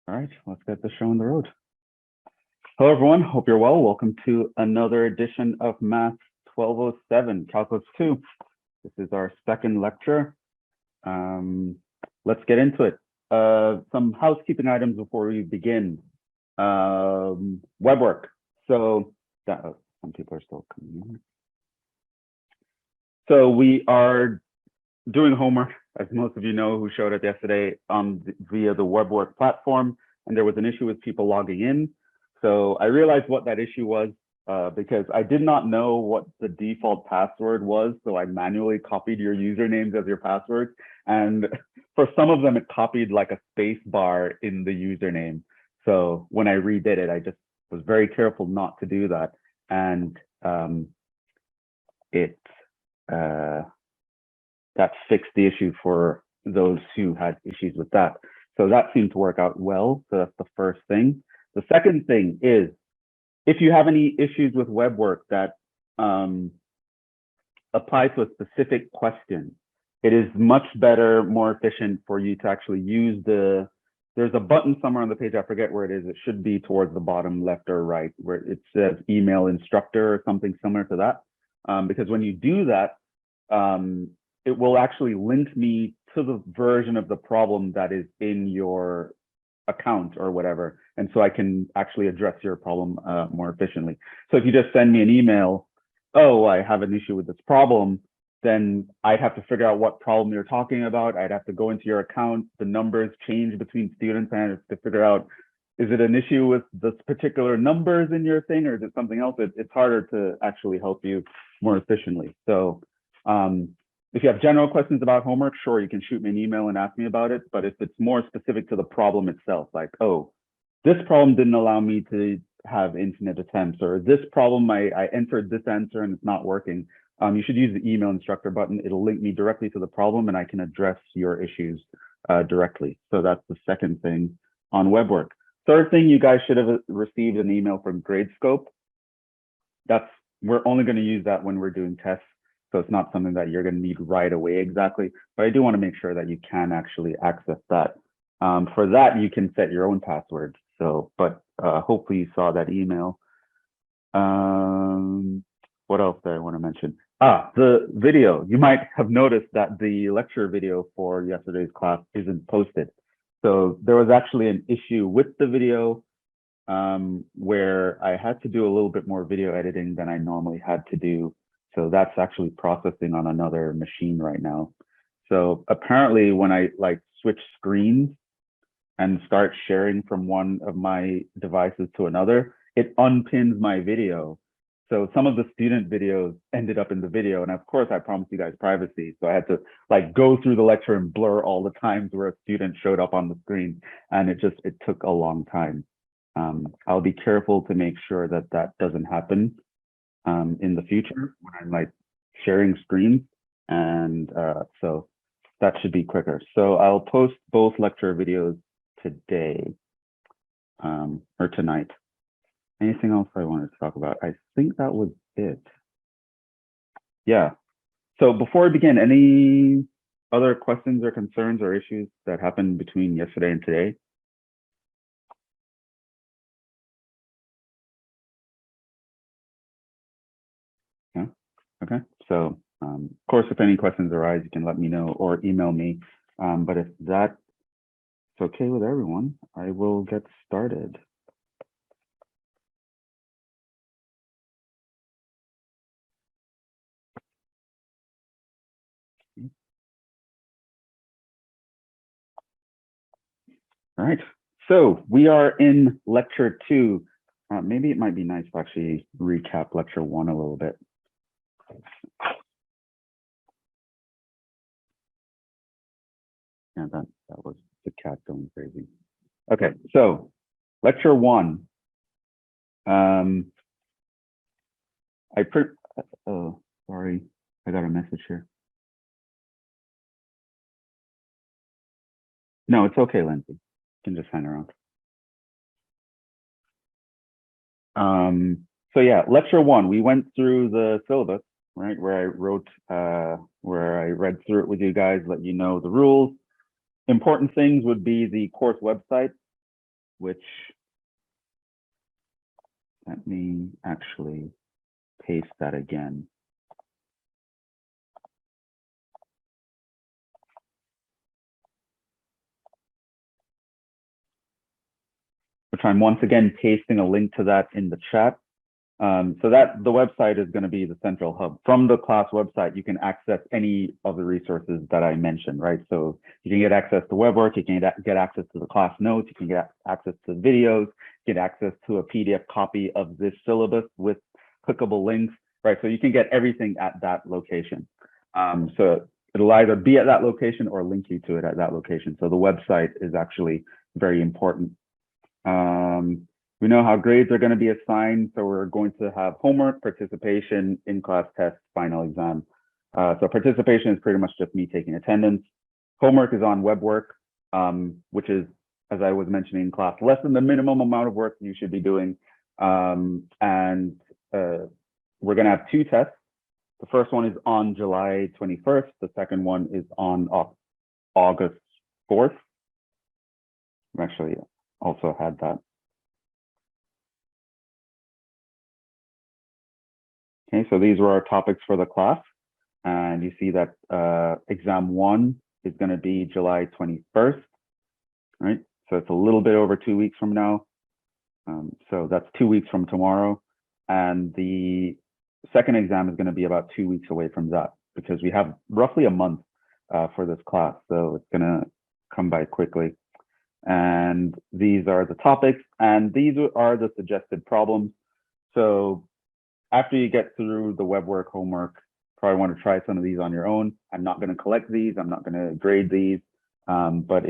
All right, let's get the show on the road. Hello, everyone. Hope you're well. Welcome to another edition of Math 1207, Calculus 2. This is our second lecture. Let's get into it. Some housekeeping items before we begin. Web work. So some people are still coming in. So we are doing homework, as most of you know who showed up yesterday, via the WebWork platform, and there was an issue with people logging in. So I realized what that issue was because I did not know what the default password was. So I manually copied your usernames as your passwords. And for some of them, it copied like a space bar in the username. So when I redid it, I just was very careful not to do that. And that fixed the issue for those who had issues with that. So that seemed to work out well. So that's the first thing. The second thing is, if you have any issues with web work that apply to a specific question, it is much better, more efficient for you to actually use there's a button somewhere on the page, I forget where it is. It should be towards the bottom left or right, where it says email instructor or something similar to that. Because when you do that, it will actually link me to the version of the problem that is in your account or whatever. And so I can actually address your problem more efficiently. So if you just send me an email, oh, I have an issue with this problem, then I'd have to figure out what problem you're talking about. I'd have to go into your account. The numbers change between students, and I have to figure out, is it an issue with the particular numbers in your thing, or is it something else? It's harder to actually help you more efficiently. So if you have general questions about homework, sure, you can shoot me an email and ask me about it. But if it's more specific to the problem itself, like, oh, this problem didn't allow me to have infinite attempts, or this problem, I entered this answer and it's not working, you should use the email instructor button. It'll link me directly to the problem and I can address your issues directly. So that's the second thing on web work. Third thing, you guys should have received an email from Gradescope. We're only going to use that when we're doing tests. So it's not something that you're going to need right away exactly, but I do want to make sure that you can actually access that. For that, you can set your own password. So, but hopefully you saw that email. What else did I want to mention? The video. You might have noticed that the lecture video for yesterday's class isn't posted. So there was actually an issue with the video where I had to do a little bit more video editing than I normally had to do. So that's actually processing on another machine right now. So apparently when I switch screens and start sharing from one of my devices to another, it unpins my video. So some of the student videos ended up in the video. And of course, I promised you guys privacy. So I had to go through the lecture and blur all the times where a student showed up on the screen. And it took a long time. I'll be careful to make sure that that doesn't happen in the future when I'm sharing screens. And so that should be quicker. So I'll post both lecture videos today or tonight. Anything else I wanted to talk about? I think that was it. Yeah. So before we begin, any other questions or concerns or issues that happened between yesterday and today? Yeah. Okay. So of course, if any questions arise, you can let me know or email me. But if that's okay with everyone, I will get started. All right, so we are in lecture 2. Maybe it might be nice to actually recap lecture 1 a little bit. Yeah, that was the cat going crazy. Okay, so lecture 1. Oh, sorry, I got a message here. No, it's okay, Lindsay. You can just hang around. So yeah, lecture 1, we went through the syllabus, right, where I read through it with you guys, let you know the rules. Important things would be the course website. which, let me actually paste that again. Which I'm once again pasting a link to that in the chat. So that the website is going to be the central hub. From the class website, you can access any of the resources that I mentioned, right? So you can get access to web work, you can get access to the class notes, you can get access to videos, get access to a PDF copy of this syllabus with clickable links, right? So you can get everything at that location. So it'll either be at that location or link you to it at that location. So the website is actually very important. We know how grades are going to be assigned, so we're going to have homework, participation, in-class tests, final exam. So participation is pretty much just me taking attendance. Homework is on web work, which is, as I was mentioning in class, less than the minimum amount of work you should be doing. We're going to have 2 tests. The first one is on July 21st. The second one is on August 4th. I actually also had that. Okay, so these were our topics for the class. And you see that exam 1 is going to be July 21st, right? So it's a little bit over 2 weeks from now. So that's 2 weeks from tomorrow. And the second exam is going to be about 2 weeks away from that, because we have roughly a month for this class. So it's going to come by quickly. And these are the topics, and these are the suggested problems. So after you get through the web work homework, probably want to try some of these on your own. I'm not going to collect these. I'm not going to grade these, but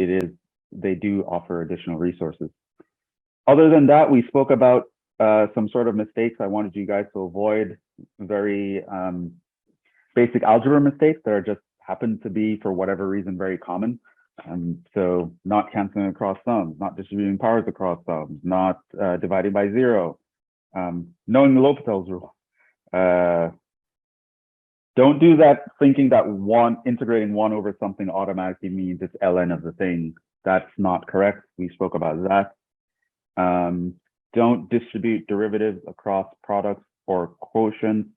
they do offer additional resources. Other than that, we spoke about some sort of mistakes I wanted you guys to avoid. Very basic algebra mistakes that are just happen to be, for whatever reason, very common. So not canceling across sums, not distributing powers across sums, not dividing by 0. Knowing the L'Hopital's rule. Don't do that thinking that integrating 1 over something automatically means it's ln of the thing. That's not correct. We spoke about that. Don't distribute derivatives across products or quotients,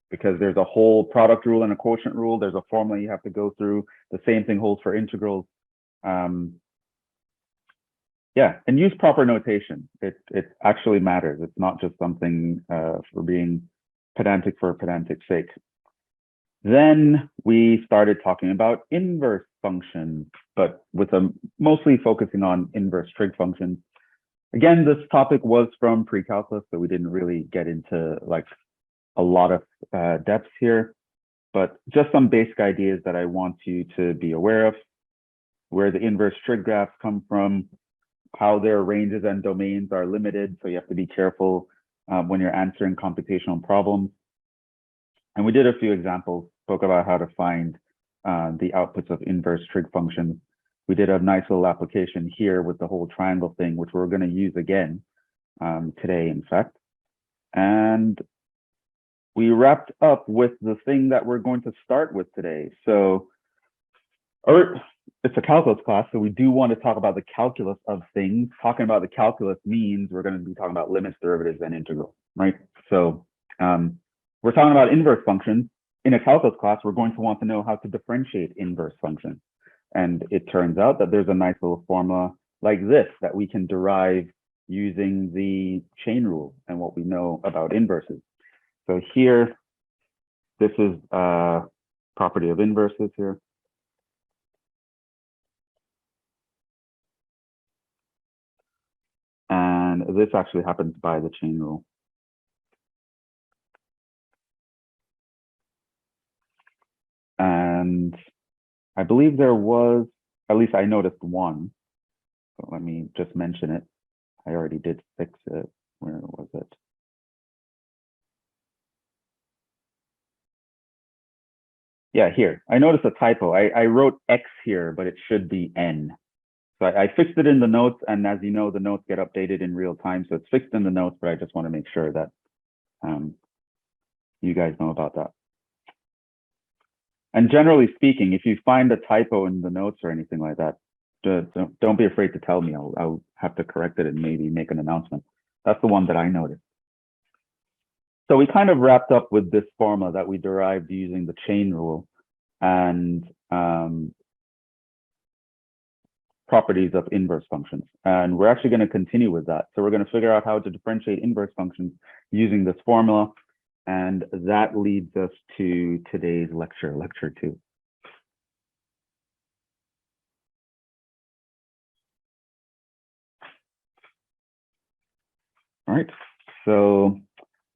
because there's a whole product rule and a quotient rule. There's a formula you have to go through. The same thing holds for integrals. Yeah, and use proper notation. It actually matters. It's not just something for being pedantic for pedantic's sake. Then we started talking about inverse functions, but with mostly focusing on inverse trig functions. Again, this topic was from pre-calculus, so we didn't really get into like a lot of depth here, but just some basic ideas that I want you to be aware of: where the inverse trig graphs come from, how their ranges and domains are limited, so you have to be careful when you're answering computational problems. And we did a few examples, spoke about how to find the outputs of inverse trig functions. We did a nice little application here with the whole triangle thing, which we're going to use again today, in fact. And we wrapped up with the thing that we're going to start with today. So, it's a calculus class, so we do want to talk about the calculus of things. Talking about the calculus means we're going to be talking about limits, derivatives, and integrals, right? So we're talking about inverse functions. In a calculus class, we're going to want to know how to differentiate inverse functions. And it turns out that there's a nice little formula like this that we can derive using the chain rule and what we know about inverses. So here, this is a property of inverses here. And this actually happens by the chain rule. And I believe there was, at least I noticed one. So let me just mention it. I already did fix it. Where was it? Yeah, here. I noticed a typo. I wrote X here, but it should be N. So I fixed it in the notes, and as you know, the notes get updated in real time. So it's fixed in the notes, but I just want to make sure that you guys know about that. And generally speaking, if you find a typo in the notes or anything like that, don't be afraid to tell me. I'll have to correct it and maybe make an announcement. That's the one that I noticed. So we kind of wrapped up with this formula that we derived using the chain rule and properties of inverse functions. And we're actually going to continue with that. So we're going to figure out how to differentiate inverse functions using this formula. And that leads us to today's lecture, lecture 2. All right, so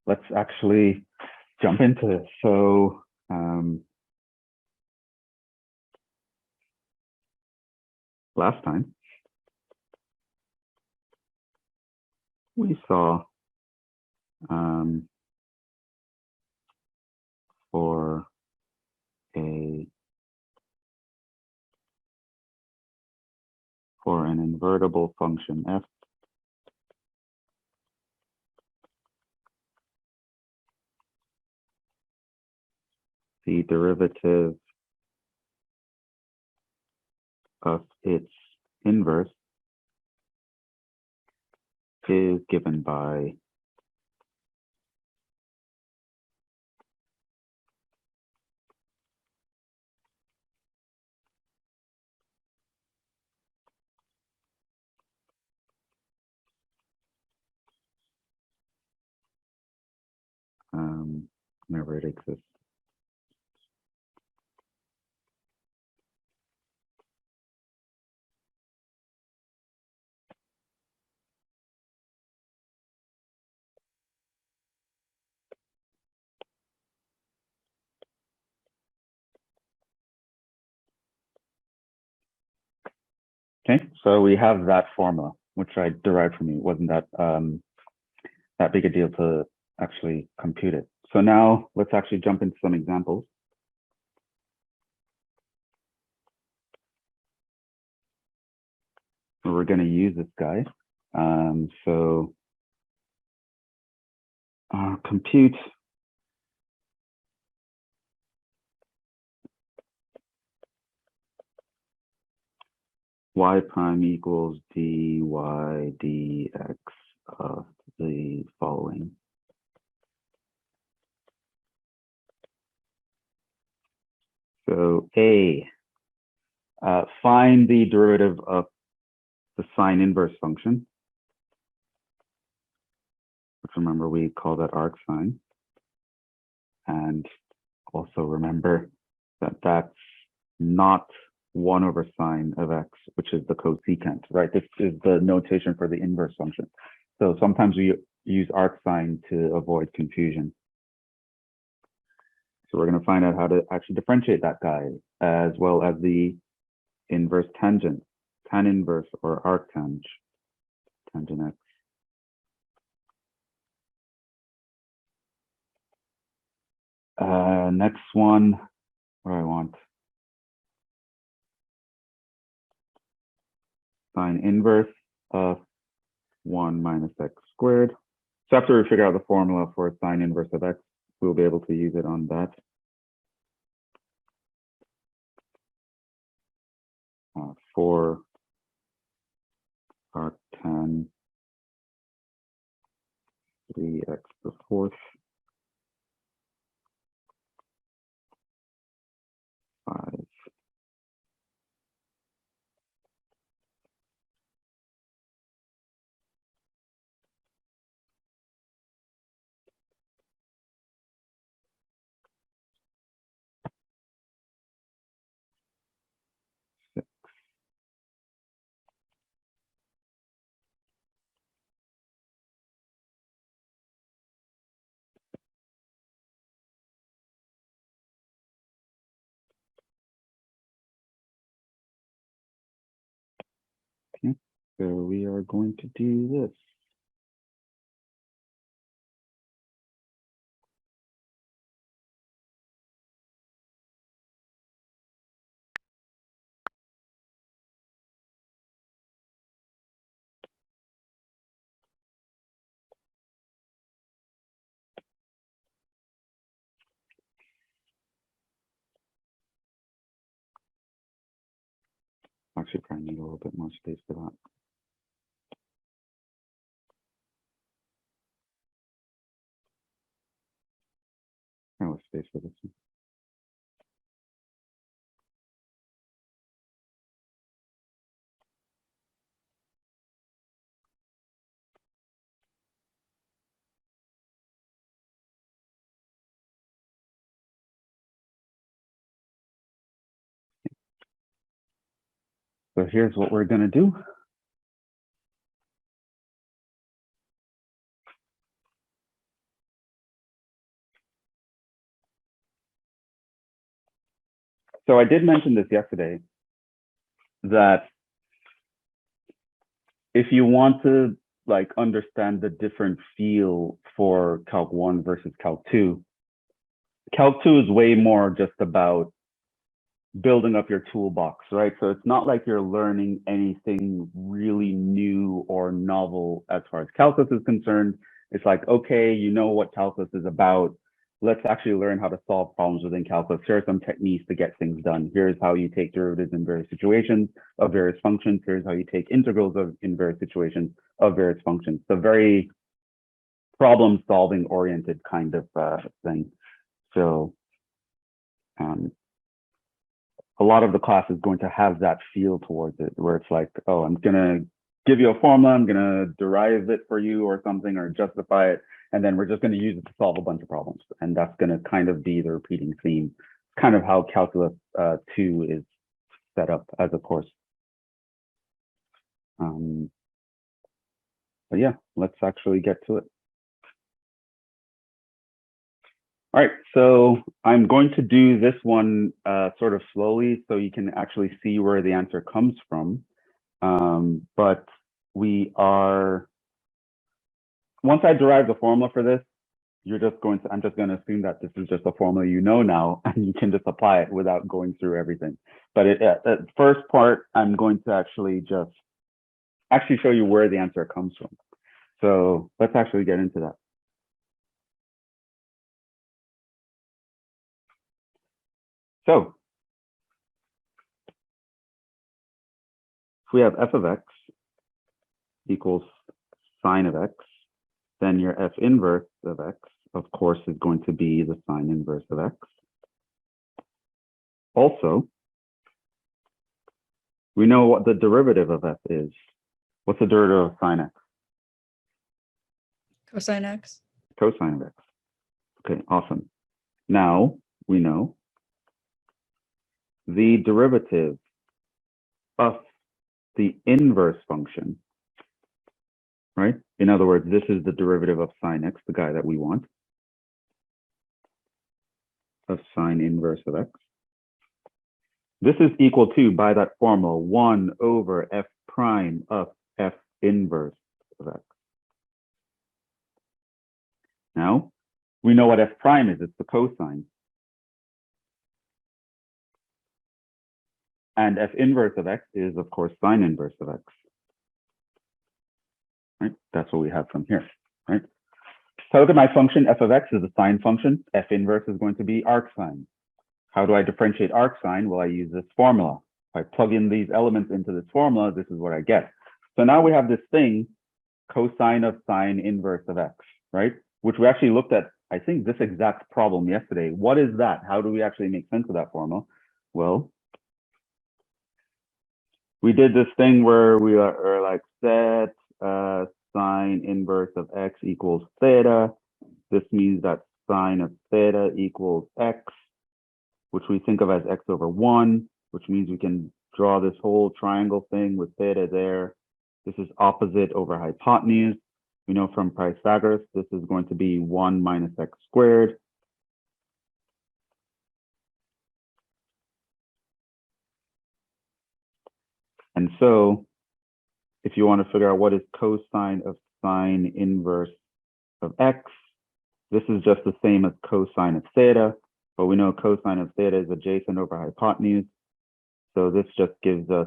let's actually jump into this. So last time we saw for an invertible function f, the derivative of its inverse is given by whenever it exists. Okay, so we have that formula, which I derived from you. It wasn't that big a deal to actually compute it. So now let's actually jump into some examples. We're going to use this guy. So compute y prime equals dy dx of the following. So A, find the derivative of the sine inverse function, which remember we call that arcsine. And also remember that that's not 1 over sine of x, which is the cosecant, right? This is the notation for the inverse function. So sometimes we use arcsine to avoid confusion. So we're going to find out how to actually differentiate that guy, as well as the inverse tangent, tan inverse or arctang, tangent x. Next one, what do I want? Sine inverse of 1 minus x squared. So after we figure out the formula for sine inverse of x, we'll be able to use it on that. For arctan 3x to the fourth 5. Okay, so we are going to do this. actually probably need a little bit more space for that. No space for this one. So here's what we're going to do. So I did mention this yesterday, that if you want to like understand the different feel for Calc 1 versus Calc 2, Calc 2 is way more just about building up your toolbox, right? So it's not like you're learning anything really new or novel as far as calculus is concerned. It's like, okay, you know what calculus is about. Let's actually learn how to solve problems within calculus. Here are some techniques to get things done. Here's how you take derivatives in various situations of various functions. Here's how you take integrals in various situations of various functions. It's a very problem-solving oriented kind of thing. So a lot of the class is going to have that feel towards it, where it's like, oh, I'm going to give you a formula, I'm going to derive it for you or something, or justify it, and then we're just going to use it to solve a bunch of problems. And that's going to kind of be the repeating theme, kind of how Calculus 2 is set up as a course. But yeah, let's actually get to it. All right, so I'm going to do this one sort of slowly so you can actually see where the answer comes from. But we are, once I derive the formula for this, I'm just going to assume that this is just a formula you know now, and you can just apply it without going through everything. But the first part, I'm going to actually just show you where the answer comes from. So let's actually get into that. So if we have f of x equals sine of x, then your f inverse of x, of course, is going to be the sine inverse of x. Also, we know what the derivative of f is. What's the derivative of sine x? Cosine x. Cosine of x. Okay, awesome. Now we know the derivative of the inverse function, right? In other words, this is the derivative of sine x, the guy that we want, of sine inverse of x. This is equal to, by that formula, 1 over f prime of f inverse of x. Now, we know what f prime is. It's the cosine. And f inverse of x is, of course, sine inverse of x. Right? That's what we have from here, right? So look at my function, f of x is a sine function. F inverse is going to be arcsine. How do I differentiate arcsine? Well, I use this formula. If I plug in these elements into this formula, this is what I get. So now we have this thing, cosine of sine inverse of x, right? Which we actually looked at, I think, this exact problem yesterday. What is that? How do we actually make sense of that formula? Well, we did this thing where we are like set sine inverse of x equals theta. This means that sine of theta equals x, which we think of as x over 1, which means we can draw this whole triangle thing with theta there. This is opposite over hypotenuse. We know from Pythagoras, this is going to be 1 minus x squared. And so if you want to figure out what is cosine of sine inverse of x, this is just the same as cosine of theta, but we know cosine of theta is adjacent over hypotenuse. So this just gives us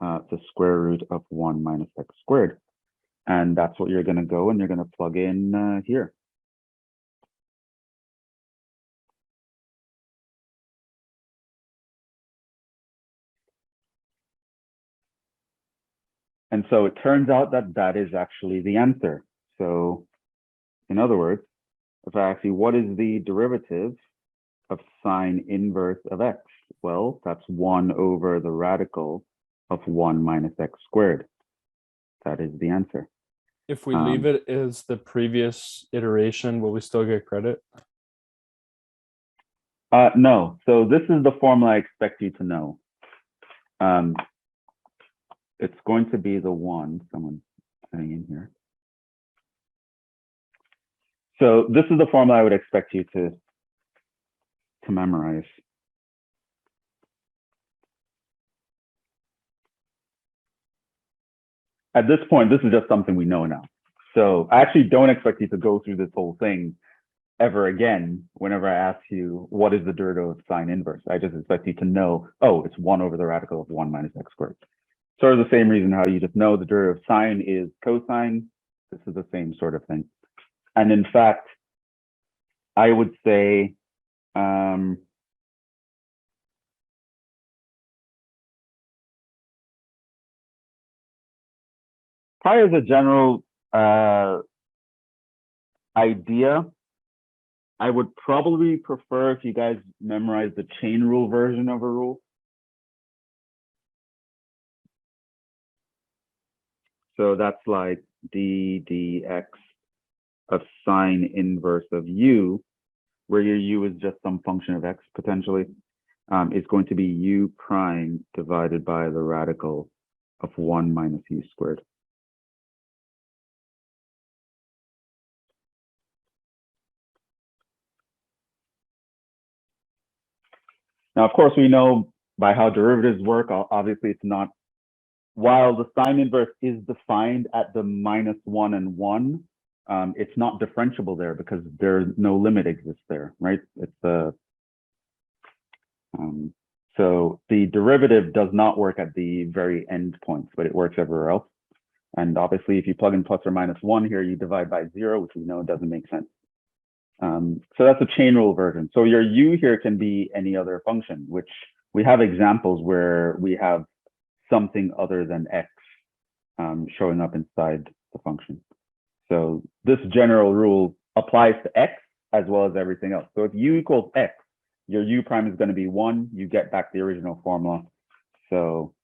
the square root of 1 minus x squared. And that's what you're going to go and you're going to plug in here. And so it turns out that that is actually the answer. So in other words, if I ask you, what is the derivative of sine inverse of x? Well, that's 1 over the radical of 1 minus x squared. That is the answer. If we leave it as the previous iteration, will we still get credit? No. So this is the formula I expect you to know. It's going to be the one, someone's saying in here. So this is the formula I would expect you to memorize. At this point, this is just something we know now. So I actually don't expect you to go through this whole thing ever again whenever I ask you, what is the derivative of sine inverse? I just expect you to know, oh, it's 1 over the radical of 1 minus x squared. Sort of the same reason how you just know the derivative of sine is cosine. This is the same sort of thing. And in fact, I would say, probably as a general idea, I would probably prefer if you guys memorize the chain rule version of a rule. So that's like d dx of sine inverse of u, where your u is just some function of x potentially, is going to be u prime divided by the radical of 1 minus u squared. Now, of course, we know by how derivatives work, obviously it's not, while the sine inverse is defined at the -1 and 1, it's not differentiable there because there's no limit exists there, right? It's the so the derivative does not work at the very end points, but it works everywhere else. And obviously, if you plug in plus or -1 here, you divide by 0, which we know doesn't make sense. So that's a chain rule version. So your u here can be any other function, which we have examples where we have something other than x showing up inside the function. So this general rule applies to x as well as everything else. So if u equals x, your u prime is going to be 1. You get back the original formula. So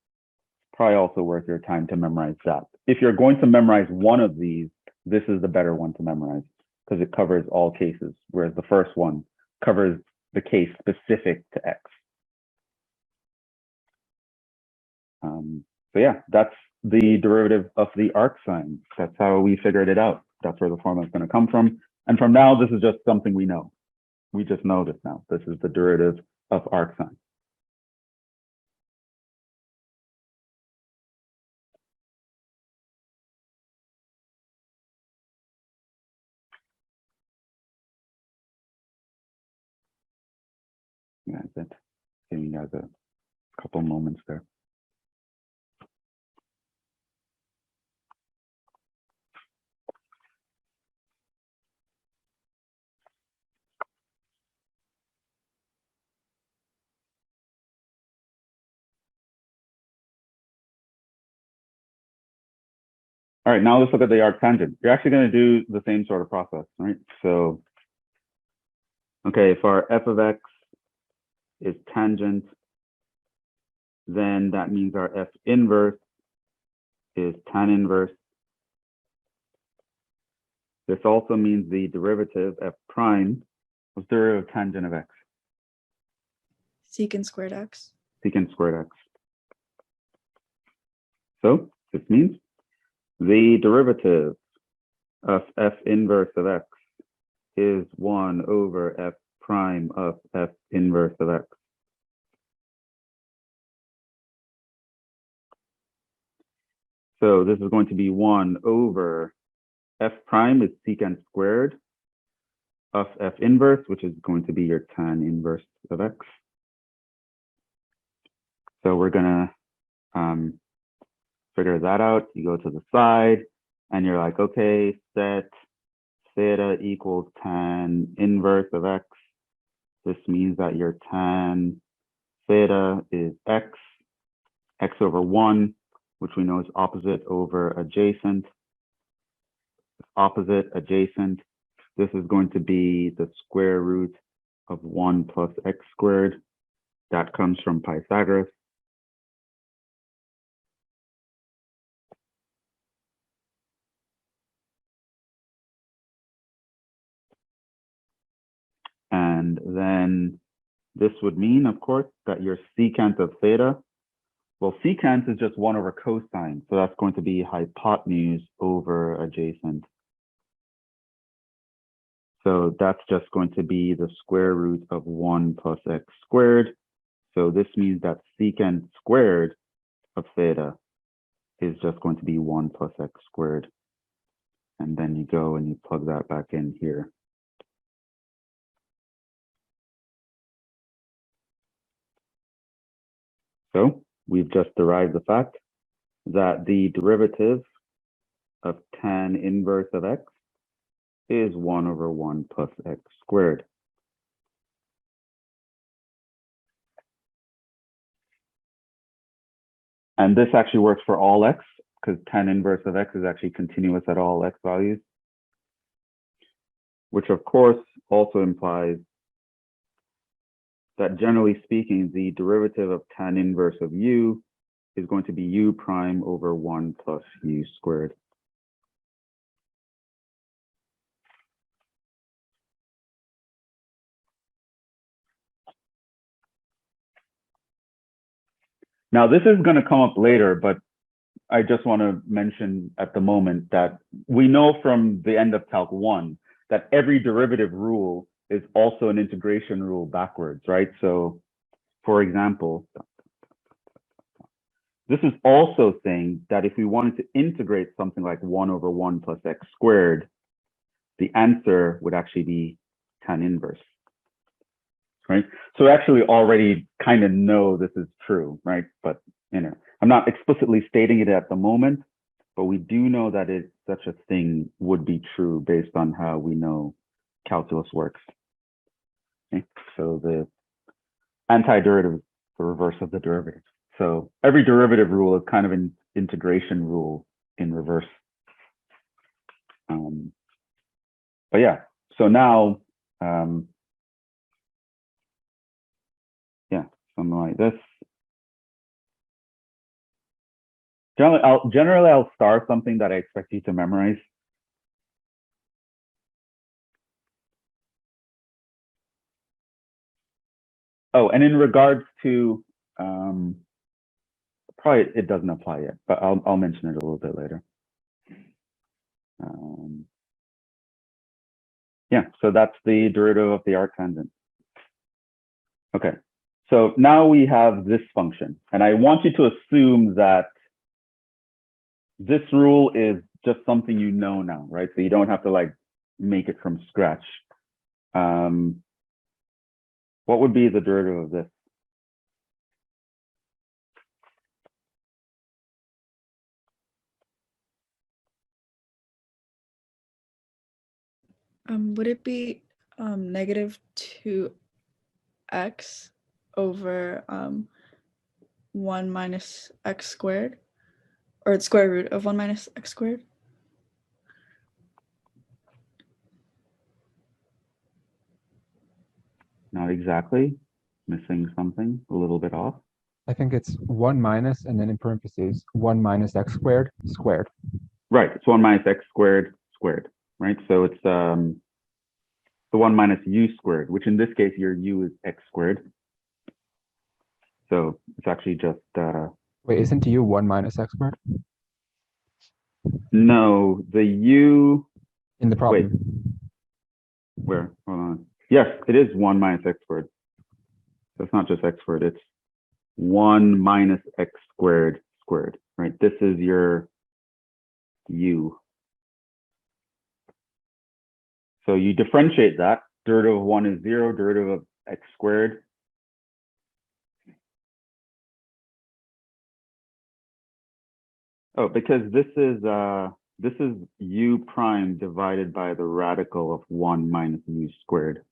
probably also worth your time to memorize that. If you're going to memorize one of these, this is the better one to memorize because it covers all cases, whereas the first one covers the case specific to x. So yeah, that's the derivative of the arc sine. That's how we figured it out. That's where the formula is going to come from. And from now, this is just something we know. We just know this now. This is the derivative of arc sine. Yeah, that's giving you guys a couple moments there. All right, now let's look at the arc tangent. You're actually going to do the same sort of process, right? So, okay, if our f of x is tangent, then that means our f inverse is tan inverse. This also means the derivative f prime was derivative of tangent of x. Secant squared x. Secant squared x. So this means the derivative of f inverse of x is 1 over f prime of f inverse of x. So this is going to be 1 over f prime is secant squared of f inverse, which is going to be your tan inverse of x. So we're going to figure that out. You go to the side and you're like, okay, set theta equals tan inverse of x. This means that your tan theta is x over 1. which we know is opposite over adjacent. Opposite, adjacent. This is going to be the square root of 1 plus x squared. That comes from Pythagoras. And then this would mean, of course, that your secant of theta, well, secant is just 1 over cosine. So that's going to be hypotenuse over adjacent. So that's just going to be the square root of 1 plus x squared. So this means that secant squared of theta is just going to be 1 plus x squared. And then you go and you plug that back in here. So we've just derived the fact that the derivative of tan inverse of x is 1 over 1 plus x squared. And this actually works for all x, because tan inverse of x is actually continuous at all x values, which of course also implies that generally speaking, the derivative of tan inverse of u is going to be u prime over 1 plus u squared. Now, this is going to come up later, but I just want to mention at the moment that we know from the end of Calc 1 that every derivative rule is also an integration rule backwards, right? So, for example, this is also saying that if we wanted to integrate something like 1 over 1 plus x squared, the answer would actually be tan inverse, right? So we actually already kind of know this is true, right? But, you know, I'm not explicitly stating it at the moment, but we do know that such a thing would be true based on how we know calculus works. Okay? So the antiderivative is the reverse of the derivative. So every derivative rule is kind of an integration rule in reverse. But yeah, so now, yeah, something like this. Generally, I'll star something that I expect you to memorize. Oh, and in regards to, probably it doesn't apply yet, but I'll mention it a little bit later. Yeah, so that's the derivative of the arctangent. Okay, so now we have this function, and I want you to assume that this rule is just something you know now, right? So you don't have to like make it from scratch. What would be the derivative of this? Would it be negative 2x over 1 minus x squared, or the square root of 1 minus x squared? Not exactly. Missing something, a little bit off. I think it's 1 minus, and then in parentheses, 1 minus x squared, squared. Right, it's 1 minus x squared, squared, right? So it's the 1 minus u squared, which in this case, your u is x squared. So it's actually just... Wait, isn't u 1 minus x squared? No, the u... In the problem. Wait. Where? Hold on. Yes, it is 1 minus x squared. So it's not just x squared, it's 1 minus x squared squared, right? This is your u. So you differentiate that. Derivative of 1 is 0, derivative of x squared. Oh, because this is u prime divided by the radical of 1 minus u squared.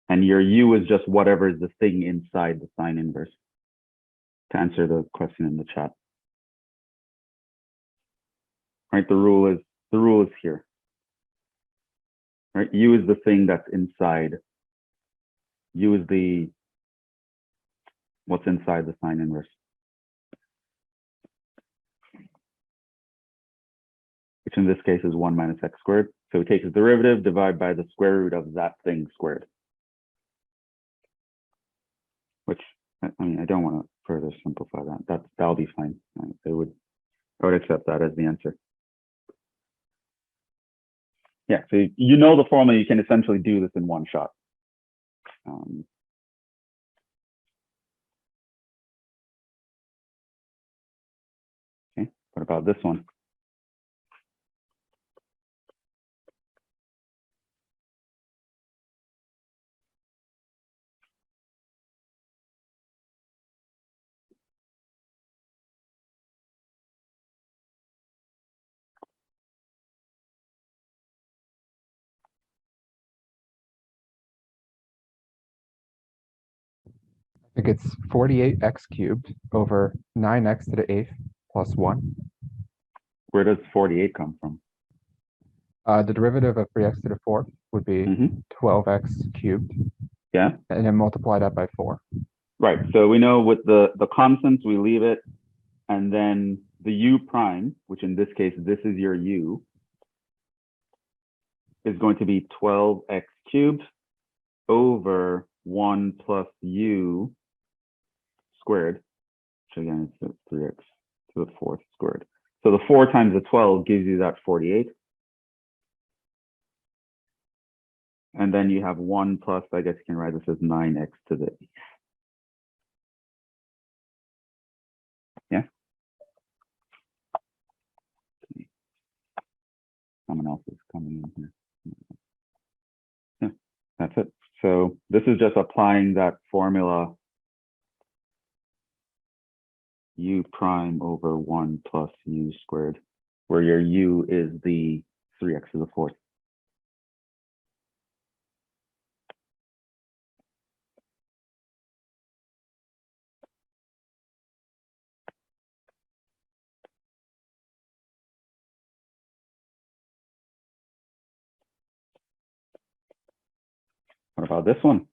And your u is just whatever is the thing inside the sine inverse, to answer the question in the chat. right? The rule is here, right? U is the thing that's inside. U is what's inside the sine inverse. Which in this case is 1 minus x squared. So we take the derivative, divide by the square root of that thing squared. Which, I mean, I don't want to further simplify that. That'll be fine. I would accept that as the answer. Yeah, so you know the formula, you can essentially do this in one shot. Okay, what about this one? I think it's 48x cubed over 9x to the 8th plus 1. Where does 48 come from? The derivative of 3x to the 4th would be 12x cubed. Yeah. And then multiply that by 4. Right. So we know with the constants, we leave it. And then the u prime, which in this case, this is your u, is going to be 12x cubed over 1 plus u squared, which again is 3x to the 4th squared. So the 4 times the 12 gives you that 48. And then you have 1 plus, I guess you can write this as 9x to the 8th. Yeah. Someone else is coming in here. Yeah, that's it. So this is just applying that formula u prime over 1 plus u squared, where your u is the 3x to the 4th. What about this one?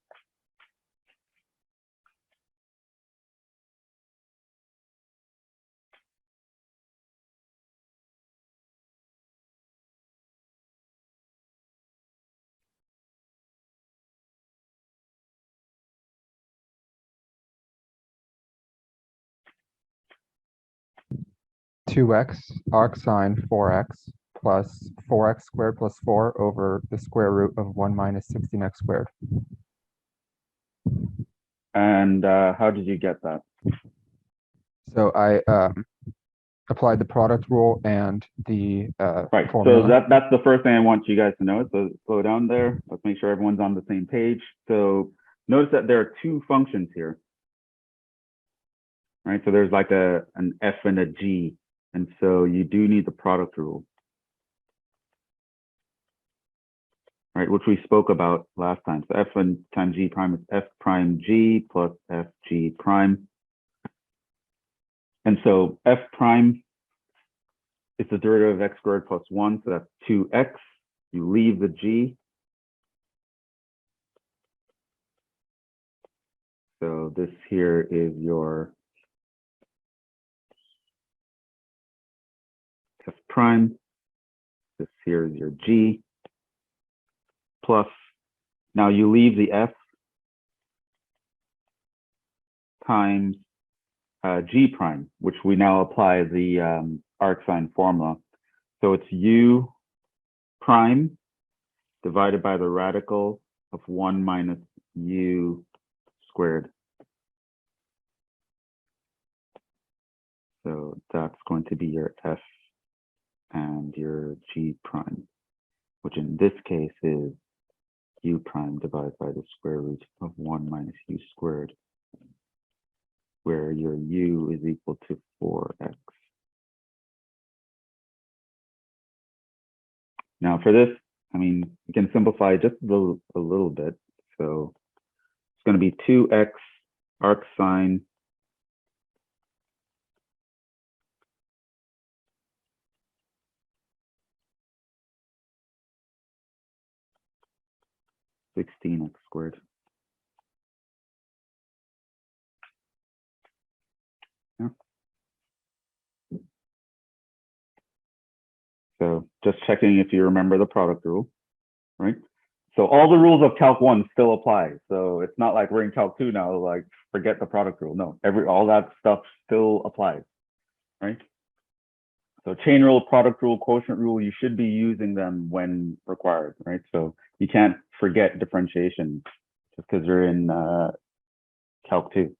Two x arc sine 4x plus 4x squared plus 4 over the square root of 1 minus 16x squared. And how did you get that? So I applied the product rule and the Right. formula. So that's the first thing I want you guys to know. So slow down there. Let's make sure everyone's on the same page. So notice that there are two functions here. Right. So there's like an f and a g. And so you do need the product rule. Right, which we spoke about last time. So f times g prime is f prime g plus f g prime. And so f prime is the derivative of x squared plus 1, so that's 2x. You leave the g. So this here is your f prime. This here is your g. Plus, now you leave the f times g prime, which we now apply the arc sine formula. So it's u prime divided by the radical of 1 minus u squared. So that's going to be your f and your g prime, which in this case is u prime divided by the square root of 1 minus u squared, where your u is equal to 4x. Now for this, I mean, you can simplify just a little bit. So it's going to be 2x arc sine 16x squared. Yeah. So just checking if you remember the product rule, right? So all the rules of Calc 1 still apply. So it's not like we're in Calc 2 now, like forget the product rule. No, all that stuff still applies, right? So chain rule, product rule, quotient rule, you should be using them when required, right? So you can't forget differentiation just because you're in Calc 2.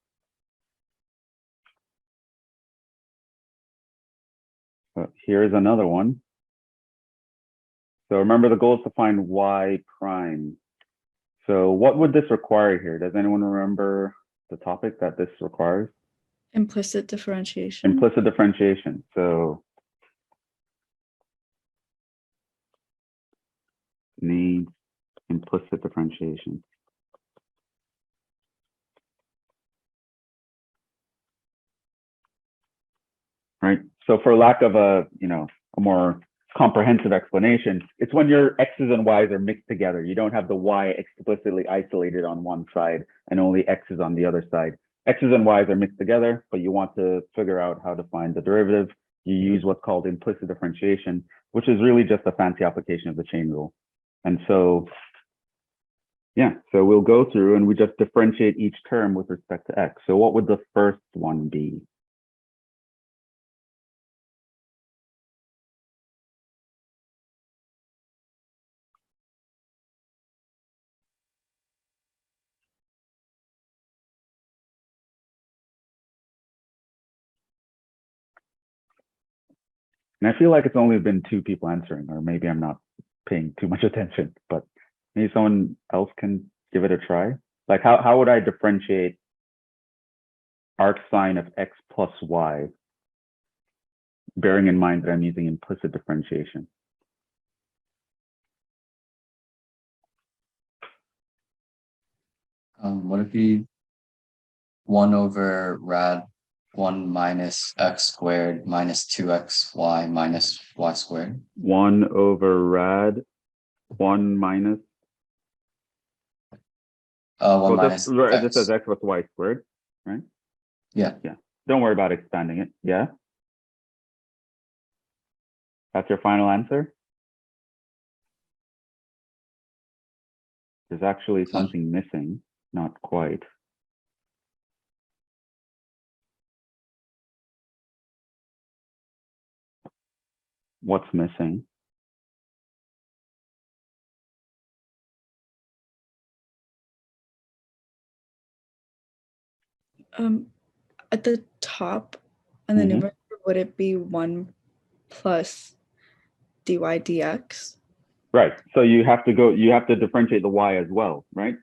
So here's another one. So remember the goal is to find y prime. So what would this require here? Does anyone remember the topic that this requires? Implicit differentiation. Implicit differentiation. So needs implicit differentiation. Right. So for lack of a more comprehensive explanation, it's when your x's and y's are mixed together. You don't have the y explicitly isolated on one side and only x's on the other side. X's and y's are mixed together, but you want to figure out how to find the derivative. You use what's called implicit differentiation, which is really just a fancy application of the chain rule. And so, yeah, so we'll go through and we just differentiate each term with respect to x. So what would the first one be? And I feel like it's only been 2 people answering, or maybe I'm not paying too much attention, but maybe someone else can give it a try. Like how would I differentiate arc sine of x plus y, bearing in mind that I'm using implicit differentiation? Would it be 1 over rad 1 minus x squared minus 2xy minus y squared? 1 over rad 1 minus. 1 minus this x. says x plus y squared, right? Yeah. Yeah. Don't worry about expanding it. Yeah. That's your final answer? There's actually something missing. Not quite. What's missing? At the top and the Mhm. numerator, would it be 1 plus dy dx? Right. So you have to differentiate the y as well, right?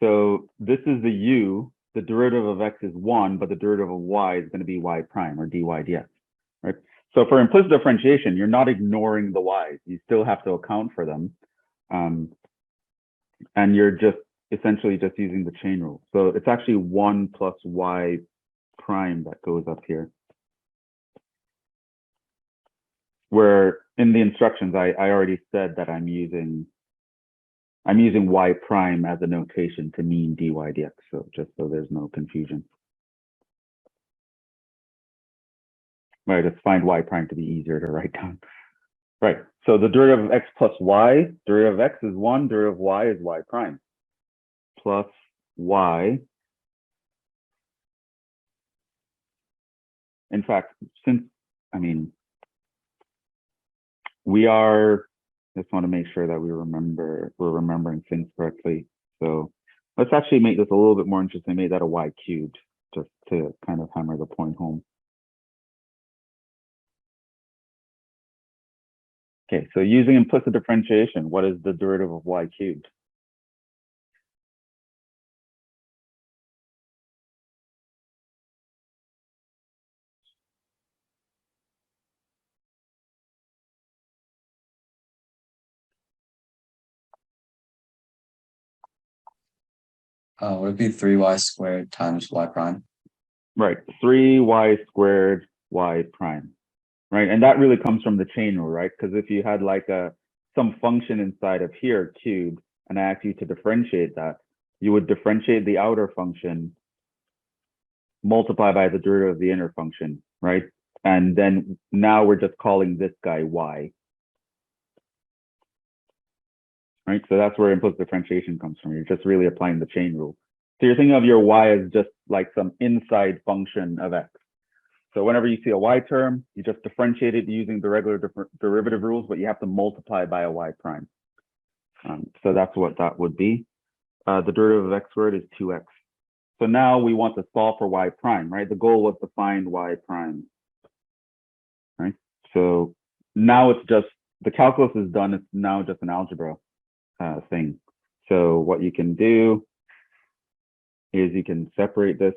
So this is the u, the derivative of x is 1, but the derivative of y is going to be y prime or dy dx, right? So for implicit differentiation, you're not ignoring the y's. You still have to account for them. And you're just essentially just using the chain rule. So it's actually 1 plus y prime that goes up here. Where in the instructions, I already said that I'm using y prime as a notation to mean dy dx. So just so there's no confusion. Right, let's find y prime to be easier to write down. Right, so the derivative of x plus y, derivative of x is 1, derivative of y is y prime. Plus y. In fact, since, we are, just want to make sure that we're remembering things correctly. So let's actually make this a little bit more interesting. Make that a y cubed, just to kind of hammer the point home. Okay, so using implicit differentiation, what is the derivative of y cubed? Would it be 3y squared times y prime? Right, 3y squared y prime, right? And that really comes from the chain rule, right? Because if you had like some function inside of here cubed, and I ask you to differentiate that, you would differentiate the outer function, multiply by the derivative of the inner function, right? And then now we're just calling this guy y. Right, so that's where implicit differentiation comes from. You're just really applying the chain rule. So you're thinking of your y as just like some inside function of x. So whenever you see a y term, you just differentiate it using the regular derivative rules, but you have to multiply by a y prime. So that's what that would be. The derivative of x squared is 2x. So now we want to solve for y prime, right? The goal was to find y prime, right? So now it's just, the calculus is done. It's now just an algebra thing. So what you can do is you can separate this.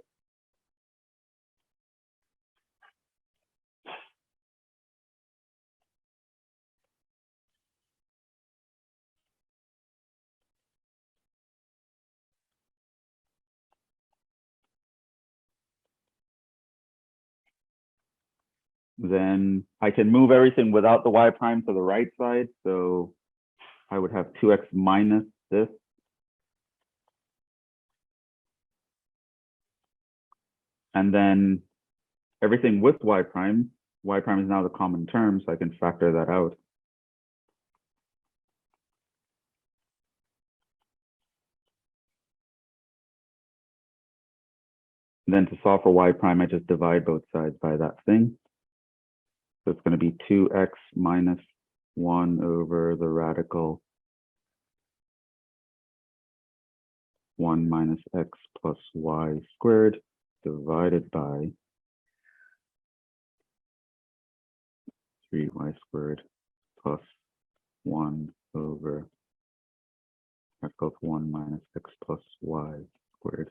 Then I can move everything without the y prime to the right side. So I would have 2x minus this. And then everything with y prime is now the common term, so I can factor that out. And then to solve for y prime, I just divide both sides by that thing. So it's going to be 2x minus 1 over the radical 1 minus x plus y squared divided by 3y squared plus 1 over x equals 1 minus x plus y squared.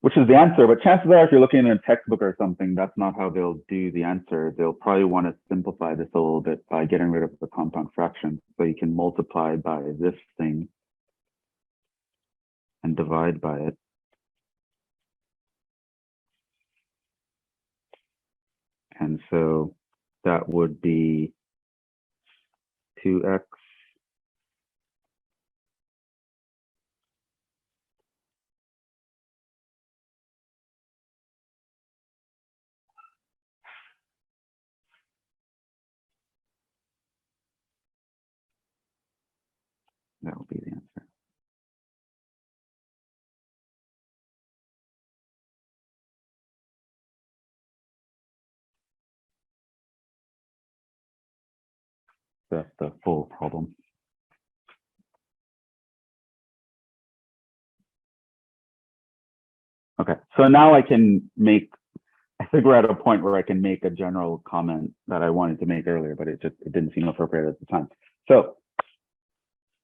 Which is the answer, but chances are if you're looking in a textbook or something, that's not how they'll do the answer. They'll probably want to simplify this a little bit by getting rid of the compound fraction. So you can multiply by this thing and divide by it. And so that would be 2x that will be the answer. That's the full problem. Okay, so now I think we're at a point where I can make a general comment that I wanted to make earlier, but it didn't seem appropriate at the time. So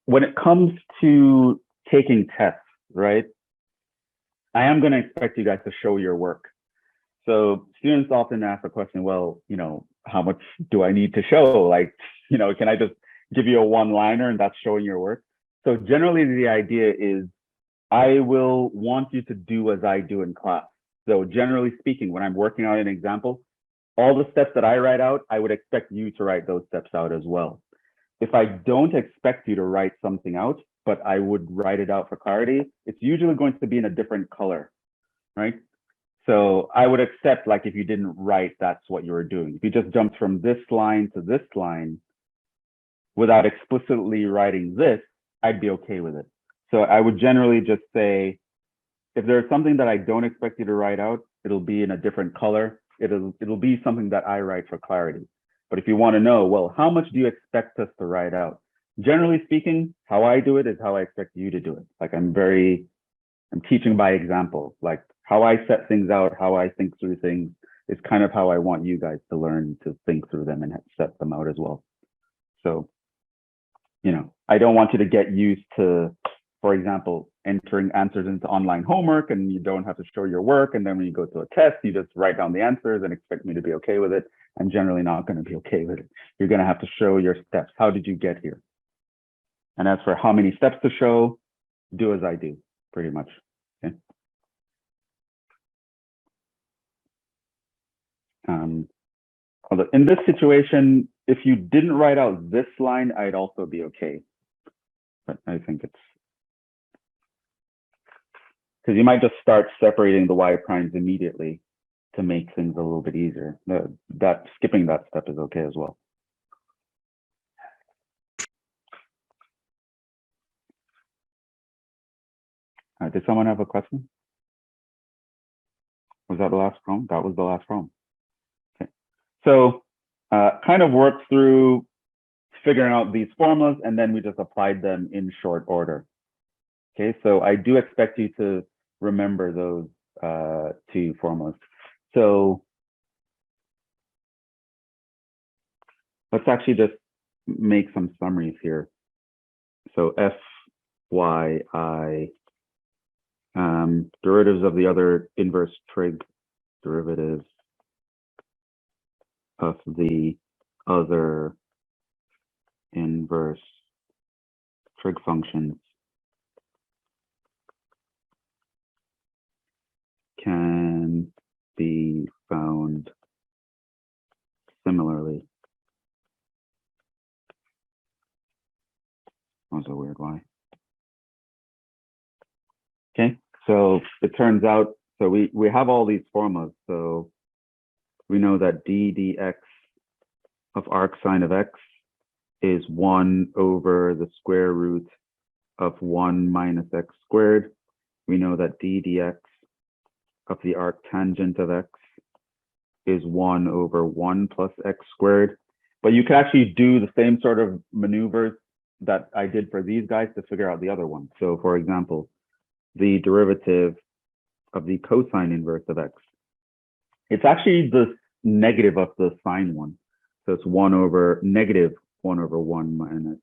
when it comes to taking tests, right, I am going to expect you guys to show your work. So students often ask the question, well, how much do I need to show? Like, can I just give you a one-liner and that's showing your work? So generally the idea is I will want you to do as I do in class. So generally speaking, when I'm working on an example, all the steps that I write out, I would expect you to write those steps out as well. If I don't expect you to write something out, but I would write it out for clarity, it's usually going to be in a different color, right? So I would accept, like, if you didn't write, that's what you were doing. If you just jumped from this line to this line without explicitly writing this, I'd be okay with it. So I would generally just say, if there's something that I don't expect you to write out, it'll be in a different color. It'll be something that I write for clarity. But if you want to know, well, how much do you expect us to write out? Generally speaking, how I do it is how I expect you to do it. Like I'm teaching by example. Like how I set things out, how I think through things is kind of how I want you guys to learn to think through them and set them out as well. So, I don't want you to get used to, for example, entering answers into online homework and you don't have to show your work. And then when you go to a test, you just write down the answers and expect me to be okay with it. I'm generally not going to be okay with it. You're going to have to show your steps. How did you get here? And as for how many steps to show, do as I do, pretty much. Okay. Although in this situation, if you didn't write out this line, I'd also be okay. but I think it's because you might just start separating the y primes immediately to make things a little bit easier. That skipping that step is okay as well. Did someone have a question? Was that the last problem? That was the last problem. Okay. So kind of worked through figuring out these formulas, and then we just applied them in short order. Okay, so I do expect you to remember those two formulas. So let's actually just make some summaries here. So f, y, I, derivatives of the other inverse trig derivatives of the other inverse trig functions can be found similarly. That was a weird Y. Okay, so it turns out, so we have all these formulas. So we know that d dx of arc sine of x is 1 over the square root of 1 minus x squared. We know that d dx of the arc tangent of x is 1 over 1 plus x squared. But you can actually do the same sort of maneuvers that I did for these guys to figure out the other one. So for example, the derivative of the cosine inverse of x, it's actually the negative of the sine one. So it's 1 over negative 1 over 1 minus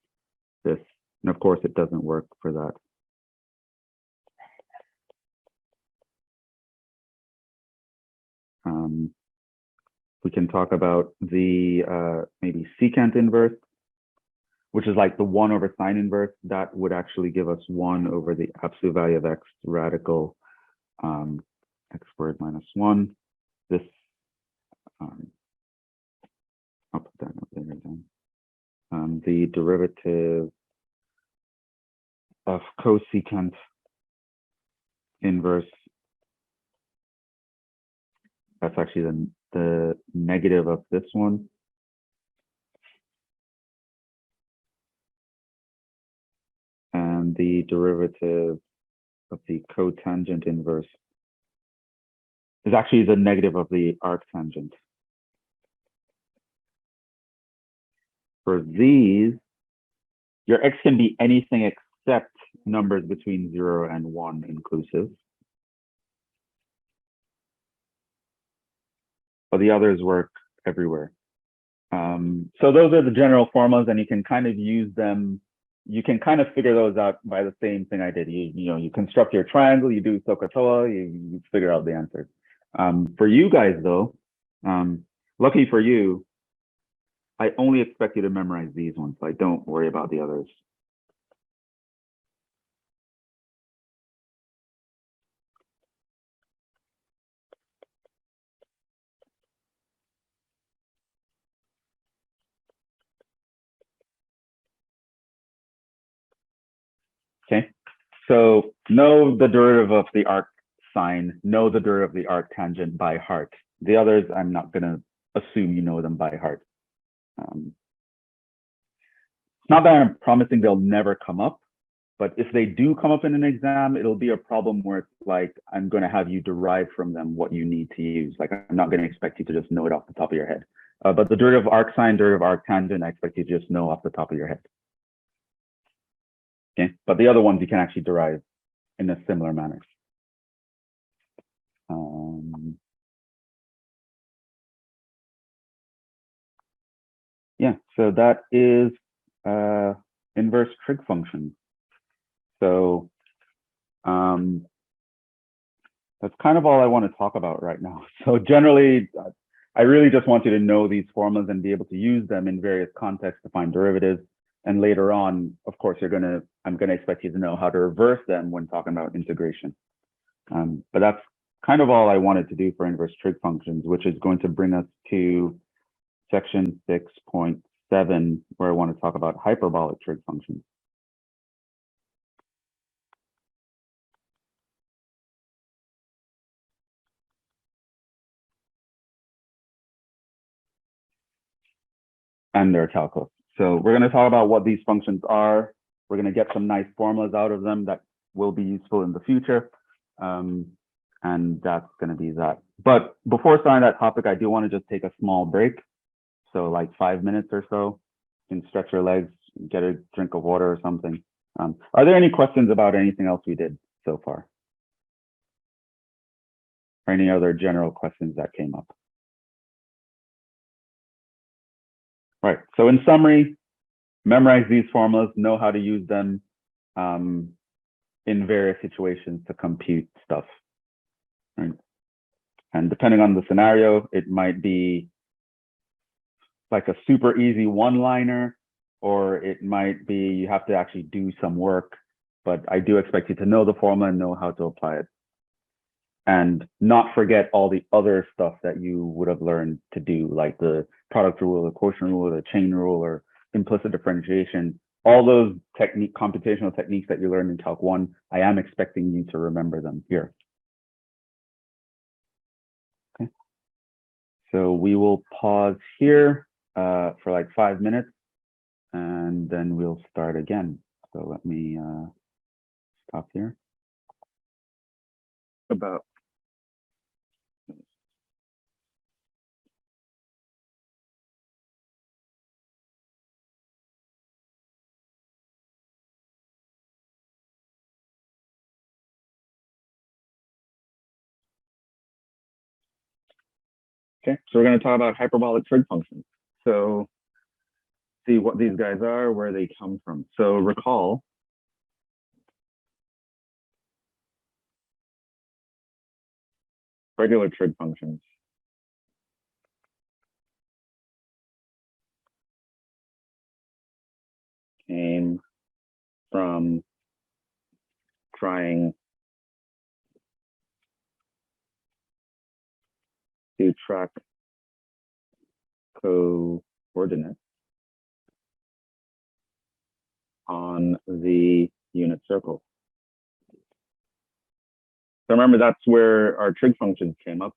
this. And of course, it doesn't work for that. We can talk about the maybe secant inverse, which is like the 1 over sine inverse. That would actually give us 1 over the absolute value of x radical x squared minus 1. This, I'll put that up later then. The derivative of cosecant inverse, that's actually the negative of this one. And the derivative of the cotangent inverse is actually the negative of the arctangent. For these, your x can be anything except numbers between 0 and 1 inclusive. But the others work everywhere. So those are the general formulas, and you can kind of use them. You can kind of figure those out by the same thing I did. You construct your triangle, you do SOHCAHTOA, you figure out the answer. For you guys though, lucky for you, I only expect you to memorize these ones. Like, don't worry about the others. Okay, so know the derivative of the arc sine, know the derivative of the arc tangent by heart. The others, I'm not going to assume you know them by heart. It's not that I'm promising they'll never come up, but if they do come up in an exam, it'll be a problem where it's like, I'm going to have you derive from them what you need to use. Like, I'm not going to expect you to just know it off the top of your head. But the derivative of arc sine, derivative of arc tangent, I expect you to just know off the top of your head. Okay, but the other ones you can actually derive in a similar manner. Yeah, so that is inverse trig function. So that's kind of all I want to talk about right now. So generally, I really just want you to know these formulas and be able to use them in various contexts to find derivatives. And later on, of course, I'm gonna expect you to know how to reverse them when talking about integration. But that's kind of all I wanted to do for inverse trig functions, which is going to bring us to section 6.7, where I want to talk about hyperbolic trig functions. and their calculus. So we're going to talk about what these functions are. We're going to get some nice formulas out of them that will be useful in the future. And that's going to be that. But before starting that topic, I do want to just take a small break. So like 5 minutes or so. You can stretch your legs, get a drink of water or something. Are there any questions about anything else we did so far? Or any other general questions that came up? Right, so in summary, memorize these formulas, know how to use them in various situations to compute stuff. Right? And depending on the scenario, it might be like a super easy one-liner, or it might be you have to actually do some work, but I do expect you to know the formula and know how to apply it. And not forget all the other stuff that you would have learned to do, like the product rule, the quotient rule, the chain rule, or implicit differentiation. All those computational techniques that you learned in Calc 1, I am expecting you to remember them here. Okay. So we will pause here for like 5 minutes, and then we'll start again. So let me stop here. About Okay, so we're going to talk about hyperbolic trig functions. So see what these guys are, where they come from. So recall, regular trig functions came from trying to track coordinates on the unit circle. So remember, that's where our trig functions came up.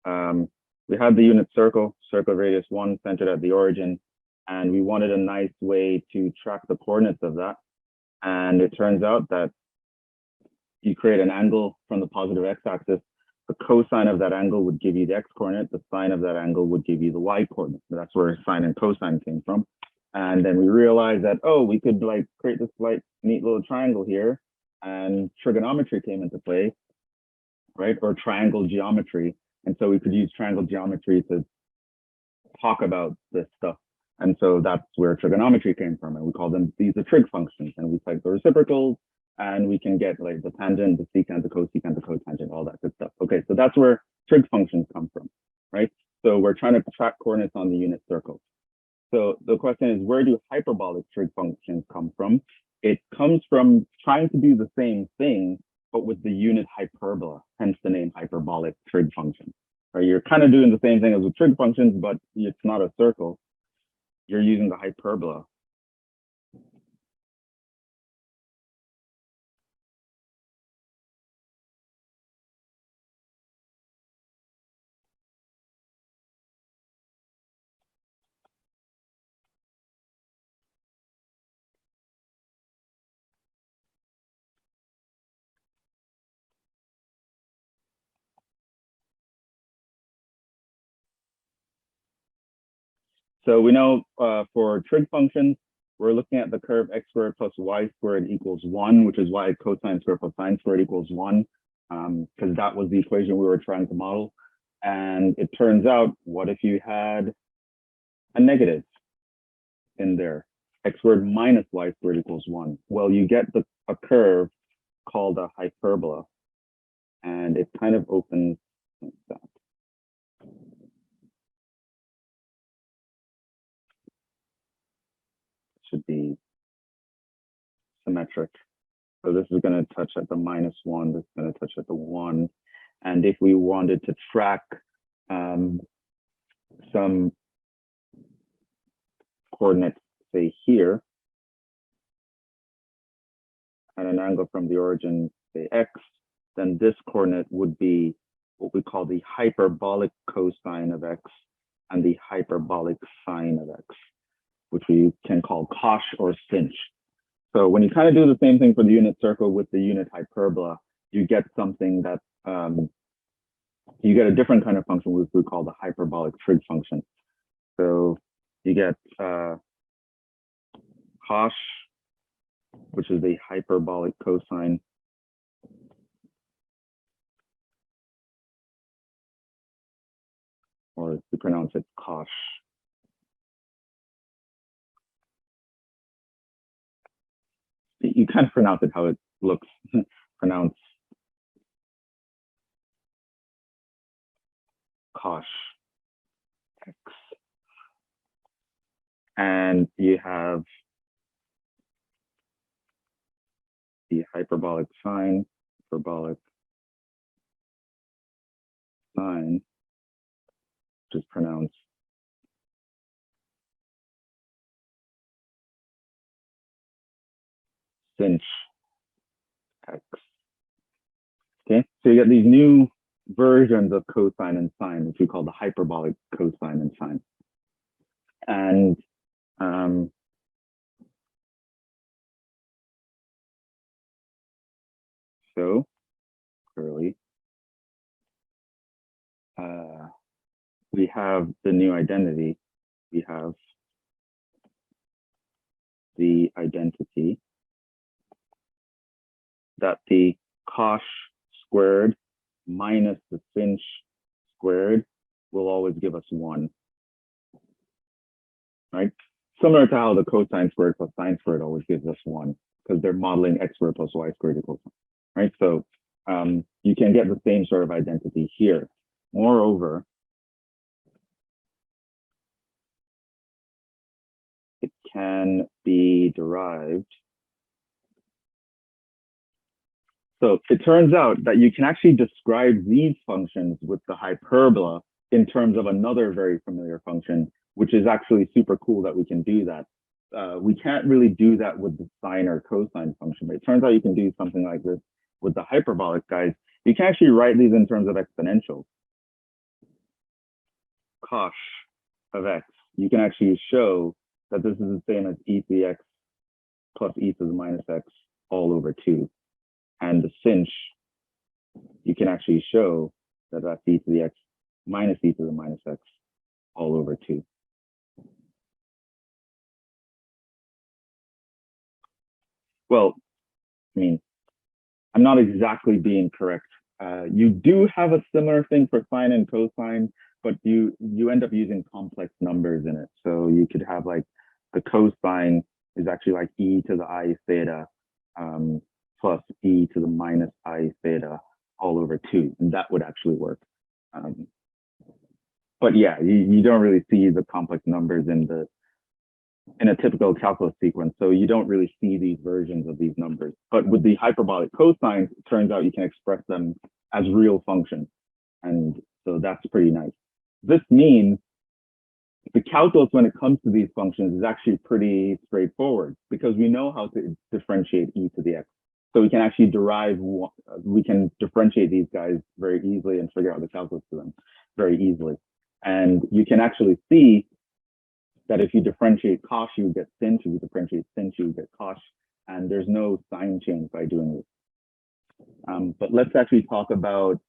We had the unit circle radius 1 centered at the origin, and we wanted a nice way to track the coordinates of that. And it turns out that you create an angle from the positive x-axis. The cosine of that angle would give you the x-coordinate. The sine of that angle would give you the y-coordinate. So that's where sine and cosine came from. And then we realized that, oh, we could like create this like neat little triangle here, and trigonometry came into play, right? Or triangle geometry. And so we could use triangle geometry to talk about this stuff. And so that's where trigonometry came from. And we call them, these are trig functions. And we take the reciprocals, and we can get like the tangent, the secant, the cosecant, the cotangent, all that good stuff. Okay, so that's where trig functions come from, right? So we're trying to track coordinates on the unit circle. So the question is, where do hyperbolic trig functions come from? It comes from trying to do the same thing, but with the unit hyperbola, hence the name hyperbolic trig function. Right? You're kind of doing the same thing as with trig functions, but it's not a circle. You're using the hyperbola. So we know for trig functions, we're looking at the curve x squared plus y squared equals 1, which is why cosine squared plus sine squared equals 1, because that was the equation we were trying to model. And it turns out, what if you had a negative in there? X squared minus y squared equals 1. Well, you get a curve called a hyperbola, and it kind of opens like that. Should be symmetric. So this is going to touch at the -1, this is going to touch at the 1. And if we wanted to track some coordinates, say here, at an angle from the origin, say x, then this coordinate would be what we call the hyperbolic cosine of x and the hyperbolic sine of x. which we can call cosh or sinh. So when you kind of do the same thing for the unit circle with the unit hyperbola, you get something that, you get a different kind of function, which we call the hyperbolic trig function. So you get cosh, which is a hyperbolic cosine, or we pronounce it cosh. You kind of pronounce it how it looks pronounced. Cosh x. And you have the hyperbolic sine, which is pronounced sinh x. Okay, so you get these new versions of cosine and sine, which we call the hyperbolic cosine and sine. And so clearly, we have the new identity. We have the identity that the cosh squared minus the sinh squared will always give us 1, right? Similar to how the cosine squared plus sine squared always gives us 1, because they're modeling x squared plus y squared equals 1, right? So you can get the same sort of identity here. Moreover, it can be derived. So it turns out that you can actually describe these functions with the hyperbola in terms of another very familiar function, which is actually super cool that we can do that. We can't really do that with the sine or cosine function, but it turns out you can do something like this with the hyperbolic guys. You can actually write these in terms of exponentials. Cosh of x, you can actually show that this is the same as e to the x plus e to the minus x all over 2. And the sinh, you can actually show that that's e to the x minus e to the minus x all over 2. Well, I mean, I'm not exactly being correct. You do have a similar thing for sine and cosine, but you end up using complex numbers in it. So you could have like the cosine is actually like e to the I theta plus e to the minus I theta all over 2, and that would actually work. But yeah, you don't really see the complex numbers in a typical calculus sequence, so you don't really see these versions of these numbers. But with the hyperbolic cosines, it turns out you can express them as real functions, and so that's pretty nice. This means the calculus when it comes to these functions is actually pretty straightforward, because we know how to differentiate e to the x. So we can actually we can differentiate these guys very easily and figure out the calculus to them very easily. And you can actually see that if you differentiate cosh, you get sinh. If you differentiate sinh, you get cosh. And there's no sign change by doing this. But let's actually talk about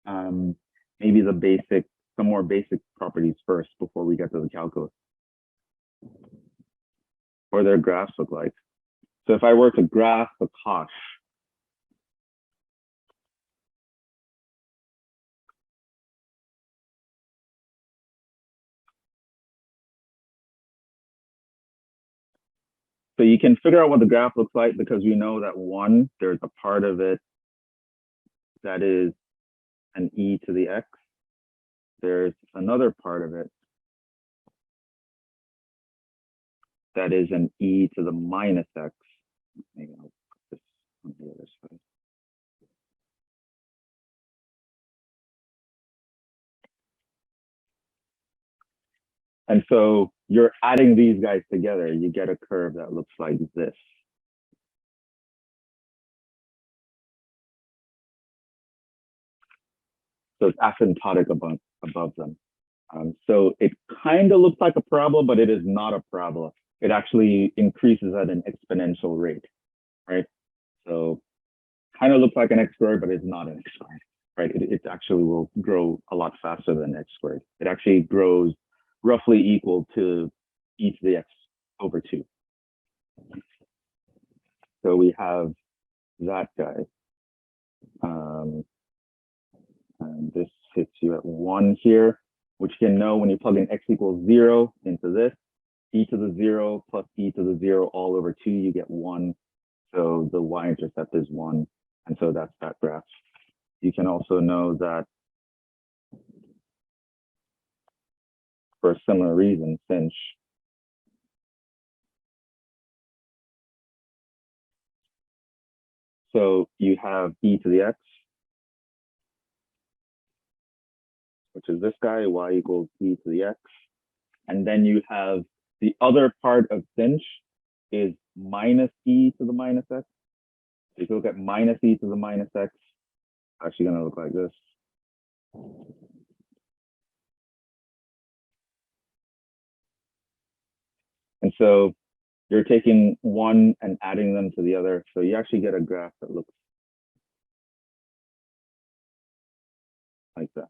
maybe some more basic properties first before we get to the calculus. What do their graphs look like? So if I were to graph the cosh, so you can figure out what the graph looks like because we know that there's a part of it that is an e to the x. There's another part of it that is an e to the minus x. Maybe I'll put this on the other side. And so you're adding these guys together, you get a curve that looks like this. So it's asymptotic above them. So it kind of looks like a parabola, but it is not a parabola. it actually increases at an exponential rate, right? So kind of looks like an x squared, but it's not an x squared, right? It actually will grow a lot faster than x squared. It actually grows roughly equal to e to the x over 2. So we have that guy. And this hits you at 1 here, which you can know when you plug in x equals 0 into this, e to the 0 plus e to the 0 all over 2, you get 1. So the y-intercept is 1. And so that's that graph. You can also know that for a similar reason, Finch. So you have e to the x, which is this guy, y equals e to the x. And then you have the other part of Finch is minus e to the minus x. If you look at minus e to the minus x, it's actually going to look like this. And so you're taking one and adding them to the other. So you actually get a graph that looks like that.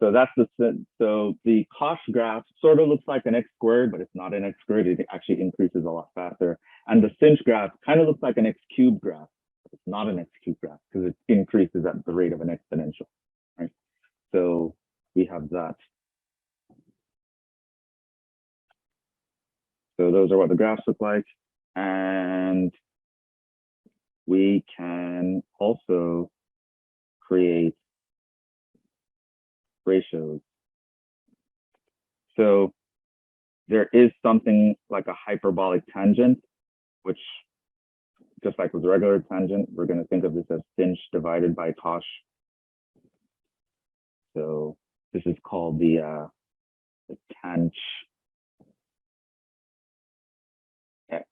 So that's the cost graph sort of looks like an x squared, but it's not an x squared. It actually increases a lot faster. And the Finch graph kind of looks like an x cubed graph. It's not an x cubed graph because it increases at the rate of an exponential, right? So we have that. So those are what the graphs look like. And we can also create ratios. So there is something like a hyperbolic tangent, which just like with regular tangent, we're going to think of this as Finch divided by Tosh. So this is called the tanh x.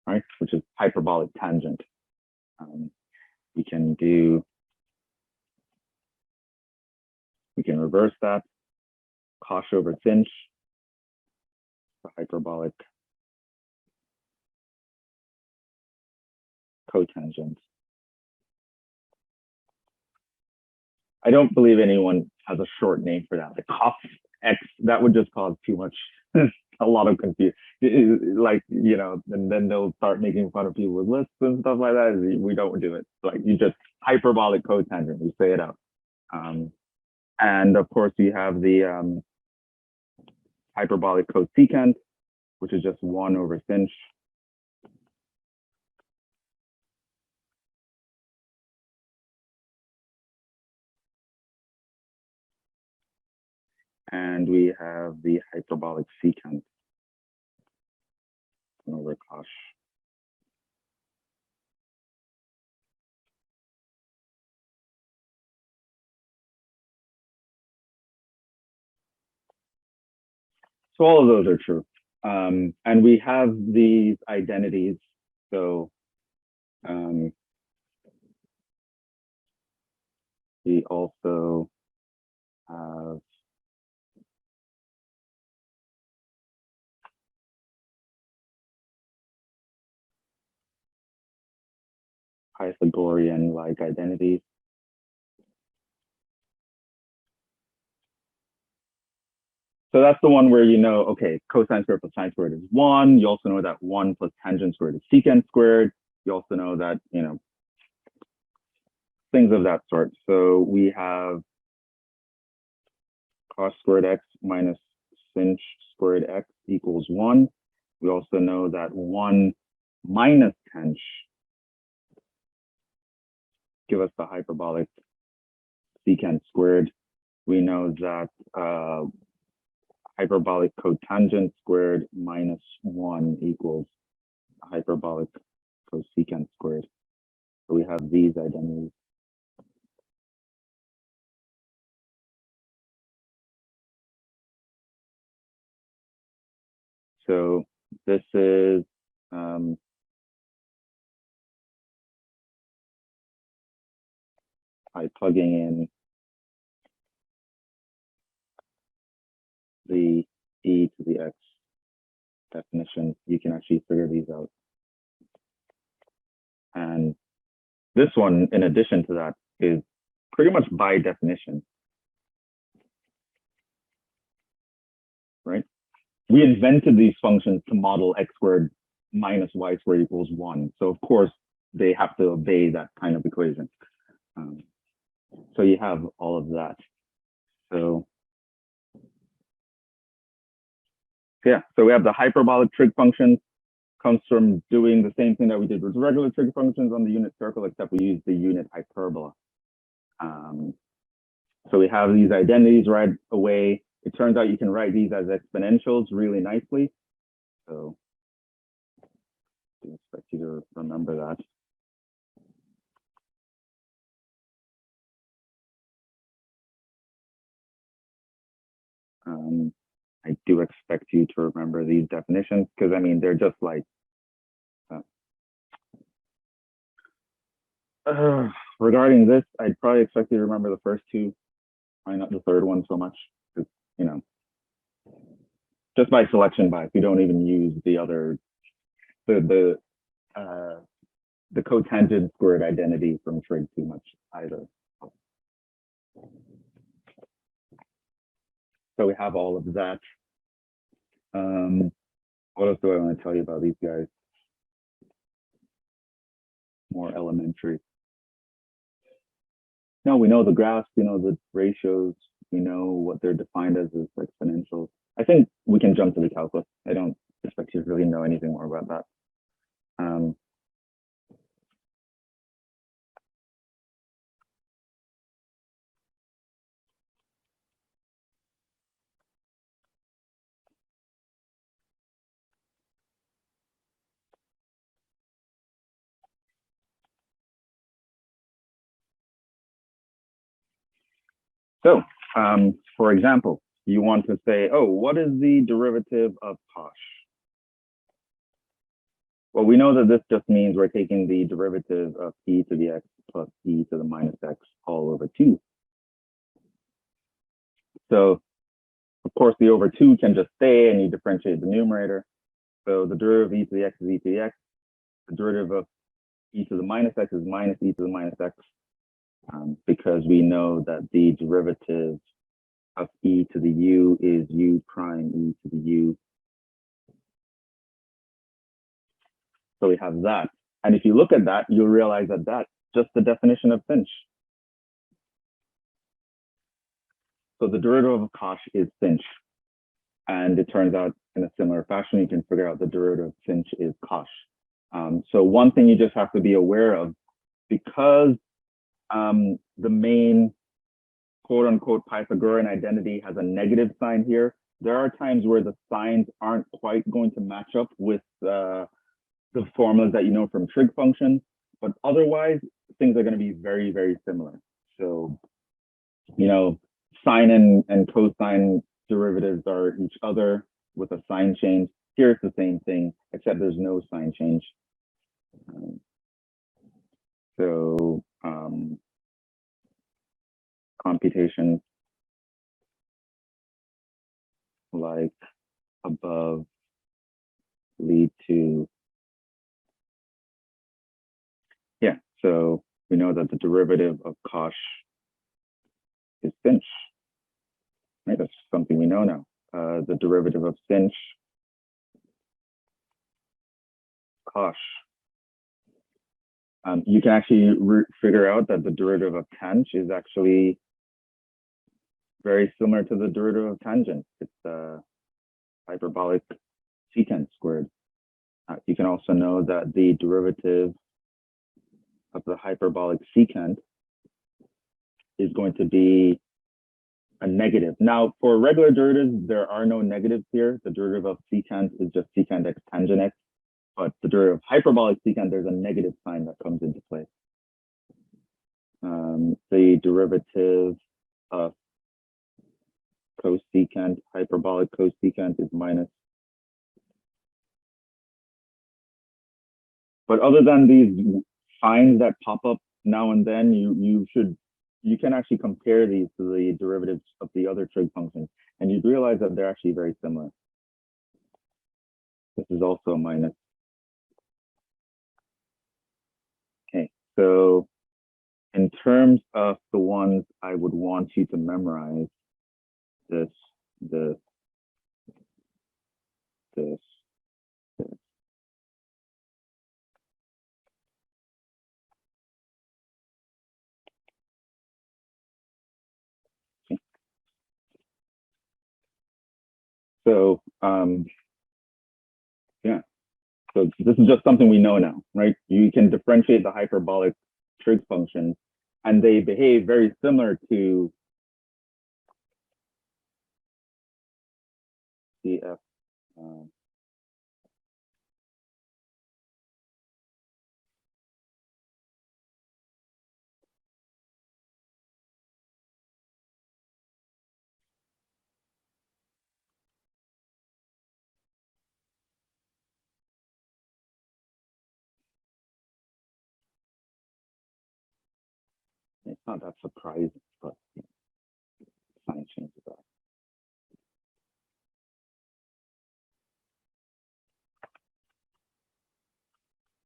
Right, which is hyperbolic tangent. We can reverse that. Cosh over Finch, the hyperbolic cotangent. I don't believe anyone has a short name for that. The cos x, that would just cause too much, a lot of confusion. Like, you know, and then they'll start making fun of people with lists and stuff like that. We don't do it. Like, you just hyperbolic cotangent, we say it out. And of course, we have the hyperbolic cosecant, which is just 1 over Finch. And we have the hyperbolic secant over Cosh. So all of those are true. And we have these identities. So we also have Pythagorean-like identities. So that's the one where you know, okay, cosine squared plus sine squared is 1. You also know that 1 plus tangent squared is secant squared. You also know that, you know, things of that sort. So we have cos squared x minus sinh squared x equals 1. We also know that 1 minus tanh give us the hyperbolic secant squared. We know that hyperbolic cotangent squared minus 1 equals hyperbolic cosecant squared. So we have these identities. So this is by plugging in the e to the x definition, you can actually figure these out. And this one, in addition to that, is pretty much by definition, right? We invented these functions to model x squared minus y squared equals 1. So of course, they have to obey that kind of equation. So you have all of that. So yeah, so we have the hyperbolic trig function, comes from doing the same thing that we did with regular trig functions on the unit circle, except we use the unit hyperbola. So we have these identities right away. It turns out you can write these as exponentials really nicely. So I expect you to remember that. I do expect you to remember these definitions because I mean, they're just like, regarding this, I'd probably expect you to remember the first two, probably not the third one so much, because, you know, just by selection bias, you don't even use the other, the cotangent squared identity from trig too much either. So we have all of that. What else do I want to tell you about these guys? More elementary. No, we know the graphs, we know the ratios, we know what they're defined as exponentials. I think we can jump to the calculus. I don't expect you to really know anything more about that. So, for example, you want to say, oh, what is the derivative of cosh? Well, we know that this just means we're taking the derivative of e to the x plus e to the minus x all over 2. So, of course, the over 2 can just stay and you differentiate the numerator. So the derivative of e to the x is e to the x. The derivative of e to the minus x is minus e to the minus x. Because we know that the derivative of e to the u is u prime e to the u. So we have that. And if you look at that, you'll realize that that's just the definition of Finch. So the derivative of cosh is Finch. And it turns out in a similar fashion, you can figure out the derivative of Finch is cosh. So one thing you just have to be aware of, because the main quote unquote Pythagorean identity has a negative sign here, there are times where the signs aren't quite going to match up with the formulas that you know from trig functions, but otherwise things are going to be very, very similar. So, you know, sine and cosine derivatives are each other with a sign change. Here it's the same thing, except there's no sign change. Computation like above lead to, yeah, so we know that the derivative of cosh is Finch, right? That's something we know now. The derivative of Finch, cosh. You can actually figure out that the derivative of tanh is actually very similar to the derivative of tangent. It's hyperbolic secant squared. You can also know that the derivative of the hyperbolic secant is going to be a negative. Now, for regular derivatives, there are no negatives here. The derivative of secant is just secant x tangent x. But the derivative of hyperbolic secant, there's a negative sign that comes into play. The derivative of cosecant, hyperbolic cosecant is minus. But other than these signs that pop up now and then, you should you can actually compare these to the derivatives of the other trig functions, and you'd realize that they're actually very similar. This is also a minus. Okay, so in terms of the ones I would want you to memorize, this, this, this, this. Okay. So, yeah. So this is just something we know now, right? You can differentiate the hyperbolic trig functions, and they behave very similar to CF. It's not that surprising, but sign changes are.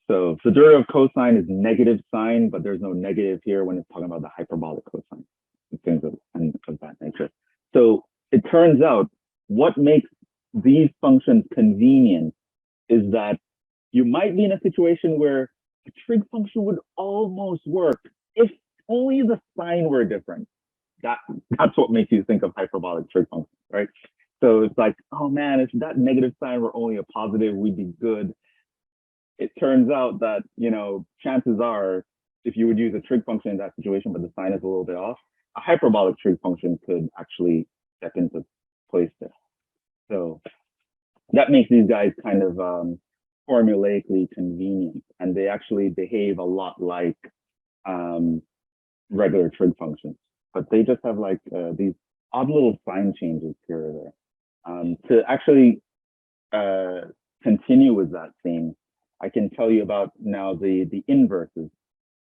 So the derivative of cosine is negative sine, but there's no negative here when it's talking about the hyperbolic cosine and things of that nature. So it turns out what makes these functions convenient is that you might be in a situation where a trig function would almost work if only the sign were different. That's what makes you think of hyperbolic trig functions, right? So it's like, oh man, if that negative sign were only a positive, we'd be good. It turns out that, you know, chances are, if you would use a trig function in that situation, but the sign is a little bit off, a hyperbolic trig function could actually step into place there. So that makes these guys kind of formulaically convenient, and they actually behave a lot like regular trig functions, but they just have like these odd little sign changes here or there. To actually continue with that theme, I can tell you about now the inverses.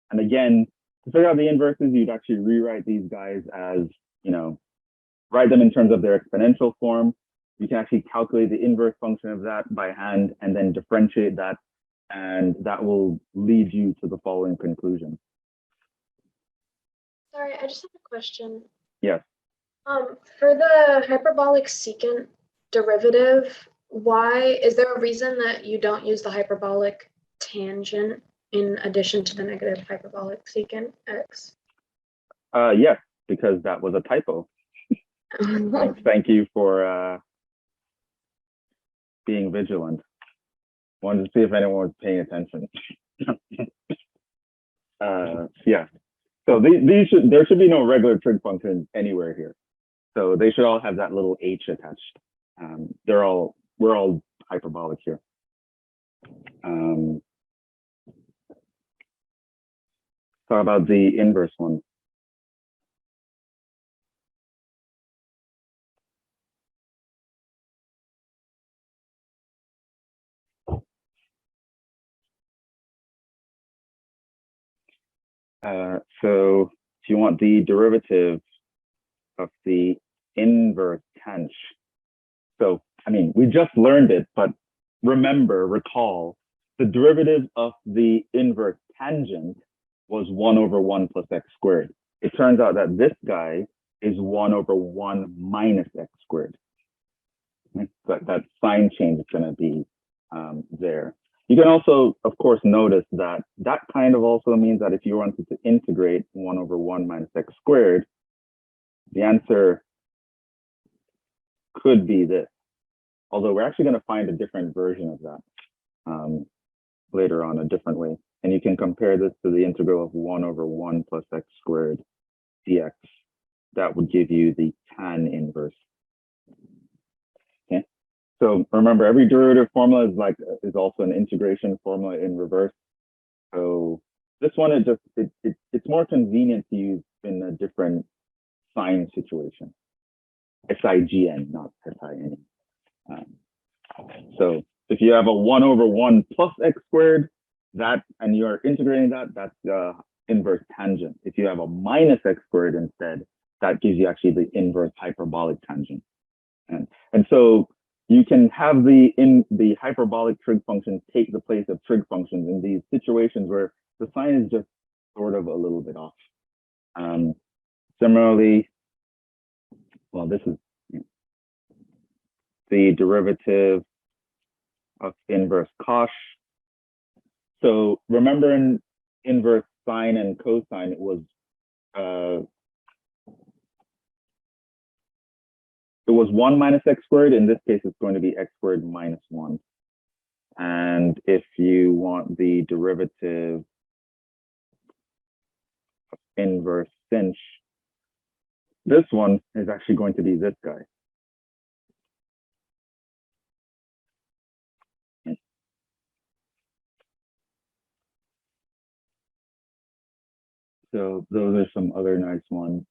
And again, to figure out the inverses, you'd actually rewrite these guys as, you know, write them in terms of their exponential form. You can actually calculate the inverse function of that by hand and then differentiate that, and that will lead you to the following conclusion. Sorry, I just have a question. Yes. For the hyperbolic secant derivative, why is there a reason that you don't use the hyperbolic tangent in addition to the negative hyperbolic secant x? Yes, because that was a typo. Thank you for being vigilant. Wanted to see if anyone was paying attention. Yeah. So there should be no regular trig function anywhere here. So they should all have that little h attached. We're all hyperbolic here. Talk about the inverse one. So if you want the derivative of the inverse tanh. So, I mean, we just learned it, but recall, the derivative of the inverse tangent was 1 over 1 plus x squared. It turns out that this guy is 1 over 1 minus x squared. But that sign change is going to be there. You can also, of course, notice that that kind of also means that if you wanted to integrate 1 over 1 minus x squared, the answer could be this. Although we're actually going to find a different version of that later on, a different way. And you can compare this to the integral of 1 over 1 plus x squared dx. That would give you the tan inverse. Okay. So remember, every derivative formula is also an integration formula in reverse. So this one, it's more convenient to use in a different sign situation. SIGN, not SIN. So if you have a 1 over 1 plus x squared, that, and you're integrating that, that's inverse tangent. If you have a minus x squared instead, that gives you actually the inverse hyperbolic tangent. And so you can have the hyperbolic trig functions take the place of trig functions in these situations where the sign is just sort of a little bit off. Similarly, well, this is the derivative of inverse cosh. So remember in inverse sine and cosine, it was 1 minus x squared. In this case, it's going to be x squared minus 1. And if you want the derivative of inverse sinh, this one is actually going to be this guy. So those are some other nice ones.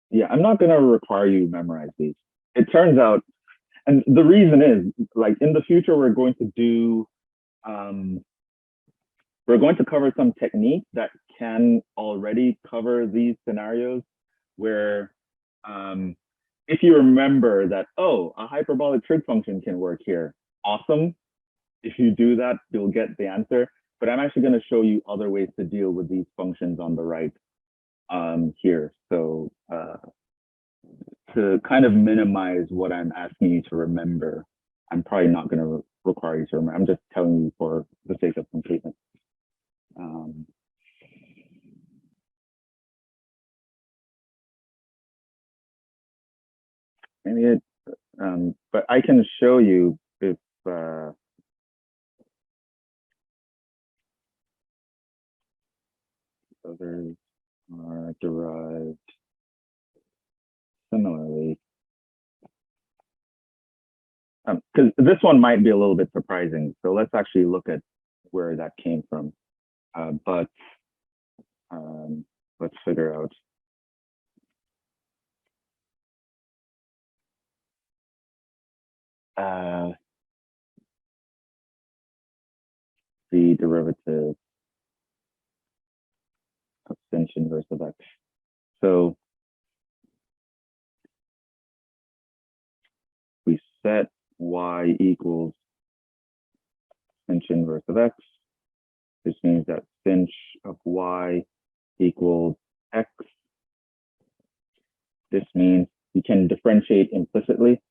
Yeah, I'm not going to require you to memorize these. It turns out, and the reason is, like in the future, we're going to do, we're going to cover some techniques that can already cover these scenarios where if you remember that, oh, a hyperbolic trig function can work here, awesome. If you do that, you'll get the answer. But I'm actually going to show you other ways to deal with these functions on the right here. So to kind of minimize what I'm asking you to remember, I'm probably not going to require you to remember. I'm just telling you for the sake of completeness. But I can show you if others are derived similarly. Because this one might be a little bit surprising. So let's actually look at where that came from. But let's figure out. The derivative of sinh inverse of x. So we set y equals sinh inverse of x. This means that sinh of y equals x. This means you can differentiate implicitly.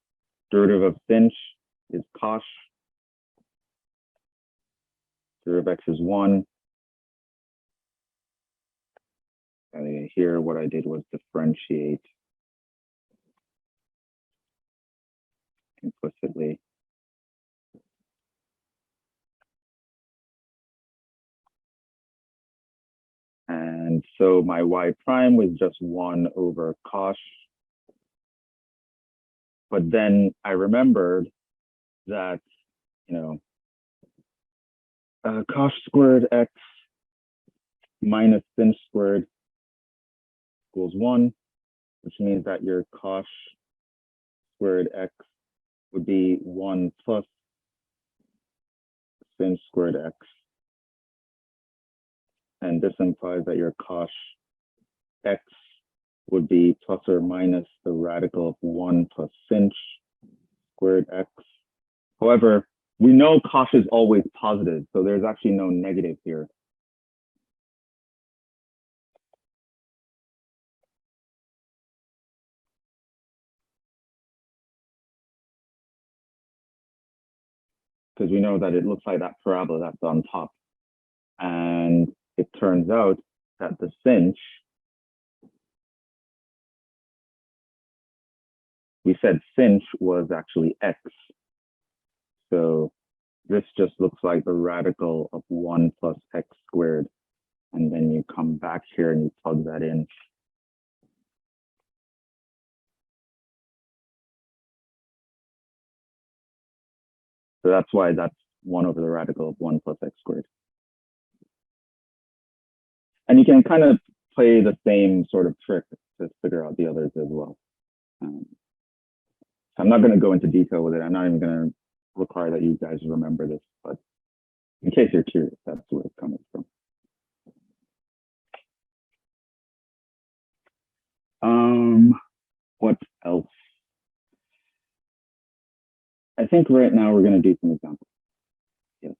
Derivative of sinh is cosh. Derivative of x is 1. And here what I did was differentiate implicitly. And so my y prime was just 1 over cosh. But then I remembered that, cosh squared x minus sinh squared equals 1, which means that your cosh squared x would be 1 plus sinh squared x. And this implies that your cosh x would be plus or minus the radical of 1 plus sinh squared x. However, we know cosh is always positive, so there's actually no negative here. Because we know that it looks like that parabola that's on top. And it turns out that the sinh, we said sinh was actually x. So this just looks like the radical of 1 plus x squared. And then you come back here and you plug that in. So that's why that's 1 over the radical of 1 plus x squared. And you can kind of play the same sort of trick to figure out the others as well. I'm not going to go into detail with it. I'm not even going to require that you guys remember this, but in case you're curious, that's where it's coming from. What else? I think right now we're going to do some examples. Yes.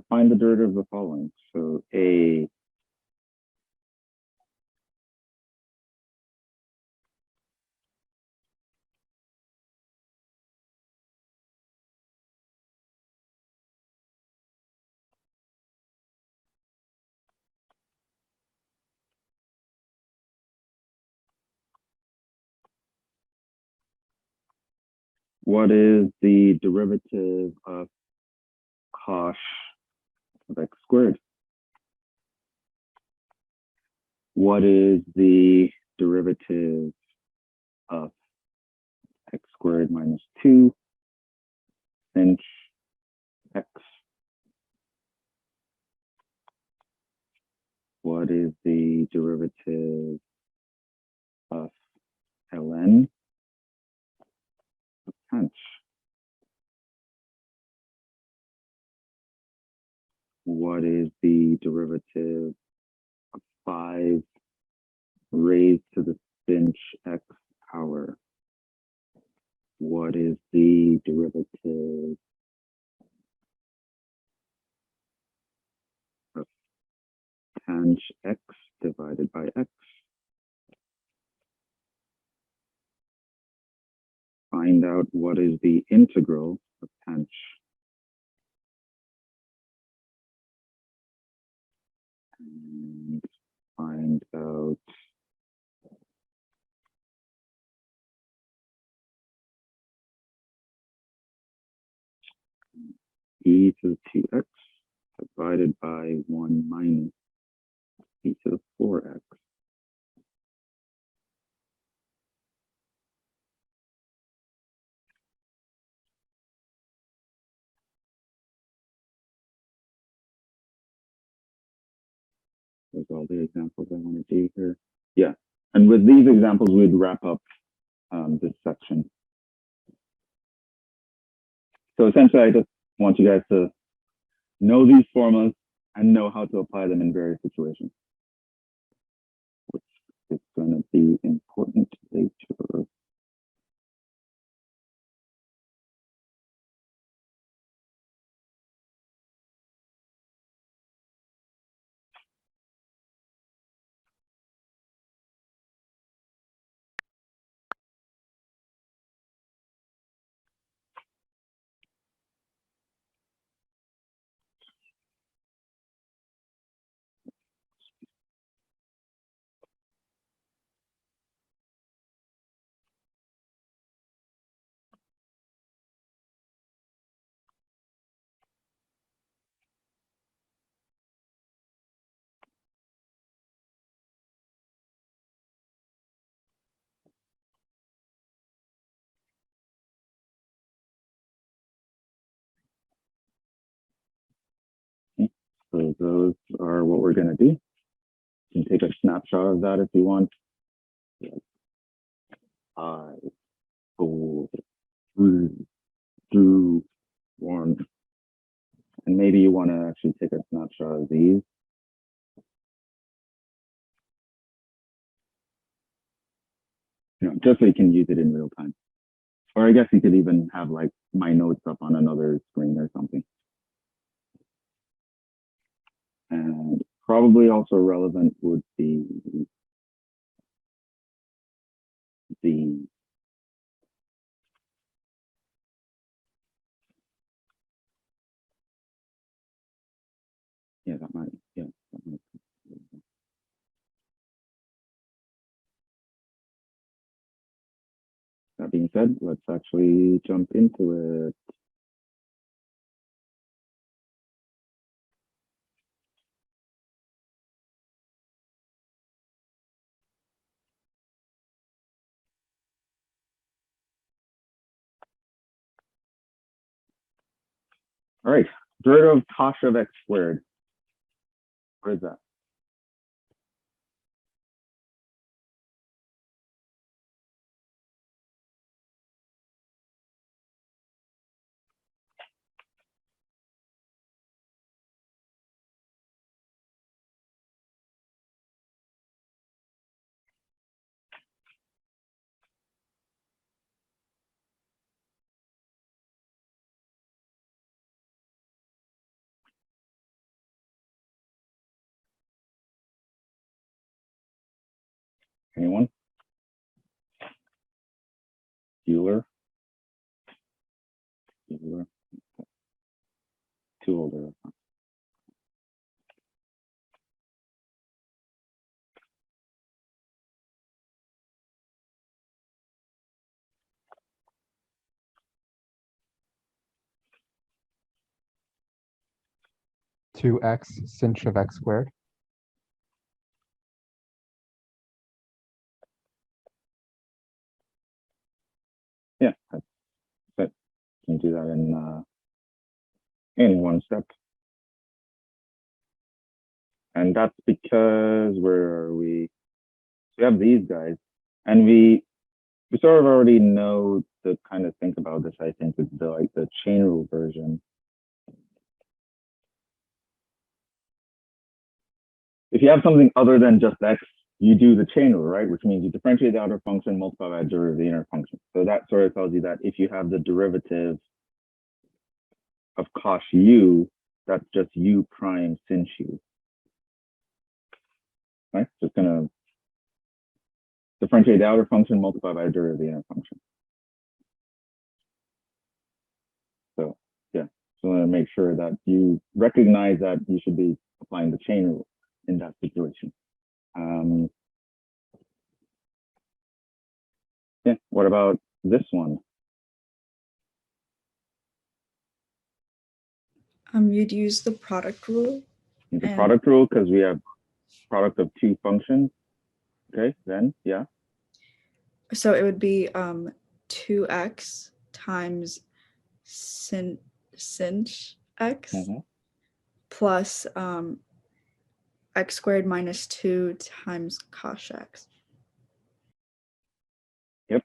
Find the derivative of the following. So a what is the derivative of cosh of x squared? What is the derivative of x squared minus 2 sinh x? What is the derivative of ln of tanh? What is the derivative of 5 raised to the sinh x power? What is the derivative of tanh x divided by x? Find out what is the integral of tanh. And find out e to the 2x divided by 1 minus e to the 4x. Those are all the examples I want to do here. Yeah, and with these examples, we'd wrap up this section. So essentially, I just want you guys to know these formulas and know how to apply them in various situations, which is going to be important later. So those are what we're going to do. You can take a snapshot of that if you want. 5, 4, 3, 2, 1. And maybe you want to actually take a snapshot of these. Just so you can use it in real time. Or I guess you could even have like my notes up on another screen or something. And probably also relevant would be the that might. That being said, let's actually jump into it. All right, derivative of cosh of x squared. What is that? Anyone? Bueller? Bueller? Too older. 2x sinh of x squared. Yeah, that can do that in one step. And that's because where are we? So we have these guys, and we sort of already know to kind of think about this. I think it's the chain rule version. If you have something other than just x, you do the chain rule, right? Which means you differentiate the outer function, multiply by the derivative of the inner function. So that sort of tells you that if you have the derivative of cosh u, that's just u prime sinh u. Right? Just gonna differentiate the outer function, multiply by the derivative of the inner function. So yeah, so I want to make sure that you recognize that you should be applying the chain rule in that situation. Yeah, what about this one? You'd use the product rule. The And- product rule, because we have product of two functions. Okay, then yeah. So it would be 2x times sinh x plus x squared minus 2 times cosh x. Yep.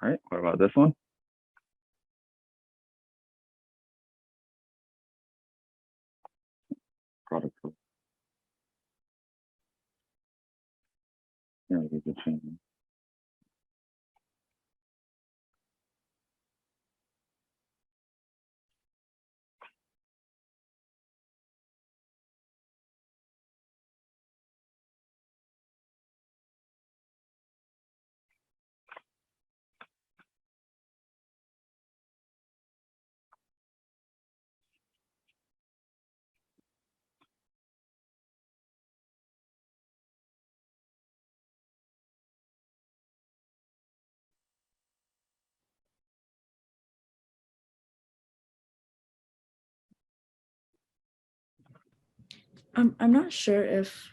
All right, what about this one? Product rule. Here, use the chain rule. I'm not sure if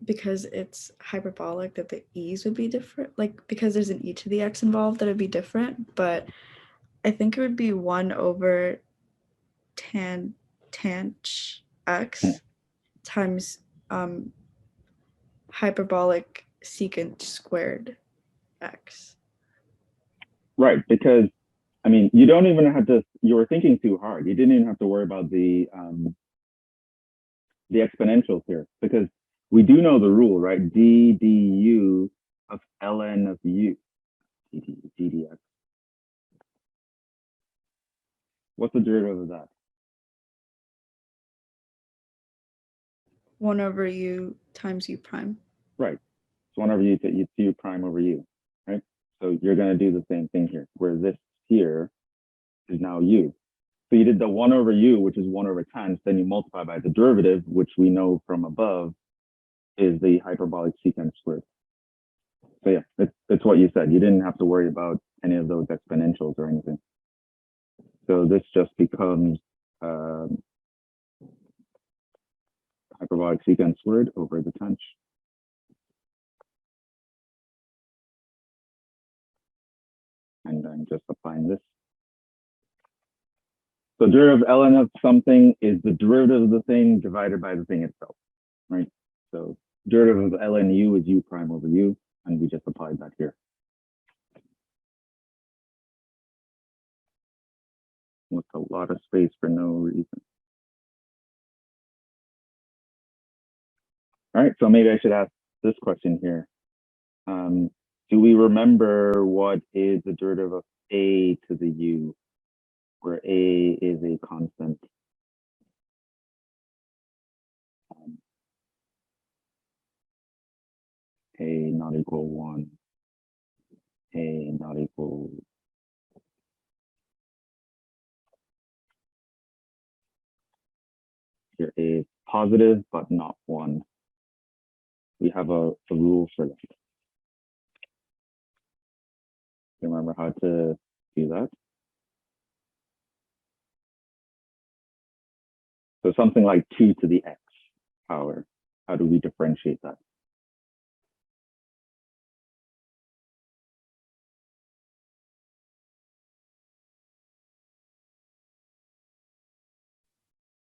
because it's hyperbolic that the e's would be different, like because there's an e to the x involved that would be different, but I think it would be 1 over tan x times hyperbolic secant squared x. Right, because I mean, you don't even have to. You were thinking too hard. You didn't even have to worry about the exponentials here, because we do know the rule, right? d du of ln of u ddx. What's the derivative of that? 1 over u times u prime. Right. So 1 over u to u prime over u, right? So you're going to do the same thing here, where this here is now u. So you did the 1 over u, which is 1 over times, then you multiply by the derivative, which we know from above is the hyperbolic secant squared. So yeah, it's what you said. You didn't have to worry about any of those exponentials or anything. So this just becomes hyperbolic secant squared over the tanh. And I'm just applying this. So derivative of ln of something is the derivative of the thing divided by the thing itself, right? So derivative of ln u is u prime over u, and we just applied that here. With a lot of space for no reason. All right, so maybe I should ask this question here. Do we remember what is the derivative of a to the u, where a is a constant? A not equal 1, a not equal here a is positive but not 1. We have a rule for that. You remember how to do that? So something like 2 to the x power. How do we differentiate that?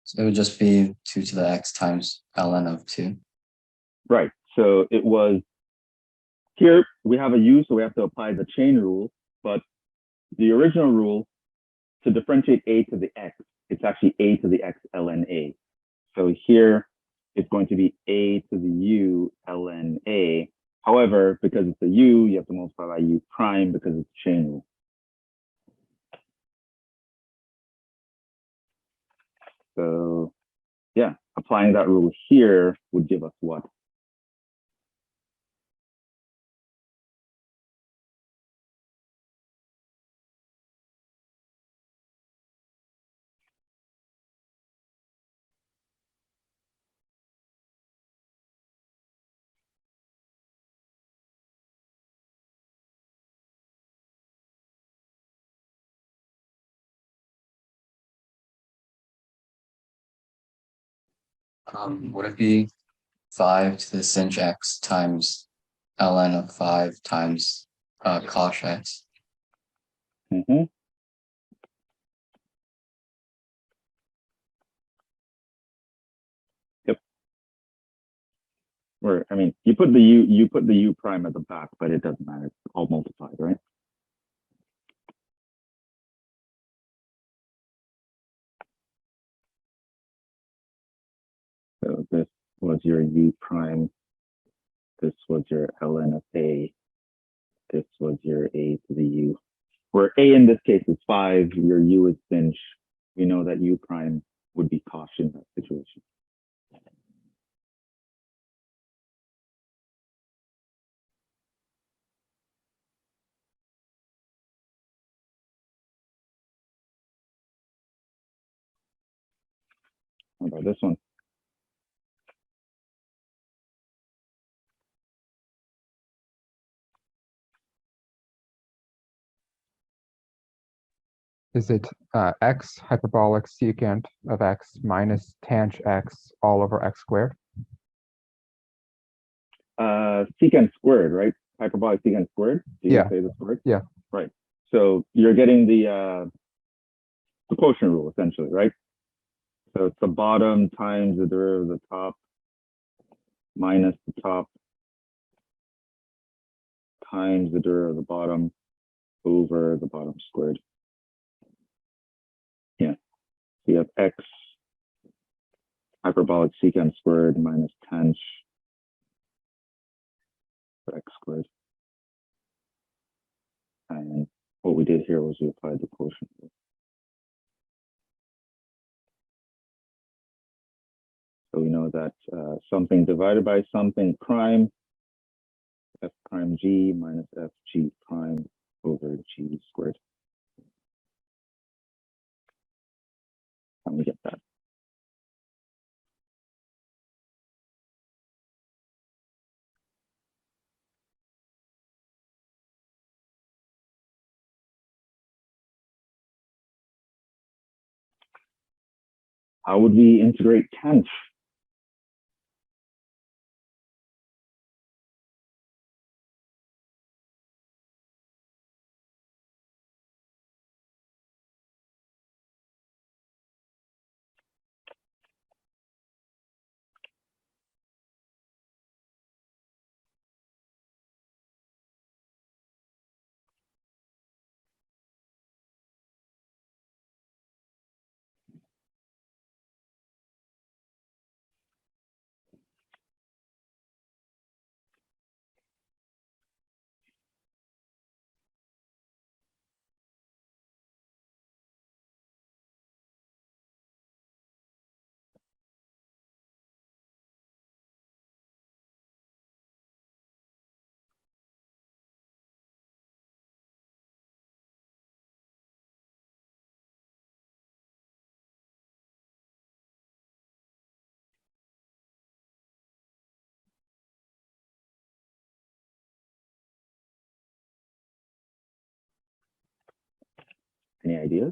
So it would just be 2 to the x times ln of 2. Right. So it was here we have a u, so we have to apply the chain rule, but the original rule to differentiate a to the x, it's actually a to the x ln a. So here it's going to be a to the u ln a. However, because it's a u, you have to multiply by u prime because it's chain rule. So yeah, applying that rule here would give us what? Would it be 5 to the sinh x times ln of 5 times cosh x? Mm-hmm. Yep. Or I mean, you put the u prime at the back, but it doesn't matter. It's all multiplied, right? So this was your u prime. This was your ln of a. This was your a to the u. Where a in this case is 5, your u is sinh. We know that u prime would be cosh in that situation. How about this one? Is it x hyperbolic secant of x minus tanh x all over x squared? Secant squared, right? Hyperbolic secant squared. Do you Yeah. say the squared? Yeah. Right. So you're getting the quotient rule essentially, right? So it's the bottom times the derivative of the top minus the top times the derivative of the bottom over the bottom squared. Yeah. So you have x hyperbolic secant squared minus tanh for x squared. And what we did here was we applied the quotient rule. So we know that something divided by something prime, f prime g minus f g prime over g squared. And we get that. How would we integrate tanh? Any ideas?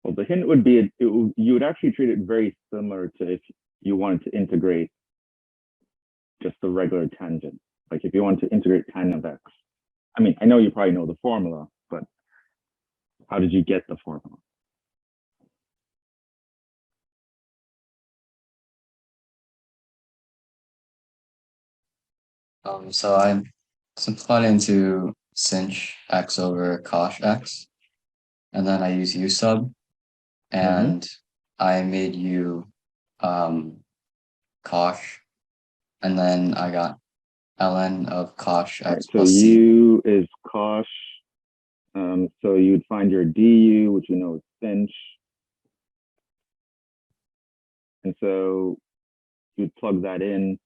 Well, the hint would be you would actually treat it very similar to if you wanted to integrate just the regular tangent. Like if you want to integrate tan of x. I mean, I know you probably know the formula, but how did you get the formula? So I simplified it into sinh x over cosh x, and then I use u sub, and I made u cosh, and then I got ln of cosh Right, x so plus c. u is cosh. So you'd find your du, which we know is sinh. And so you'd plug that in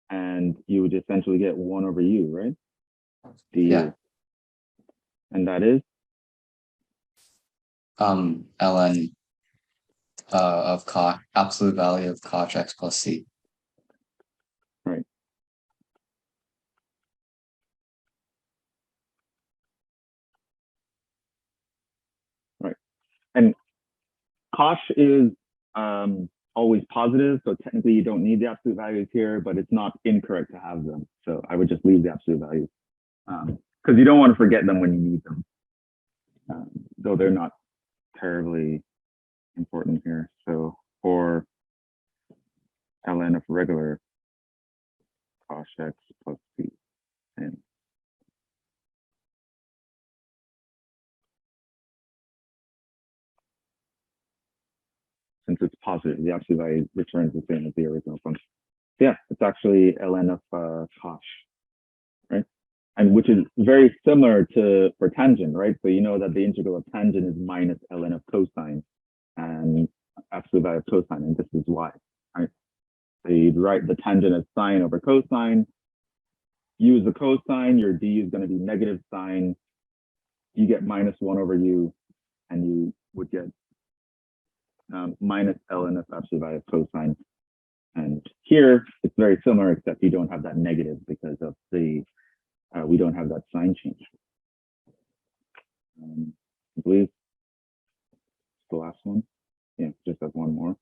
and you would essentially get 1 over u, right? Du. Yeah. And that is? Ln of cosh, absolute value of cosh x plus c. Right. Right. And cosh is always positive, so technically you don't need the absolute values here, but it's not incorrect to have them. So I would just leave the absolute values because you don't want to forget them when you need them, though they're not terribly important here. So for ln of regular cosh x plus c, and since it's positive, the absolute value returns the same as the original function. Yeah, it's actually ln of cosh, right? And which is very similar to for tangent, right? So you know that the integral of tangent is minus ln of cosine and absolute value of cosine, and this is why, right? So you'd write the tangent as sine over cosine, u is the cosine, your du is going to be negative sine, you get minus 1 over u, and you would get minus ln of absolute value of cosine. And here it's very similar, except you don't have that negative because of the we don't have that sign change. I believe it's the last one. Yeah, just have one more.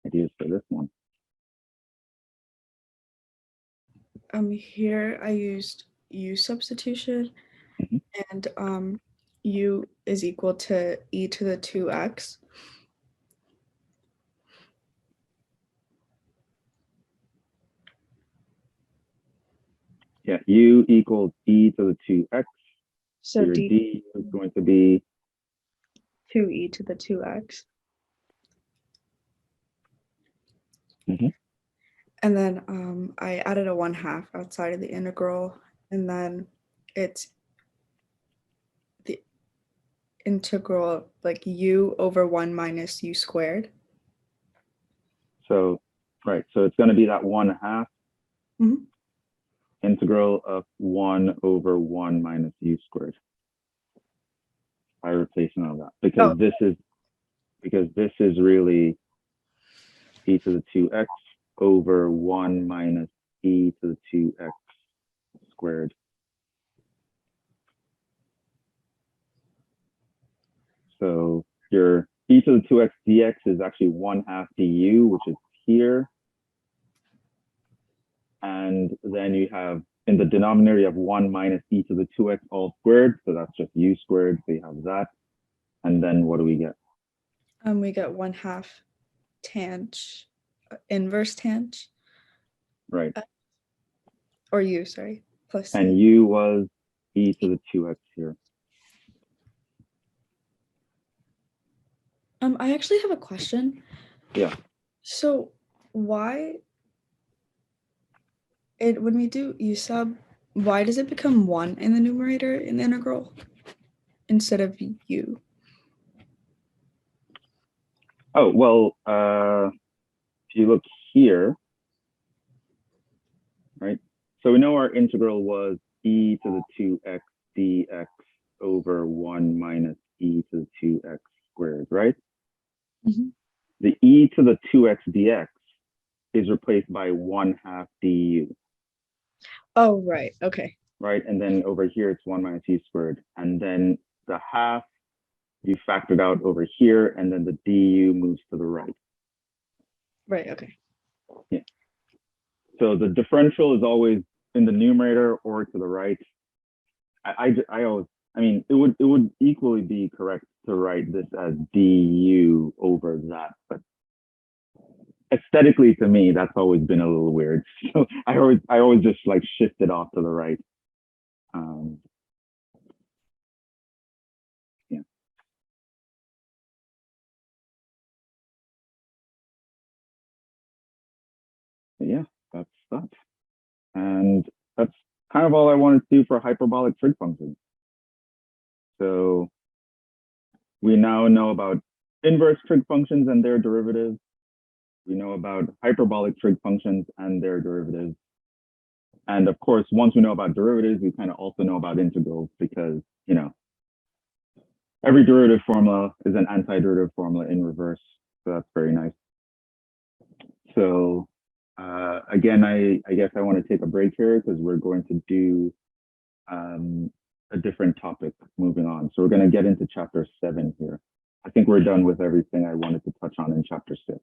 Ideas for this one. Here I used u substitution, Mhm. and u is equal to e to the 2x. Yeah, u equals e to the 2x. So So your d d is going to be 2e to the 2x. Mhm. And then I added a 1/2 outside of the integral, and then it's the integral like u over 1 minus u squared. so right. So it's going to be that 1/2 Mhm. integral of 1 over 1 minus u squared. By replacing all that, because this is really e to the 2x over 1 minus e to the 2x squared. So your e to the 2x dx is actually 1/2 du, which is here. And then you have in the denominator, you have 1 minus e to the 2x all squared. So that's just u squared. So you have that. And then what do we get? We get 1/2 tang, inverse tang, Right. or u, sorry, plus c. And u was e to the 2x here. I actually have a question. Yeah. So why when we do u sub, why does it become 1 in the numerator in the integral instead of u? Oh, well, if you look here, right? So we know our integral was e to the 2x dx over 1 minus e to the 2x squared, right? Mhm. The e to the 2x dx is replaced by 1/2 du, Oh, right. Okay. right? And then over here, it's 1 minus e squared. And then the half you factored out over here, and then the du moves to the right. Right. Okay. Yeah. So the differential is always in the numerator or to the right. I always, I mean, it would equally be correct to write this as du over that, but aesthetically to me, that's always been a little weird. So I always just like shift it off to the right. Yeah. But yeah, that's that. And that's kind of all I wanted to do for hyperbolic trig functions. So we now know about inverse trig functions and their derivatives. We know about hyperbolic trig functions and their derivatives. And of course, once we know about derivatives, we kind of also know about integrals because, you know, every derivative formula is an antiderivative formula in reverse. So that's very nice. So again, I guess I want to take a break here because we're going to do a different topic moving on. So we're going to get into chapter 7 here. I think we're done with everything I wanted to touch on in chapter 6.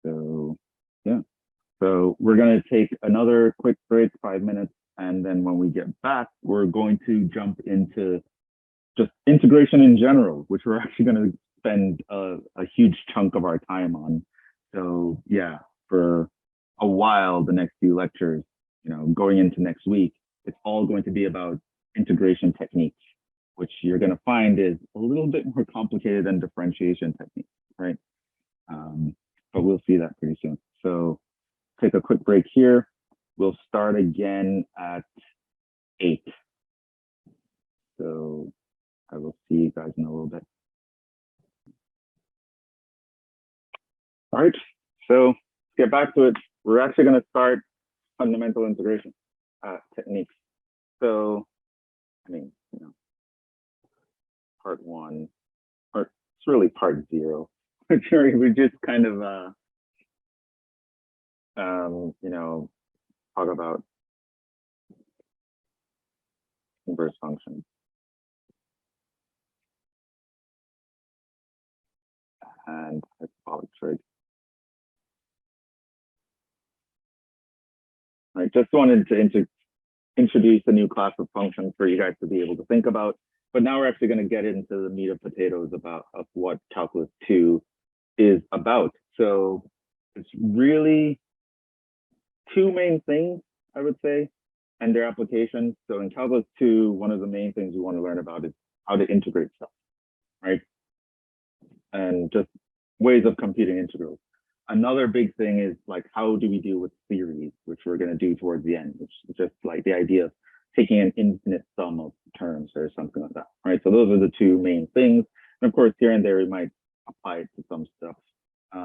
So yeah, so we're going to take another quick break, 5 minutes. And then when we get back, we're going to jump into just integration in general, which we're actually going to spend a huge chunk of our time on. So yeah, for a while, the next few lectures, you know, going into next week, it's all going to be about integration techniques, which you're going to find is a little bit more complicated than differentiation techniques, right? But we'll see that pretty soon. So take a quick break here. We'll start again at 8. So I will see you guys in a little bit. All right, so let's get back to it. We're actually going to start fundamental integration techniques. So, I mean, you know, part 1, or it's really part 0. We just kind of, you know, talk about inverse functions. And hyperbolic trig. I just wanted to introduce a new class of functions for you guys to be able to think about. But now we're actually going to get into the meat of potatoes of what calculus 2 is about. So it's really 2 main things, I would say, and their applications. So in calculus 2, one of the main things we want to learn about is how to integrate stuff, right? And just ways of computing integrals. Another big thing is like, how do we deal with series, which we're going to do towards the end, which is just like the idea of taking an infinite sum of terms or something like that, right? So those are the 2 main things. And of course, here and there, we might apply it to some stuff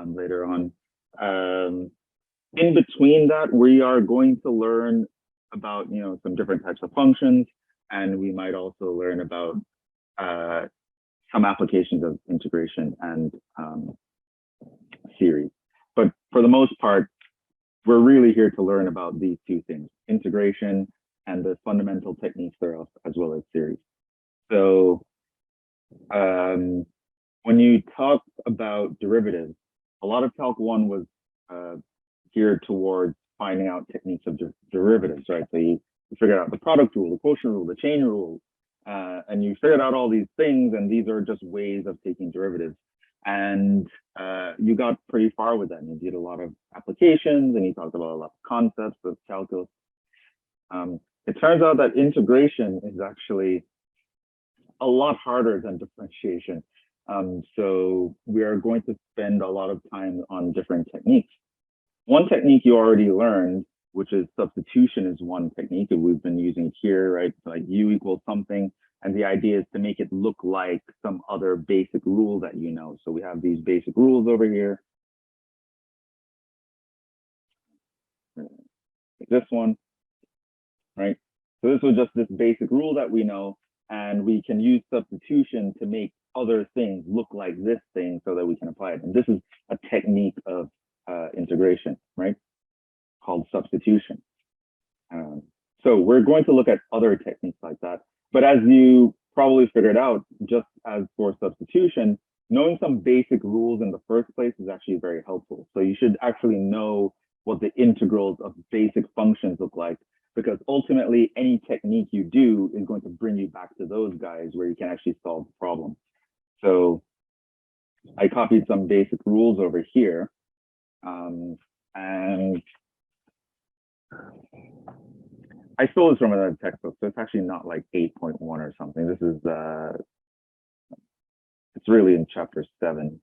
later on. In between that, we are going to learn about, you know, some different types of functions, and we might also learn about some applications of integration and series. But for the most part, we're really here to learn about these 2 things, integration and the fundamental techniques thereof, as well as series. So when you talk about derivatives, a lot of Calc 1 was geared towards finding out techniques of derivatives, right? So you figured out the product rule, the quotient rule, the chain rule, and you figured out all these things, and these are just ways of taking derivatives. And you got pretty far with that. And you did a lot of applications, and you talked about a lot of concepts of calculus. It turns out that integration is actually a lot harder than differentiation. So we are going to spend a lot of time on different techniques. One technique you already learned, which is substitution, is one technique that we've been using here, right? Like u equals something, And the idea is to make it look like some other basic rule that you know. So we have these basic rules over here. Like this one, right? So this was just this basic rule that we know, and we can use substitution to make other things look like this thing so that we can apply it. And this is a technique of integration, right? Called substitution. So we're going to look at other techniques like that. But as you probably figured out, just as for substitution, knowing some basic rules in the first place is actually very helpful. So you should actually know what the integrals of basic functions look like, because ultimately any technique you do is going to bring you back to those guys where you can actually solve the problem. So I copied some basic rules over here. And I stole this from another textbook, so it's actually not like 8.1 or something. This is, it's really in chapter 7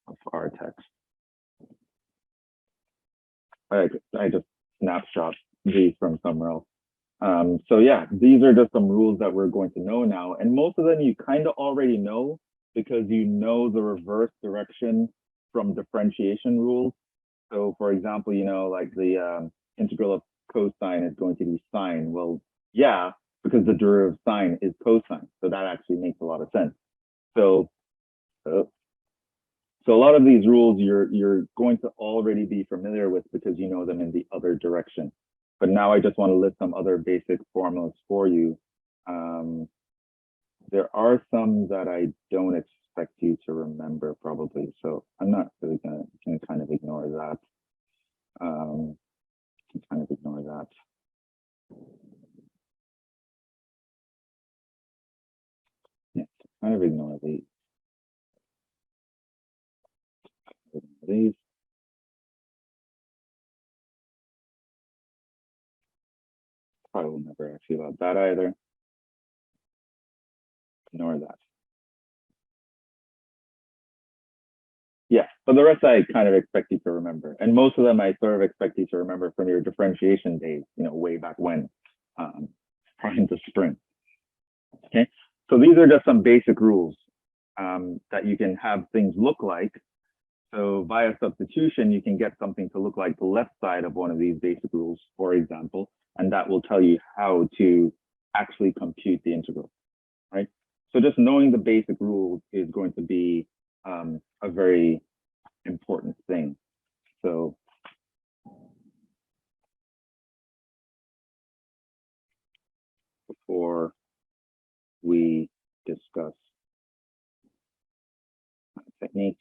of our text. I just snapshot these from somewhere else. So yeah, these are just some rules that we're going to know now. And most of them you kind of already know because you know the reverse direction from differentiation rules. So for example, you know, like the integral of cosine is going to be sine. Well, yeah, because the derivative of sine is cosine. So that actually makes a lot of sense. So a lot of these rules you're going to already be familiar with because you know them in the other direction. But now I just want to list some other basic formulas for you. There are some that I don't expect you to remember probably, so I'm not really gonna kind of ignore that. Kind of ignore that. Yeah, kind of ignore these. Probably will never ask you about that either. Ignore that. Yeah, but the rest I kind of expect you to remember. And most of them I sort of expect you to remember from your differentiation days, you know, way back when, probably in the spring. Okay, so these are just some basic rules that you can have things look like. So via substitution, you can get something to look like the left side of one of these basic rules, for example, and that will tell you how to actually compute the integral, right? So just knowing the basic rules is going to be a very important thing. So before we discuss techniques,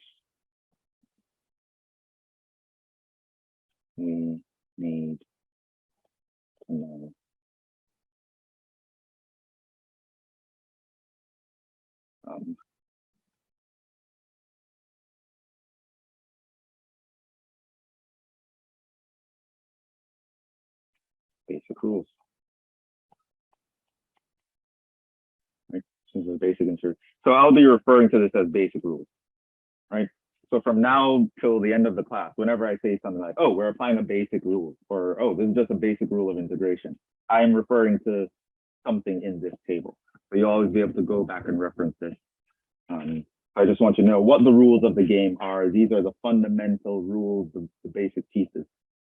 we need to know basic rules. Right? This is a basic insert. So I'll be referring to this as basic rules, right? So from now till the end of the class, whenever I say something like, oh, we're applying a basic rule, or oh, this is just a basic rule of integration, I'm referring to something in this table. So you'll always be able to go back and reference this. I just want you to know what the rules of the game are. These are the fundamental rules, the basic pieces.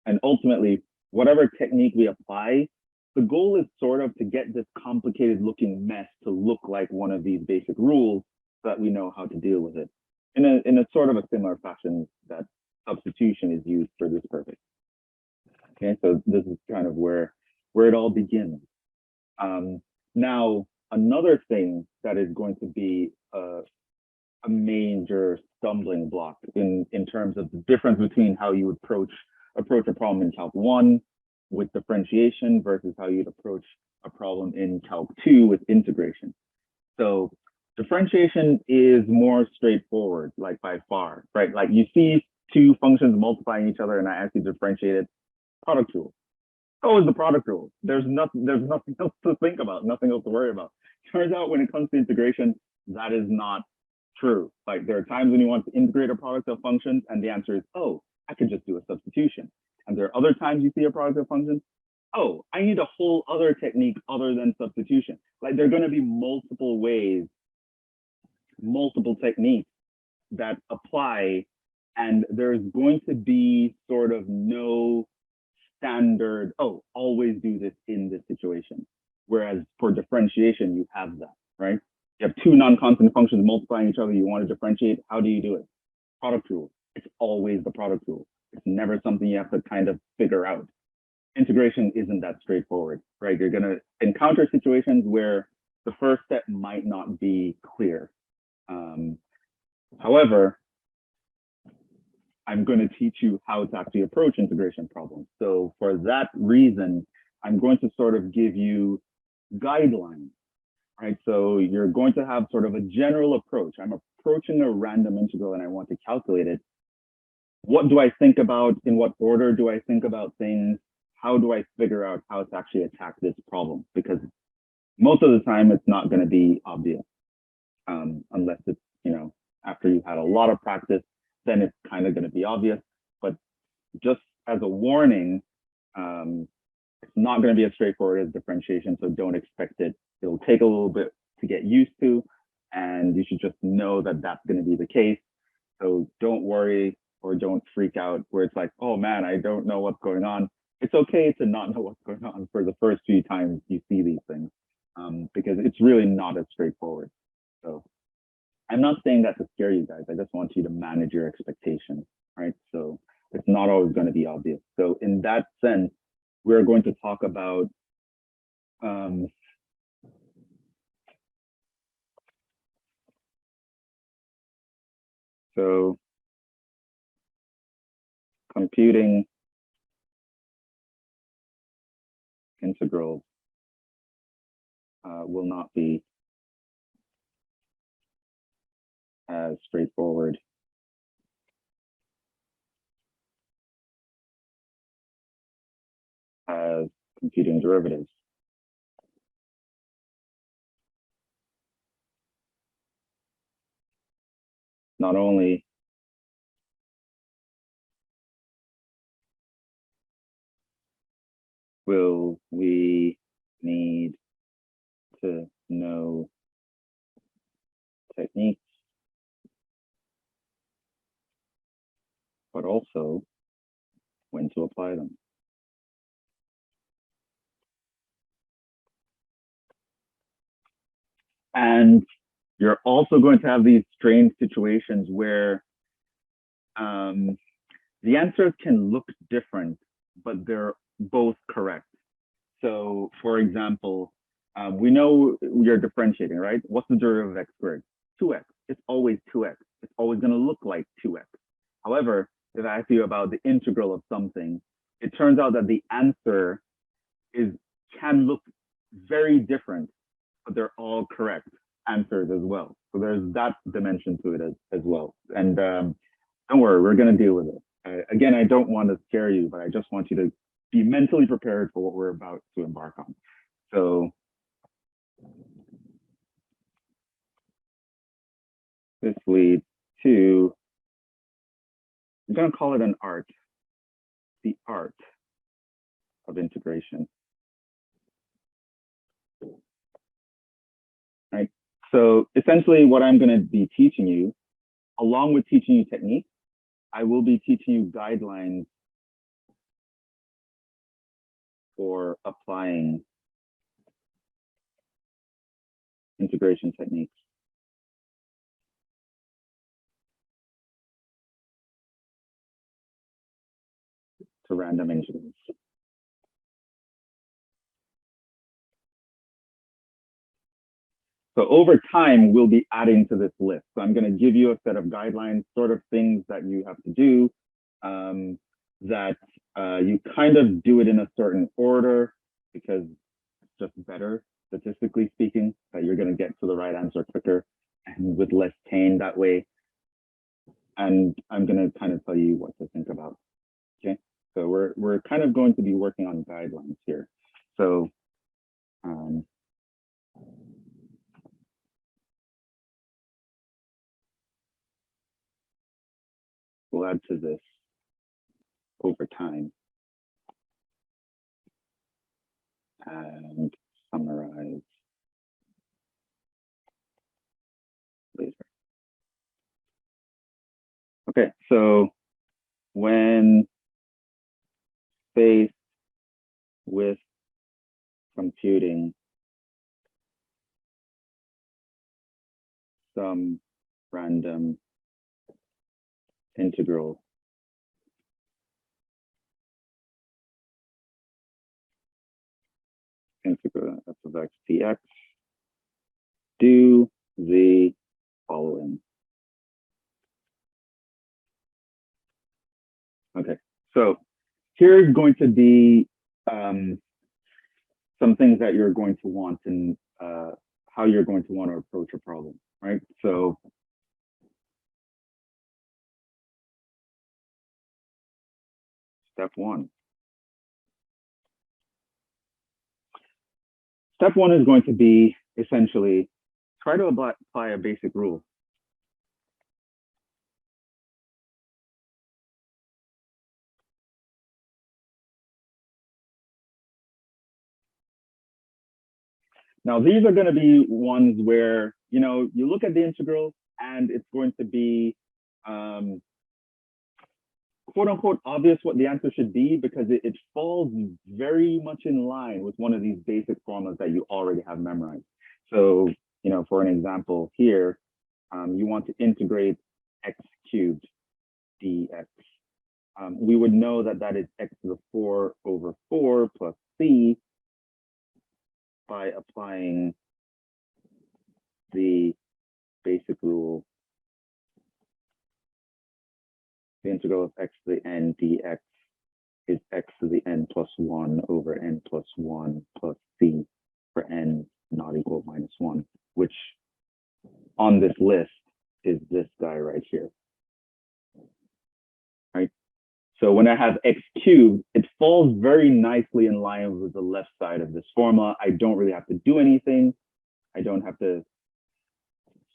And ultimately, whatever technique we apply, the goal is sort of to get this complicated looking mess to look like one of these basic rules so that we know how to deal with it in a sort of a similar fashion that substitution is used for this purpose. Okay, so this is kind of where it all begins. Now, another thing that is going to be a major stumbling block in terms of the difference between how you approach a problem in Calc 1 with differentiation versus how you'd approach a problem in Calc 2 with integration. So differentiation is more straightforward, like by far, right? Like you see two functions multiplying each other and I ask you to differentiate it, product rule. Oh, is the product rule. There's nothing else to think about, nothing else to worry about. Turns out when it comes to integration, that is not true. Like there are times when you want to integrate a product of functions and the answer is, oh, I could just do a substitution. And there are other times you see a product of functions, oh, I need a whole other technique other than substitution. Like there are going to be multiple ways, multiple techniques that apply, and there's going to be sort of no standard, oh, always do this in this situation. Whereas for differentiation, you have that, right? You have two non-constant functions multiplying each other. You want to differentiate. How do you do it? Product rule. It's always the product rule. It's never something you have to kind of figure out. Integration isn't that straightforward, right? You're going to encounter situations where the first step might not be clear. However, I'm going to teach you how to actually approach integration problems. So for that reason, I'm going to sort of give you guidelines, right? So you're going to have sort of a general approach. I'm approaching a random integral and I want to calculate it. What do I think about? In what order do I think about things? How do I figure out how to actually attack this problem? Because most of the time it's not going to be obvious, unless it's, you know, after you've had a lot of practice, then it's kind of going to be obvious. But just as a warning, it's not going to be as straightforward as differentiation, so don't expect it. It'll take a little bit to get used to, and you should just know that that's going to be the case. So don't worry or don't freak out where it's like, oh man, I don't know what's going on. It's okay to not know what's going on for the first few times you see these things, because it's really not as straightforward. So I'm not saying that to scare you guys. I just want you to manage your expectations, right? So it's not always going to be obvious. So in that sense, we're going to talk about so computing integrals will not be as straightforward as computing derivatives. Not only will we need to know techniques, but also when to apply them. And you're also going to have these strange situations where the answers can look different, but they're both correct. So for example, we know you're differentiating, right? What's the derivative of x squared? 2x. It's always 2x. It's always going to look like 2x. However, if I ask you about the integral of something, it turns out that the answer can look very different, but they're all correct answers as well. So there's that dimension to it as well. And don't worry, we're going to deal with it. Again, I don't want to scare you, but I just want you to be mentally prepared for what we're about to embark on. So this leads to, I'm going to call it an art, the art of integration. Right. So essentially what I'm going to be teaching you, along with teaching you techniques, I will be teaching you guidelines for applying integration techniques. To random integrals. So over time, we'll be adding to this list. So I'm going to give you a set of guidelines, sort of things that you have to do, that you kind of do it in a certain order because it's just better, statistically speaking, that you're going to get to the right answer quicker and with less pain that way. And I'm going to kind of tell you what to think about. Okay, so we're kind of going to be working on guidelines here. So we'll add to this over time. and summarize later. Okay, so when faced with computing some random integral f of x dx, do the following. Okay, so here's going to be some things that you're going to want and how you're going to want to approach a problem, right? So step one. Step one is going to be essentially try to apply a basic rule. Now, these are going to be ones where, you know, you look at the integral and it's going to be quote unquote obvious what the answer should be because it falls very much in line with one of these basic formulas that you already have memorized. So, you know, for an example here, you want to integrate x cubed dx. We would know that that is x to the 4 over 4 plus c by applying the basic rule. The integral of x to the n dx is x to the n plus 1 over n plus 1 plus c for n not equal minus 1, which on this list is this guy right here. Right? So when I have x cubed, it falls very nicely in line with the left side of this formula. I don't really have to do anything. I don't have to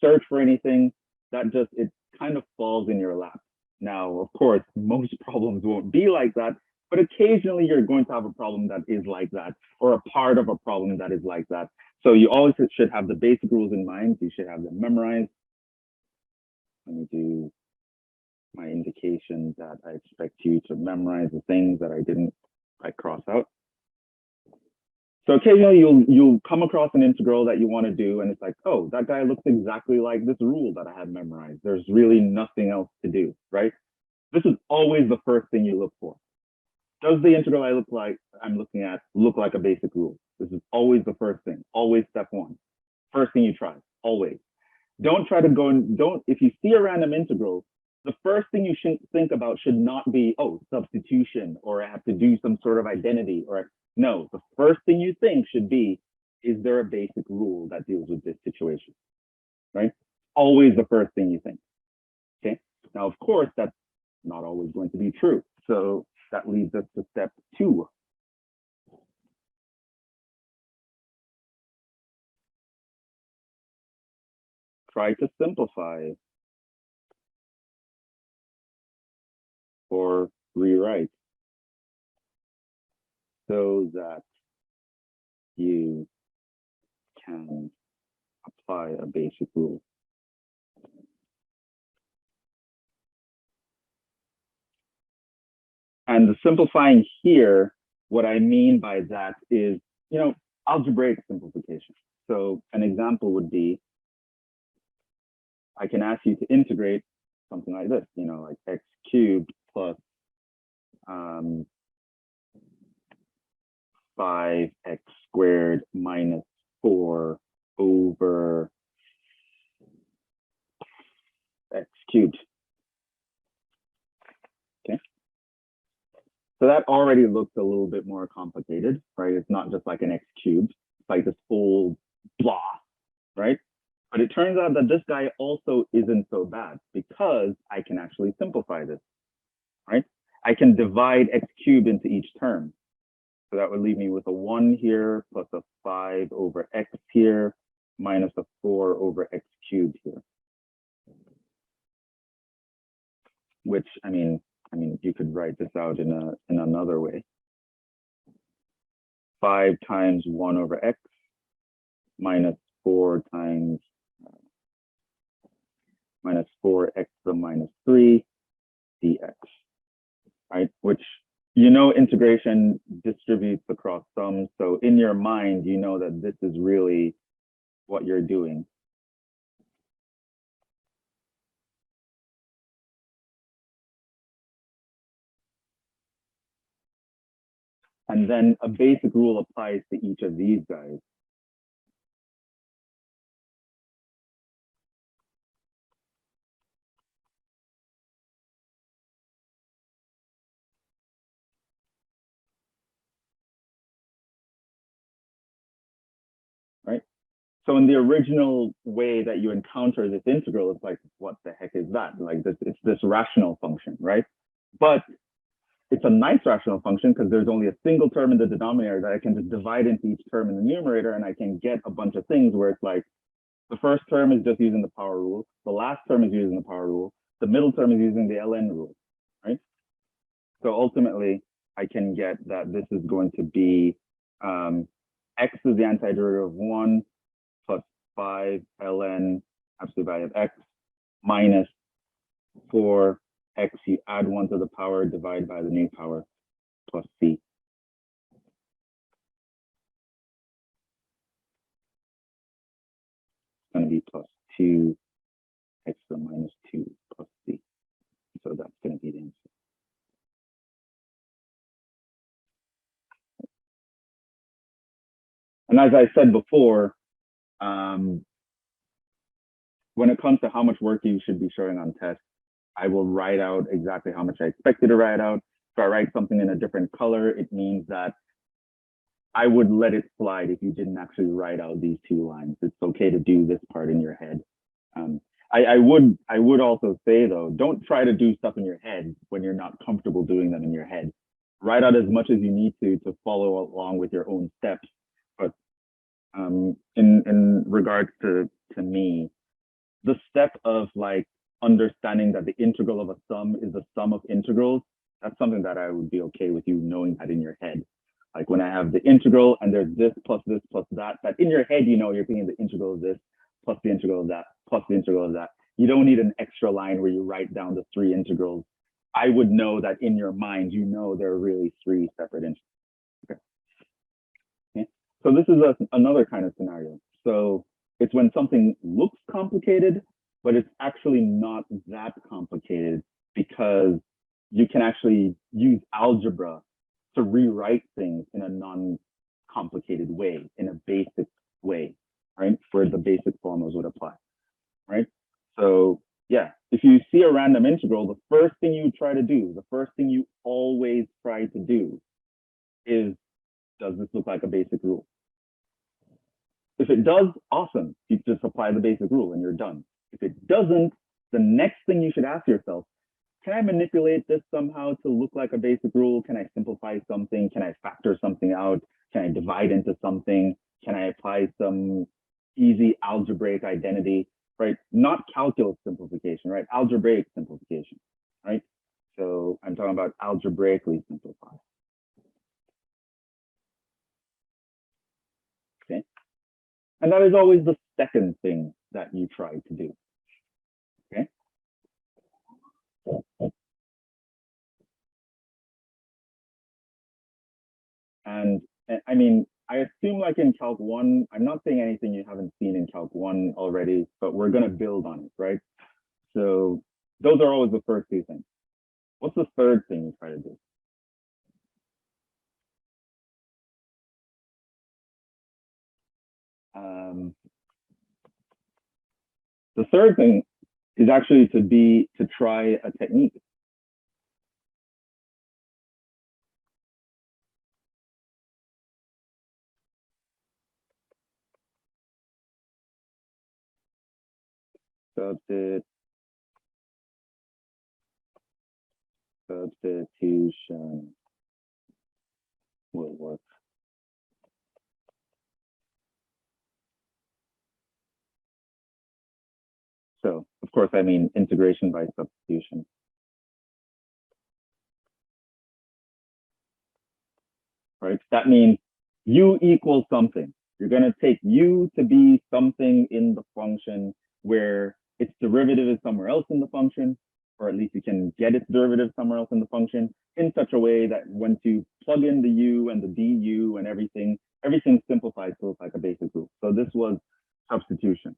search for anything. That just, it kind of falls in your lap. Now, of course, most problems won't be like that, but occasionally you're going to have a problem that is like that, or a part of a problem that is like that. So you always should have the basic rules in mind. You should have them memorized. Let me do my indication that I expect you to memorize the things that I didn't cross out. So occasionally you'll come across an integral that you want to do, and it's like, oh, that guy looks exactly like this rule that I have memorized. There's really nothing else to do, right? This is always the first thing you look for. Does the integral I'm looking at look like a basic rule? This is always the first thing, always step one. First thing you try, always. Don't try to go and if you see a random integral, the first thing you should think about should not be, oh, substitution, or I have to do some sort of identity, or no, the first thing you think should be, is there a basic rule that deals with this situation, right? Always the first thing you think, okay? Now, of course, that's not always going to be true. So that leads us to step 2. Try to simplify or rewrite so that you can apply a basic rule. And the simplifying here, what I mean by that is, you know, algebraic simplification. So an example would be, I can ask you to integrate something like this, you know, like x cubed plus 5x squared minus 4 over x cubed. Okay. So that already looks a little bit more complicated, right? It's not just like an x cubed. It's like this whole blah, right? But it turns out that this guy also isn't so bad because I can actually simplify this, right? I can divide x cubed into each term. So that would leave me with a 1 here plus a 5 over x here minus a 4 over x cubed here. Which, I mean, you could write this out in another way. 5 times 1 over x minus 4 times minus 4x to the minus 3 dx, right? Which, you know, integration distributes across sums. So in your mind, you know that this is really what you're doing. And then a basic rule applies to each of these guys. Right? So in the original way that you encounter this integral, it's like, what the heck is that? Like this, it's this rational function, right? But it's a nice rational function because there's only a single term in the denominator that I can just divide into each term in the numerator, and I can get a bunch of things where it's like, the first term is just using the power rule, the last term is using the power rule, the middle term is using the ln rule, right? So ultimately, I can get that this is going to be x is the antiderivative of 1 plus 5 ln absolute value of x minus 4x, you add 1 to the power, divide by the new power, plus c. It's going to be plus 2 x to the minus 2 plus c. So that's going to be the answer. And as I said before, when it comes to how much work you should be showing on tests, I will write out exactly how much I expect you to write out. If I write something in a different color, it means that I would let it slide if you didn't actually write out these 2 lines. It's okay to do this part in your head. I would also say though, don't try to do stuff in your head when you're not comfortable doing them in your head. Write out as much as you need to follow along with your own steps. But in regards to me, the step of like understanding that the integral of a sum is the sum of integrals, that's something that I would be okay with you knowing that in your head. Like when I have the integral and there's this plus that in your head, you know, you're thinking the integral of this plus the integral of that plus the integral of that. You don't need an extra line where you write down the 3 integrals. I would know that in your mind, you know, there are really 3 separate integrals. Okay. Okay. So this is another kind of scenario. So it's when something looks complicated, but it's actually not that complicated because you can actually use algebra to rewrite things in a non-complicated way, in a basic way, right? Where the basic formulas would apply, right? So yeah, if you see a random integral, the first thing you try to do, the first thing you always try to do is, does this look like a basic rule? If it does, awesome. You just apply the basic rule and you're done. If it doesn't, the next thing you should ask yourself, can I manipulate this somehow to look like a basic rule? Can I simplify something? Can I factor something out? Can I divide into something? Can I apply some easy algebraic identity, right? Not calculus simplification, right? Algebraic simplification, right? So I'm talking about algebraically simplify. Okay. And that is always the second thing that you try to do. Okay. And I mean, I assume like in Calc 1, I'm not saying anything you haven't seen in Calc 1 already, but we're going to build on it, right? So those are always the first 2 things. What's the third thing you try to do? The third thing is actually to try a technique. Substitution will work. So, of course, I mean integration by substitution. Right? That means u equals something. You're going to take u to be something in the function where its derivative is somewhere else in the function, or at least you can get its derivative somewhere else in the function in such a way that once you plug in the u and the du and everything simplifies to look like a basic rule. So this was substitution,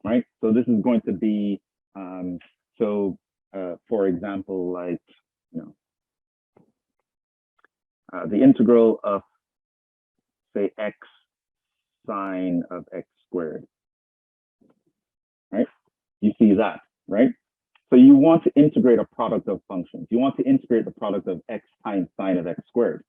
right? So this is going to be, for example, like, the integral of, say, x sine of x squared, right? You see that, right? So you want to integrate a product of functions. You want to integrate the product of x times sine of x squared.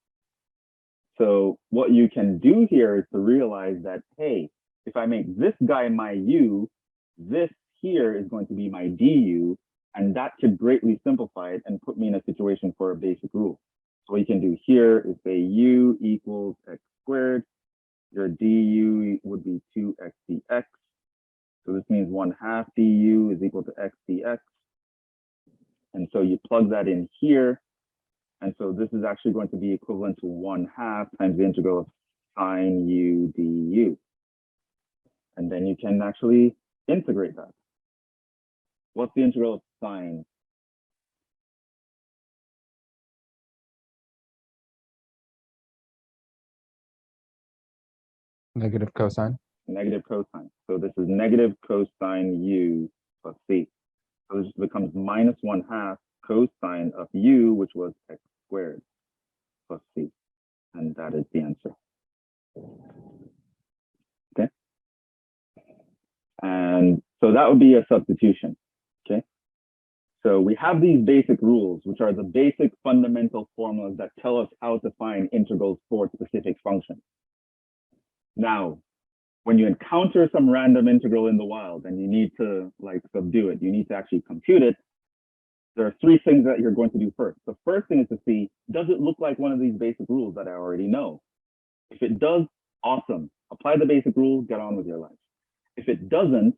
So what you can do here is to realize that, hey, if I make this guy my u, this here is going to be my du, and that could greatly simplify it and put me in a situation for a basic rule. So what you can do here is say u equals x squared. Your du would be 2x dx. So this means 1/2 du is equal to x dx. And so you plug that in here. And so this is actually going to be equivalent to 1/2 times the integral of sine u du. And then you can actually integrate that. What's the integral of sine? Negative cosine. Negative cosine. So this is negative cosine u plus c. So this becomes minus 1/2 cosine of u, which was x squared plus c. And that is the answer. Okay. And so that would be a substitution. Okay. So we have these basic rules, which are the basic fundamental formulas that tell us how to find integrals for specific functions. Now, when you encounter some random integral in the wild and you need to like subdue it, you need to actually compute it, there are three things that you're going to do first. The first thing is to see, does it look like one of these basic rules that I already know? If it does, awesome. Apply the basic rule, get on with your life. If it doesn't,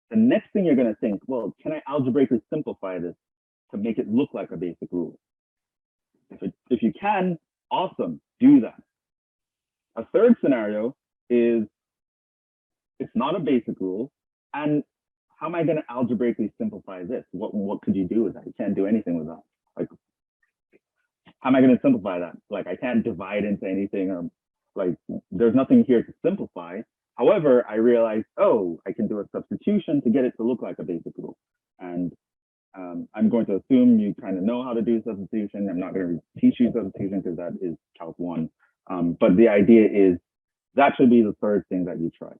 the next thing you're going to think, well, can I algebraically simplify this to make it look like a basic rule? If you can, awesome, do that. A third scenario is it's not a basic rule, and how am I going to algebraically simplify this? What could you do with that? You can't do anything with that. Like, how am I going to simplify that? Like, I can't divide into anything, or like, there's nothing here to simplify. However, I realized, oh, I can do a substitution to get it to look like a basic rule. And I'm going to assume you kind of know how to do substitution. I'm not going to teach you substitution because that is Calc 1. But the idea is that should be the third thing that you try.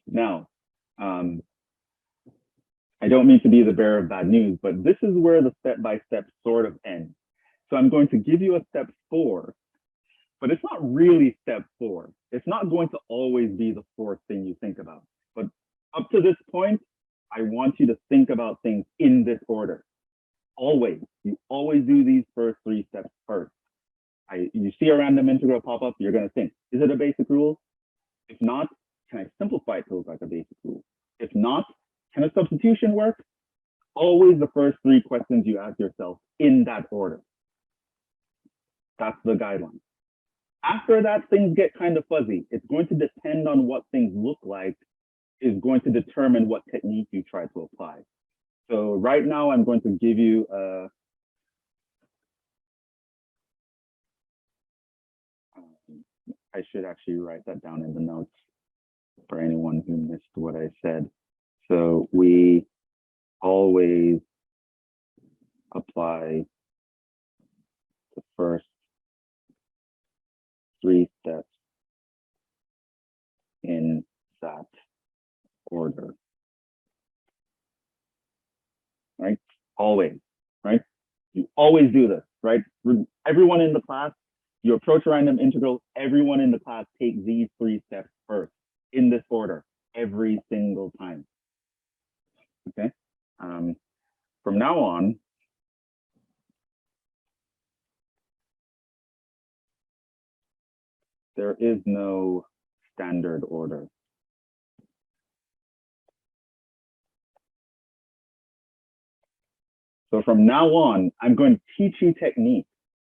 Now, I don't mean to be the bearer of bad news, but this is where the step-by-step sort of ends. So I'm going to give you a step 4, but it's not really step 4. It's not going to always be the fourth thing you think about. But up to this point, I want you to think about things in this order. Always. You always do these first 3 steps first. You see a random integral pop up, you're going to think, is it a basic rule? If not, can I simplify it to look like a basic rule? If not, can a substitution work? Always the first 3 questions you ask yourself in that order. That's the guideline. After that, things get kind of fuzzy. It's going to depend on what things look like is going to determine what technique you try to apply. So right now, I'm going to give you I should actually write that down in the notes for anyone who missed what I said. So we always apply the first 3 steps in that order, right? Always, right? You always do this, right? Everyone in the class, you approach a random integral, everyone in the class take these 3 steps first in this order every single time. Okay. From now on, there is no standard order. So from now on, I'm going to teach you techniques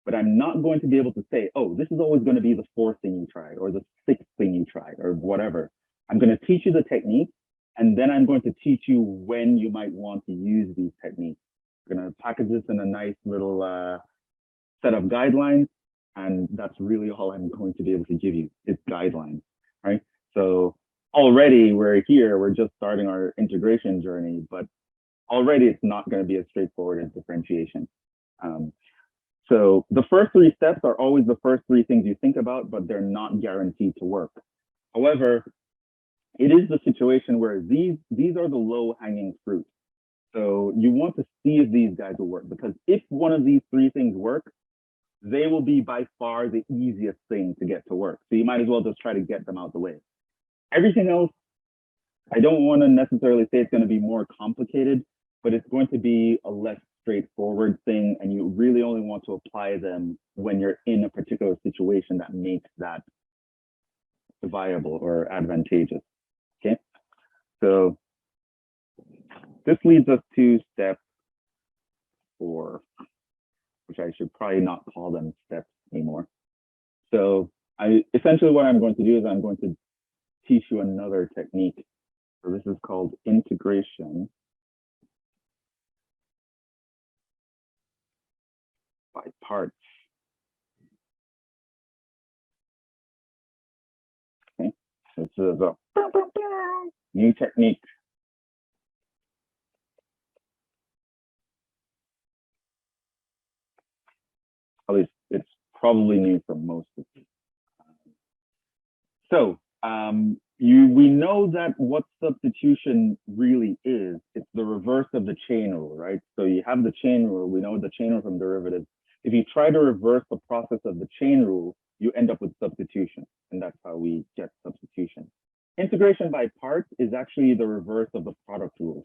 but I'm not going to be able to say, oh, this is always going to be the fourth thing you tried or the sixth thing you tried or whatever. I'm going to teach you the technique, and then I'm going to teach you when you might want to use these techniques. I'm going to package this in a nice little set of guidelines, and that's really all I'm going to be able to give you is guidelines, right? So already we're here, we're just starting our integration journey, but already it's not going to be as straightforward as differentiation. So the first three steps are always the first three things you think about, but they're not guaranteed to work. However, it is the situation where these are the low-hanging fruit. So you want to see if these guys will work, because if one of these three things work, they will be by far the easiest thing to get to work. So you might as well just try to get them out the way. Everything else, I don't want to necessarily say it's going to be more complicated, but it's going to be a less straightforward thing, and you really only want to apply them when you're in a particular situation that makes that viable or advantageous. Okay, so this leads us to step 4, which I should probably not call them steps anymore. So essentially what I'm going to do is I'm going to teach you another technique. So this is called integration by parts. Okay, so this is a new technique. At least it's probably new for most of you. So we know that what substitution really is. It's the reverse of the chain rule, right? So you have the chain rule. We know the chain rule from derivatives. If you try to reverse the process of the chain rule, you end up with substitution, and that's how we get substitution. Integration by parts is actually the reverse of the product rule.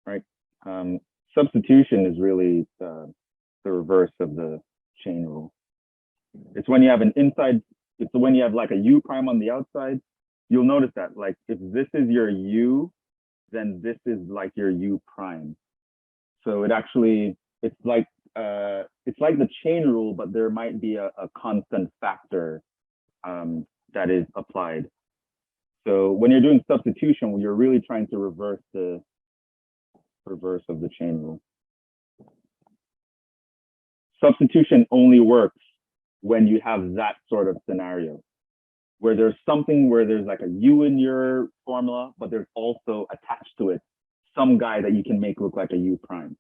Right? Substitution is really the reverse of the chain rule. It's when you have an inside, it's when you have like a u prime on the outside. You'll notice that, like, if this is your u, then this is like your u prime. So it actually, it's like the chain rule, but there might be a constant factor that is applied. So when you're doing substitution, you're really trying to reverse the reverse of the chain rule. Substitution only works when you have that sort of scenario, where there's something where there's like a u in your formula, but there's also attached to it some guy that you can make look like a u prime,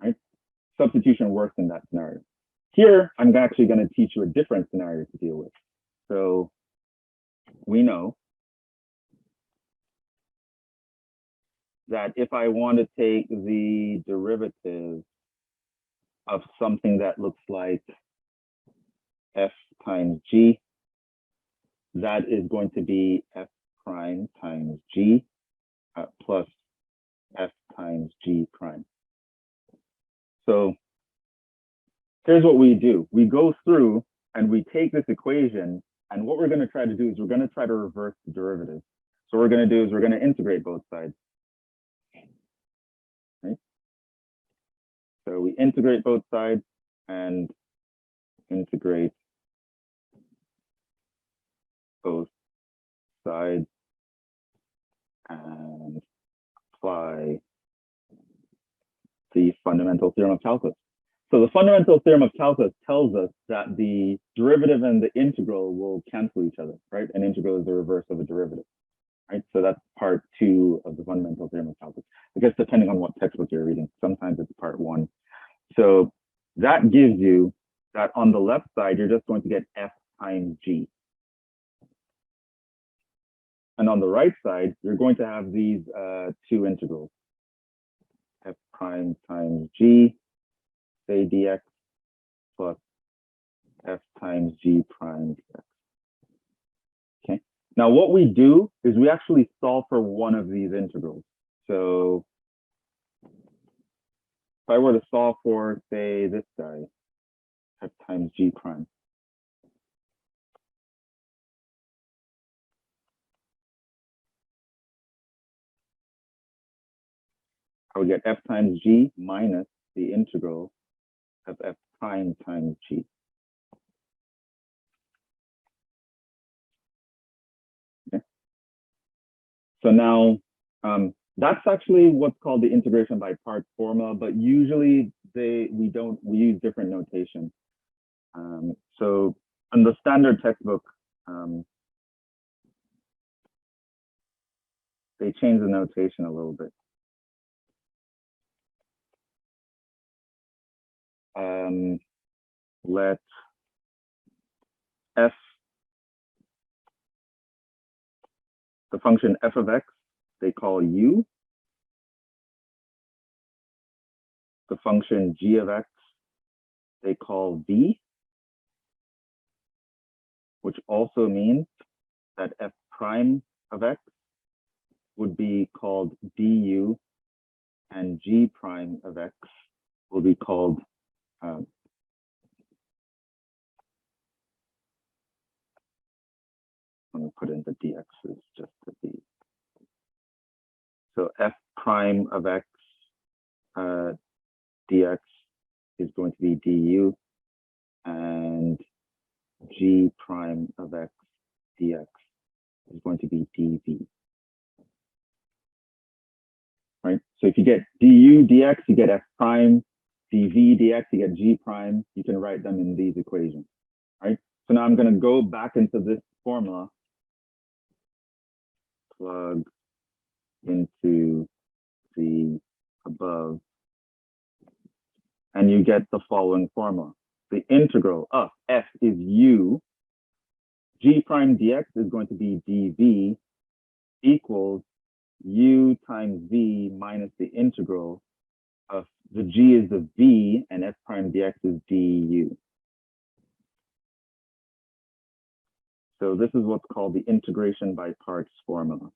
right? Substitution works in that scenario. Here, I'm actually going to teach you a different scenario to deal with. So we know that if I want to take the derivative of something that looks like f times g, that is going to be f prime times g plus f times g prime. So here's what we do. We go through and we take this equation, and what we're going to try to do is we're going to try to reverse the derivative. So what we're going to do is we're going to integrate both sides. Right? So we integrate both sides and integrate both sides and apply the fundamental theorem of calculus. So the fundamental theorem of calculus tells us that the derivative and the integral will cancel each other, right? An integral is the reverse of a derivative, right? So that's part 2 of the fundamental theorem of calculus. I guess depending on what textbook you're reading, sometimes it's part 1. So that gives you that on the left side, you're just going to get f times g. And on the right side, you're going to have these 2 integrals, f prime times g, say dx, plus f times g prime dx. Okay. Now what we do is we actually solve for one of these integrals. So I were to solve for, say, this guy, f times g prime, I would get f times g minus the integral of f prime times g. Okay. So now, that's actually what's called the integration by parts formula, but usually we use different notation. So in the standard textbook, they change the notation a little bit. Let f, the function f of x, they call u. The function g of x, they call v, which also means that f prime of x would be called du, and g prime of x will be called let me put in the dx's just to be. So f prime of x dx is going to be du, and g prime of x dx is going to be dv. Right? So if you get du dx, you get f prime, dv dx, you get g prime. You can write them in these equations. Right? So now I'm going to go back into this formula, plug into the above, and you get the following formula. The integral of f is u, g prime dx is going to be dv equals u times v minus the integral of the g is the v and f prime dx is du. So this is what's called the integration by parts formula.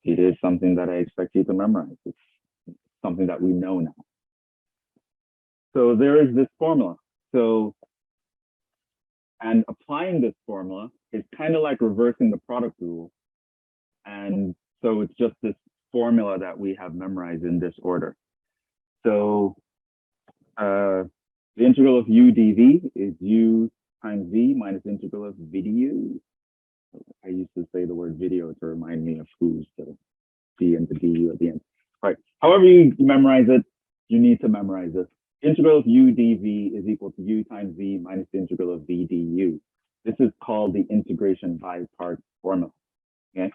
It is something that I expect you to memorize. It's something that we know now. So there is this formula. So, and applying this formula is kind of like reversing the product rule. And so it's just this formula that we have memorized in this order. So the integral of u dv is u times v minus integral of v du. I used to say the word video to remind me of who's the v and the du at the end. All right. However you memorize it, you need to memorize this. Integral of u dv is equal to u times v minus the integral of v du. This is called the integration by parts formula. Okay.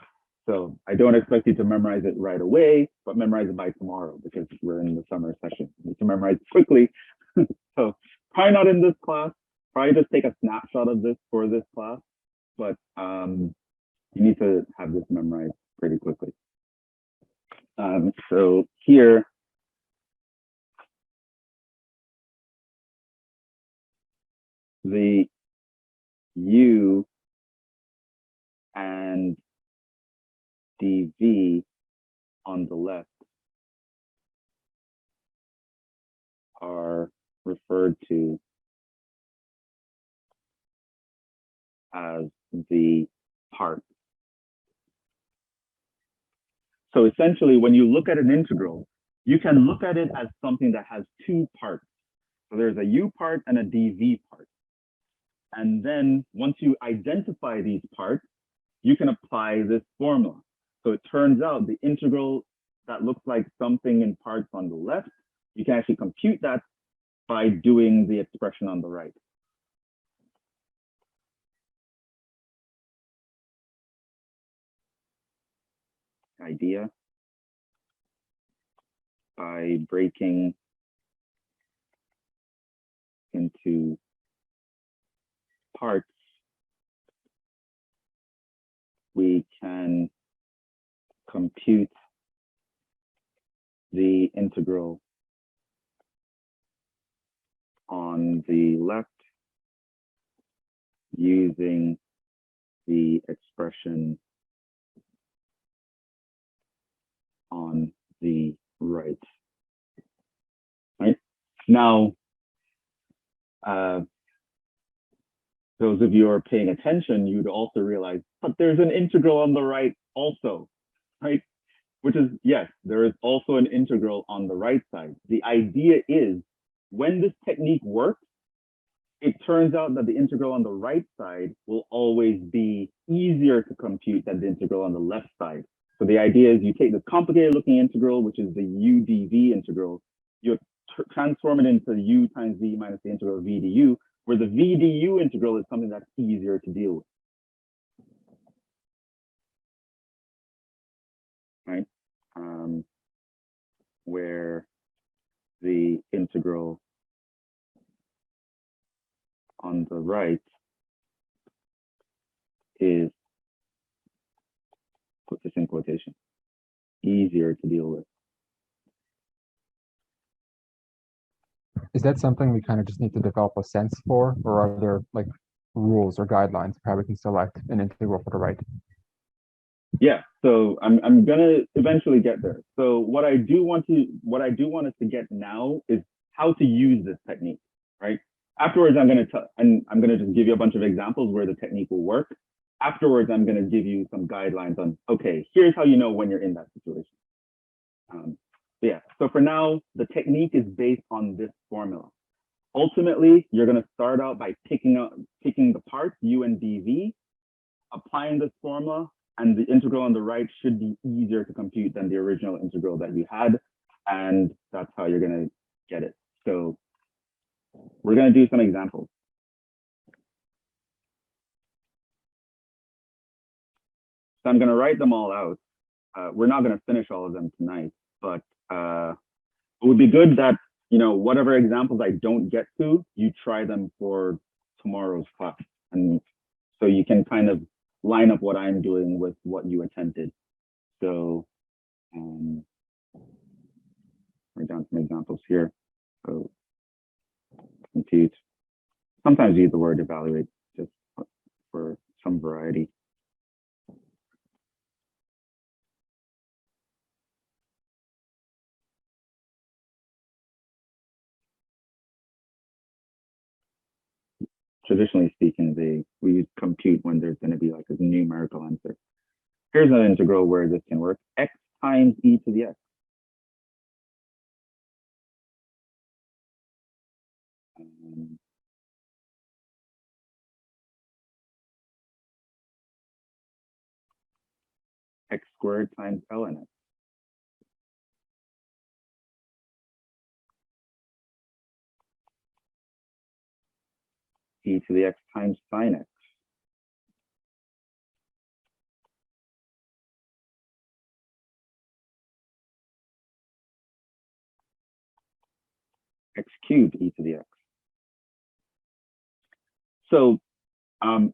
So I don't expect you to memorize it right away, but memorize it by tomorrow because we're in the summer session. You need to memorize quickly. So probably not in this class. Probably just take a snapshot of this for this class, but you need to have this memorized pretty quickly. So here, the u and dv on the left are referred to as the part. So essentially, when you look at an integral, you can look at it as something that has two parts. So there's a u part and a dv part. And then once you identify these parts, you can apply this formula. So it turns out the integral that looks like something in parts on the left, you can actually compute that by doing the expression on the right. Idea by breaking into parts, we can compute the integral on the left using the expression on the right. Right? Now, those of you who are paying attention, you'd also realize, but there's an integral on the right also, right? Which is, yes, there is also an integral on the right side. The idea is, when this technique works, it turns out that the integral on the right side will always be easier to compute than the integral on the left side. So the idea is you take this complicated looking integral, which is the u dv integral, you transform it into u times v minus the integral of v du, where the v du integral is something that's easier to deal with. Right? Where the integral on the right is, put this in quotation, easier to deal with. Is that something we kind of just need to develop a sense for, or are there like rules or guidelines for how we can select an integral for the right? Yeah, so I'm gonna eventually get there. So what I do want us to get now is how to use this technique, right? Afterwards, I'm gonna just give you a bunch of examples where the technique will work. Afterwards, I'm gonna give you some guidelines on, okay, here's how you know when you're in that situation. Yeah, so for now, the technique is based on this formula. Ultimately, you're gonna start out by picking the parts, u and dv, applying this formula, and the integral on the right should be easier to compute than the original integral that you had, and that's how you're gonna get it. So we're gonna do some examples. So I'm gonna write them all out. We're not gonna finish all of them tonight, but it would be good that, you know, whatever examples I don't get to, you try them for tomorrow's class. And so you can kind of line up what I'm doing with what you attempted. So write down some examples here. So compute. Sometimes use the word evaluate just for some variety. Traditionally speaking, we use compute when there's going to be like a numerical answer. Here's an integral where this can work. X times e to the x. X squared times ln x. E to the x times sine x. X cubed e to the x. So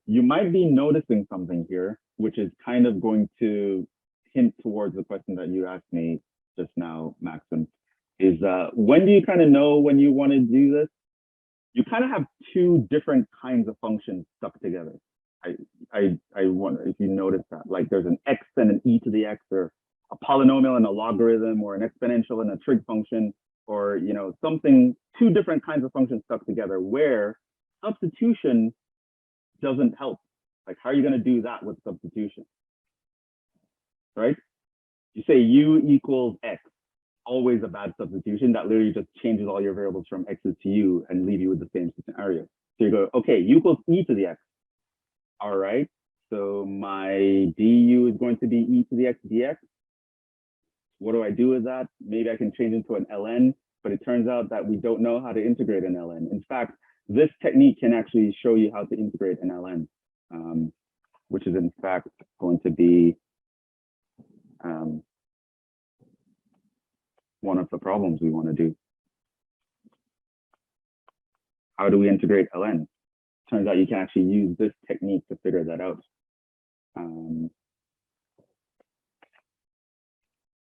you might be noticing something here, which is kind of going to hint towards the question that you asked me just now, Maxim, is when do you kind of know when you want to do this? You kind of have two different kinds of functions stuck together. I wonder if you notice that, like there's an x and an e to the x, or a polynomial and a logarithm, or an exponential and a trig function, or, you know, something, two different kinds of functions stuck together where substitution doesn't help. Like, how are you going to do that with substitution? Right? You say u equals x, always a bad substitution. That literally just changes all your variables from x's to u and leave you with the same scenario. So you go, okay, u equals e to the x. All right, so my du is going to be e to the x dx. What do I do with that? Maybe I can change into an ln, but it turns out that we don't know how to integrate an ln. In fact, this technique can actually show you how to integrate an ln, which is in fact going to be one of the problems we want to do. How do we integrate ln? Turns out you can actually use this technique to figure that out.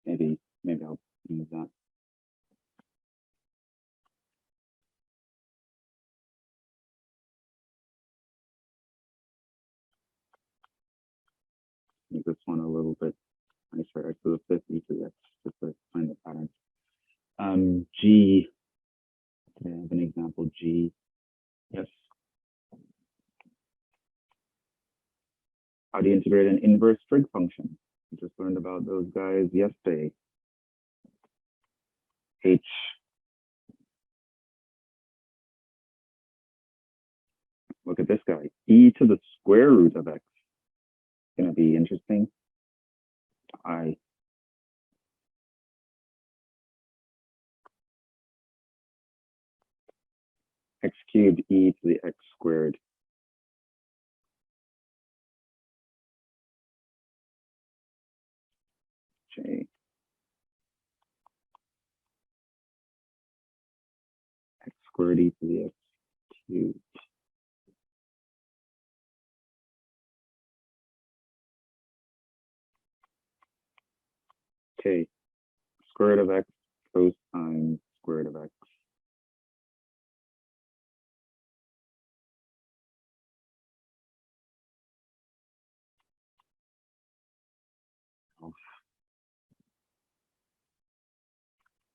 Maybe I'll use that. make this one a little bit nicer. X to the fifth e to the x, just to find the pattern. G. Okay, I have an example. G. Yes. How do you integrate an inverse trig function? We just learned about those guys yesterday. H. Look at this guy. E to the square root of x. It's going to be interesting. I. X cubed e to the x squared. J. X squared e to the x cubed. K. Square root of x cosine square root of x.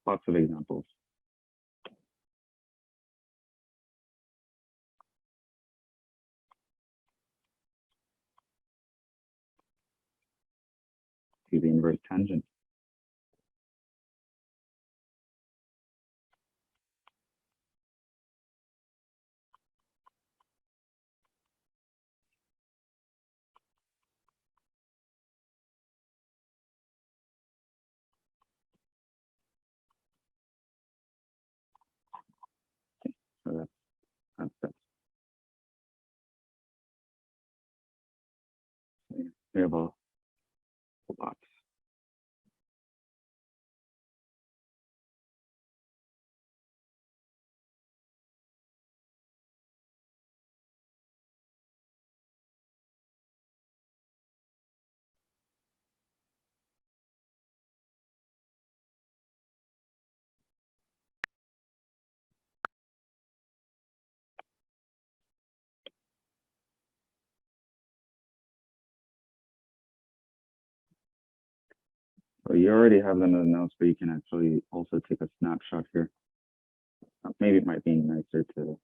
Lots of examples. To the inverse tangent. So that's that. We have a lot. So you already have them in the notes, but you can actually also take a snapshot here. Maybe it might be nicer to.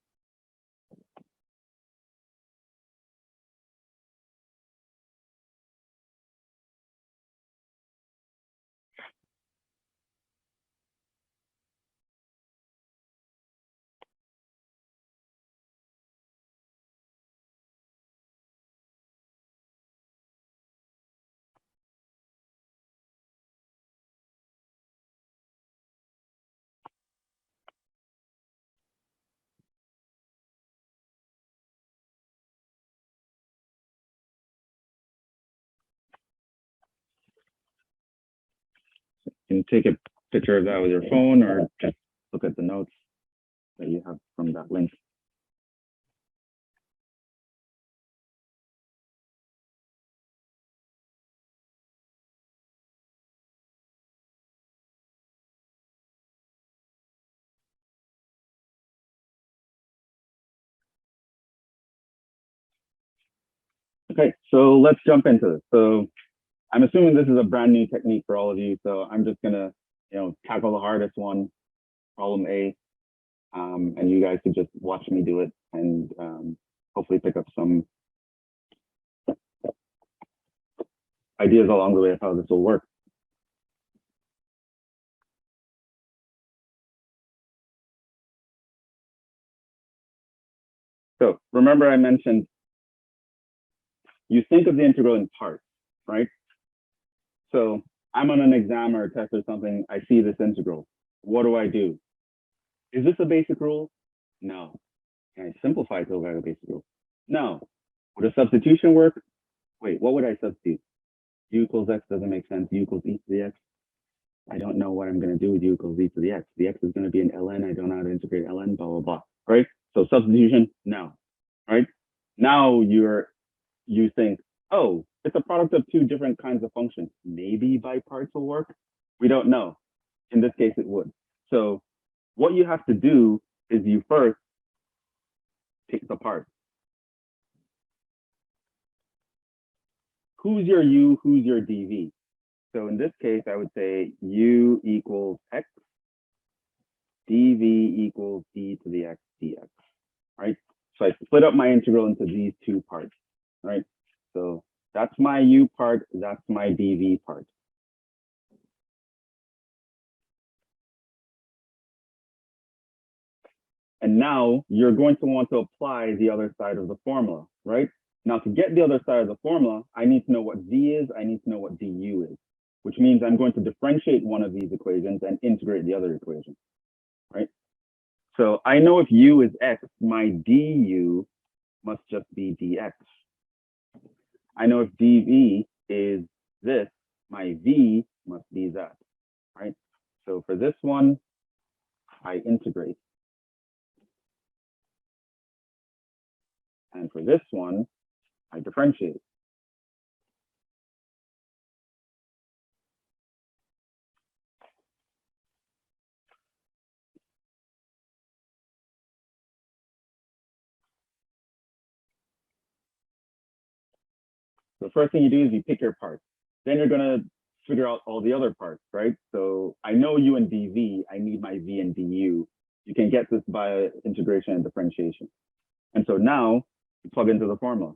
You can take a picture of that with your phone or just look at the notes that you have from that link. Okay, so let's jump into this. So I'm assuming this is a brand new technique for all of you. So I'm just gonna, tackle the hardest one, problem A, and you guys can just watch me do it and hopefully pick up some ideas along the way of how this will work. So remember I mentioned you think of the integral in parts, right? So I'm on an exam or a test or something, I see this integral. What do? Is this a basic rule? No. Can I simplify it to a basic rule? No. Would a substitution work? Wait, what would I substitute? U equals x doesn't make sense. U equals e to the x. I don't know what I'm going to do with u equals e to the x. The x is going to be an ln. I don't know how to integrate ln, blah, blah, blah. Right? So substitution, no. Right? Now you think, oh, it's a product of two different kinds of functions. Maybe by parts will work. We don't know. In this case, it would. So what you have to do is you first take the part. who's your u, who's your dv? So in this case, I would say u equals x, dv equals d to the x dx, right? So I split up my integral into these two parts, right? So that's my u part, that's my dv part. And now you're going to want to apply the other side of the formula, right? Now to get the other side of the formula, I need to know what v is, I need to know what du is, which means I'm going to differentiate one of these equations and integrate the other equation, right? So I know if u is x, my du must just be dx. I know if dv is this, my v must be that, right? So for this one, I integrate. And for this one, I differentiate. The first thing you do is you pick your parts. Then you're gonna figure out all the other parts, right? So I know u and dv, I need my v and du. You can get this by integration and differentiation. And so now you plug into the formula.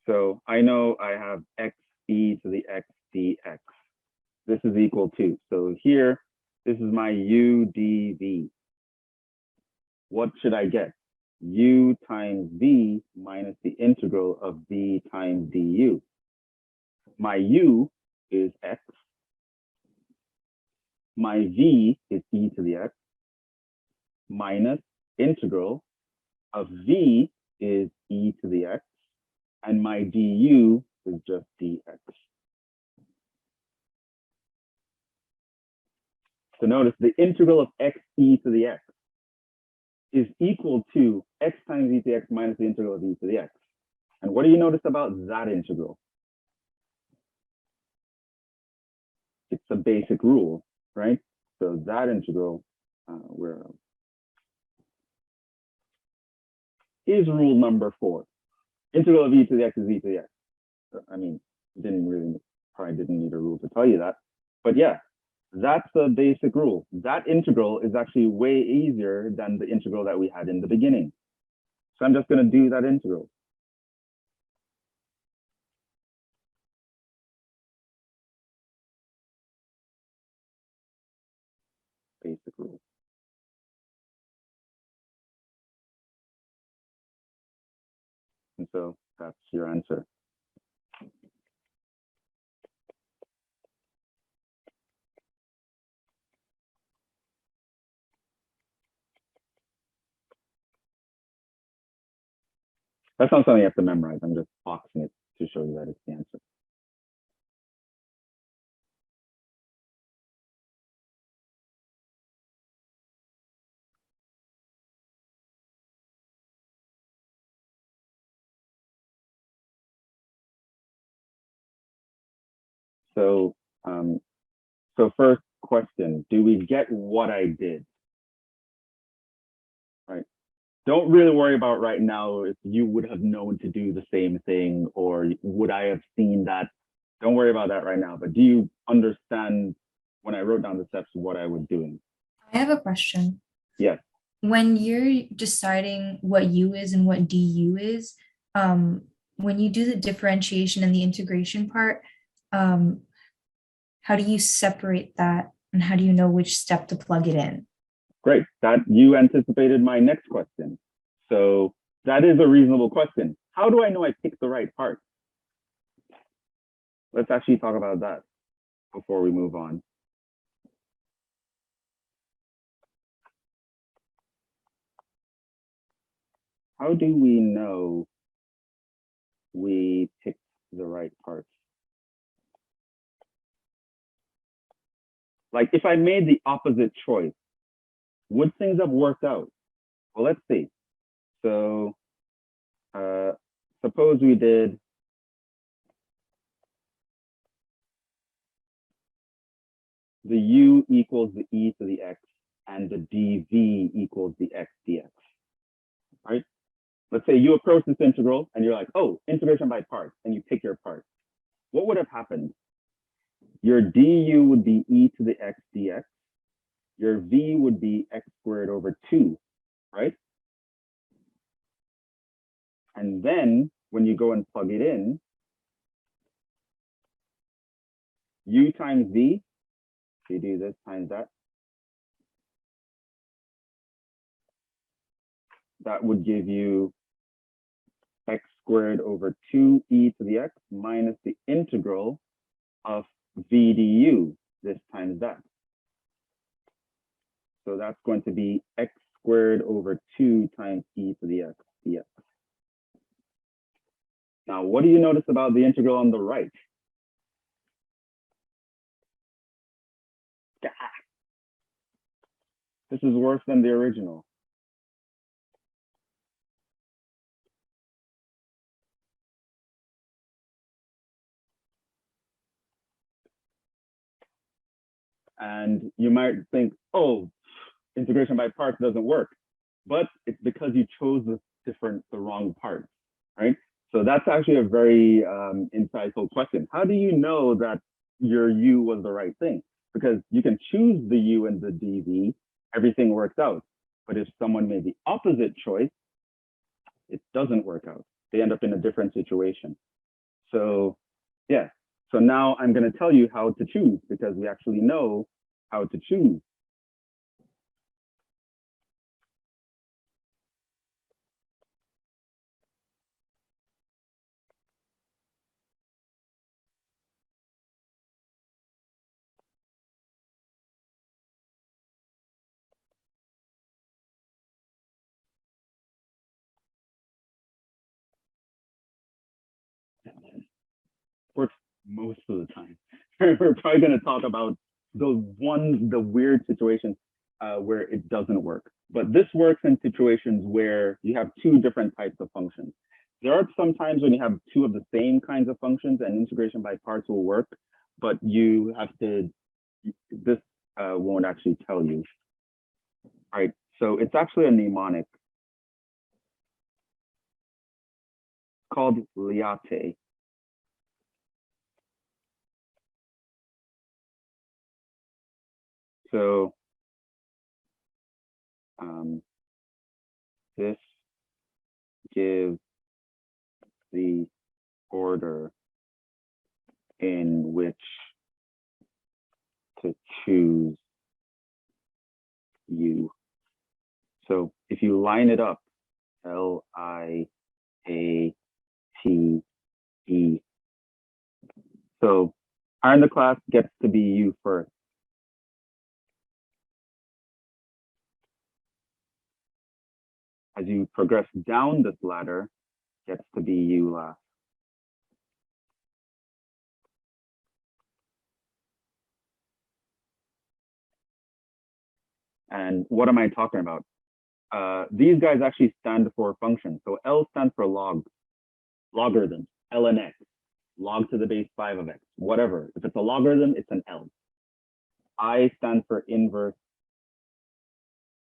So I know I have x e to the x dx. This is equal to, so here, this is my u dv. What should I get? U times v minus the integral of v times du. My u is x. My v is e to the x minus integral of v is e to the x, and my du is just dx. So notice the integral of x e to the x is equal to x times e to the x minus the integral of e to the x. And what do you notice about that integral? It's a basic rule, right? So that integral is rule number 4. Integral of e to the x is e to the x. I mean, probably didn't need a rule to tell you that. But yeah, that's a basic rule. That integral is actually way easier than the integral that we had in the beginning. So I'm just going to do that integral. Basic rule. And so that's your answer. That's not something you have to memorize. I'm just boxing it to show you that it's the answer. So first question, do we get what I did? Right. Don't really worry about right now if you would have known to do the same thing or would I have seen that. Don't worry about that right now, but do you understand when I wrote down the steps what I was doing? I have a question. Yes. When you're deciding what u is and what du is, when you do the differentiation and the integration part, how do you separate that and how do you know which step to plug it in? Great, that you anticipated my next question. So that is a reasonable question. How do I know I picked the right part? Let's actually talk about that before we move on. How do we know we picked the right parts? Like if I made the opposite choice, would things have worked out? Well, let's see. So suppose we did the u equals the e to the x, and the dv equals the x dx, right? Let's say you approach this integral and you're like, oh, integration by parts, and you pick your part. What would have happened? Your du would be e to the x dx. Your v would be x squared over 2, right? And then when you go and plug it in, u times v, if you do this times that, that would give you x squared over 2e to the x minus the integral of v du, this times that. So that's going to be x squared over 2 times e to the x dx. Now, what do you notice about the integral on the right? Gah! This is worse than the original. And you might think, oh, integration by parts doesn't work, but it's because you chose the wrong part, right? So that's actually a very insightful question. How do you know that your u was the right thing? Because you can choose the u and the dv, everything works out. But if someone made the opposite choice, it doesn't work out. They end up in a different situation. So yeah, so now I'm going to tell you how to choose, because we actually know how to choose. Works most of the time. We're probably going to talk about the weird situations where it doesn't work. But this works in situations where you have two different types of functions. There are some times when you have two of the same kinds of functions and integration by parts will work, but you have to, this won't actually tell you. All right, so it's actually a mnemonic called liate. So this gives the order in which to choose u. So if you line it up, L-I-A-T-E. So R in the class gets to be u first. As you progress down this ladder, gets to be u last. And what am I talking about? These guys actually stand for functions. So L stands for logarithm, ln x, log to the base 5 of x, whatever. If it's a logarithm, it's an L. I stands for inverse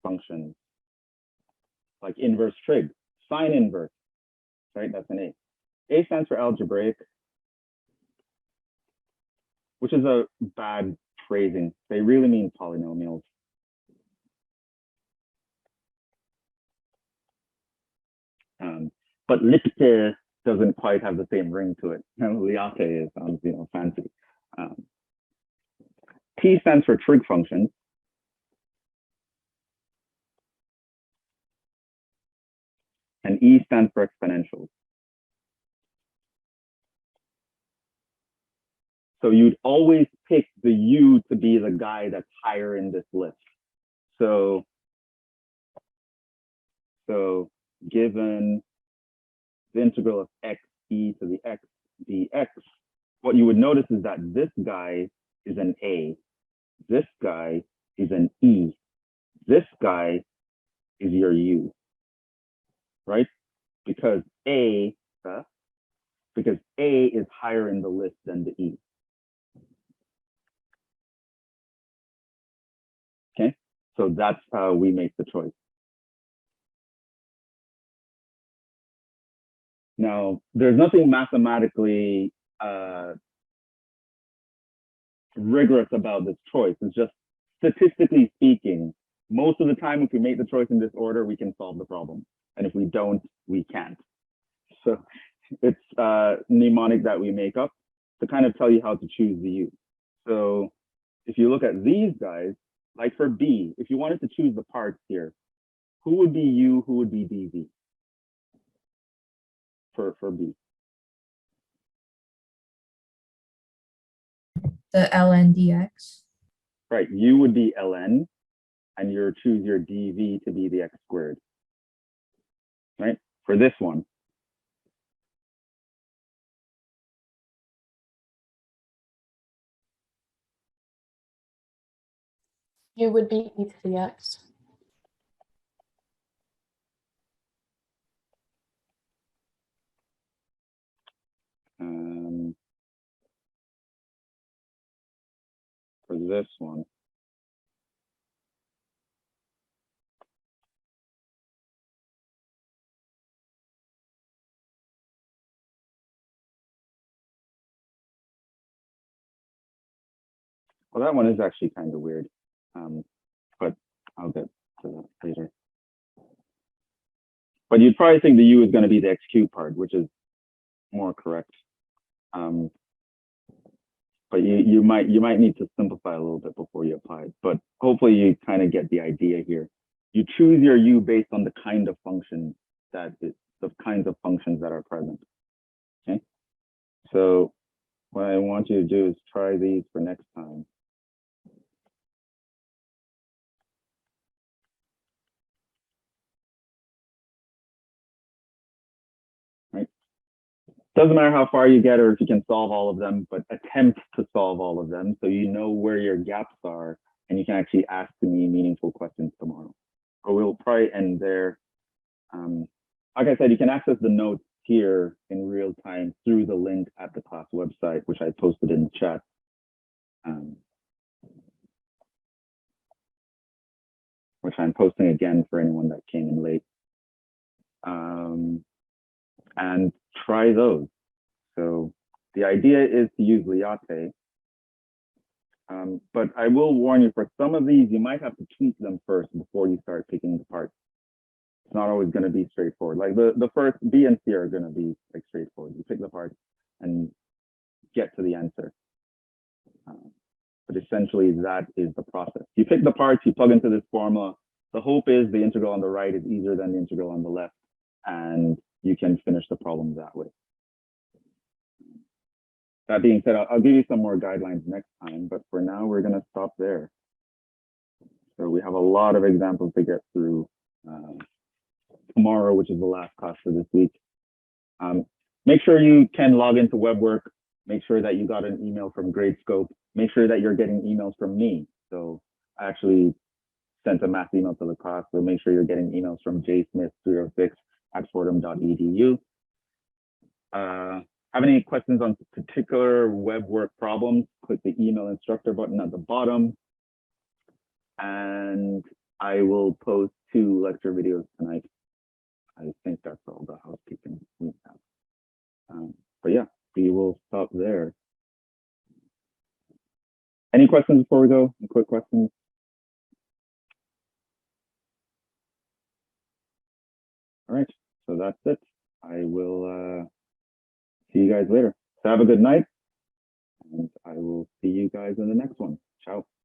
functions, like inverse trig, sine inverse, right? That's an A. A stands for algebraic, which is a bad phrasing. They really mean polynomials. But Lipke doesn't quite have the same ring to it. Liate sounds, fancy. T stands for trig functions. And E stands for exponentials. So you'd always pick the U to be the guy that's higher in this list. So given the integral of x e to the x dx, what you would notice is that this guy is an A, this guy is an E, this guy is your U, right? Because A is higher in the list than the E. So that's how we make the choice. Now, there's nothing mathematically rigorous about this choice. It's just statistically speaking, most of the time, if we make the choice in this order, we can solve the problem. And if we don't, we can't. So it's mnemonic that we make up to kind of tell you how to choose the U. So if you look at these guys, like for B, if you wanted to choose the parts here, who would be U, who would be DV for B? The ln dx. Right, U would be ln, and you choose your dv to be the x squared. Right, for this one. U would be e to the x. For this one. Well, that one is actually kind of weird, but I'll get to that later. But you'd probably think the U is going to be the x cubed part, which is more correct. But you might need to simplify a little bit before you apply it. But hopefully you kind of get the idea here. You choose your U based on the kind of function that is, the kinds of functions that are present. Okay. So what I want you to do is try these for next time. Right. Doesn't matter how far you get or if you can solve all of them, but attempt to solve all of them so you know where your gaps are and you can actually ask me meaningful questions tomorrow. Or we'll probably end there. Like I said, you can access the notes here in real time through the link at the class website, which I posted in the chat. Which I'm posting again for anyone that came in late. And try those. So the idea is to use Liate. But I will warn you, for some of these, you might have to tweak them first before you start picking the parts. It's not always going to be straightforward. Like the first B and C are going to be like straightforward. You pick the parts and get to the answer. But essentially, that is the process. You pick the parts, you plug into this formula. The hope is the integral on the right is easier than the integral on the left, and you can finish the problem that way. That being said, I'll give you some more guidelines next time, but for now, we're going to stop there. So we have a lot of examples to get through tomorrow, which is the last class for this week. Make sure you can log into WebWork. Make sure that you got an email from Gradescope. Make sure that you're getting emails from me. So I actually sent a math email to the class, so make sure you're getting emails from jsmith306@fordham.edu. Have any questions on particular WebWork problems? Click the email instructor button at the bottom. And I will post 2 lecture videos tonight. I think that's all the housekeeping we have. But yeah, we will stop there. Any questions before we go? Any quick questions? All right, so that's it. I will see you guys later. So have a good night, and I will see you guys in the next one. Ciao.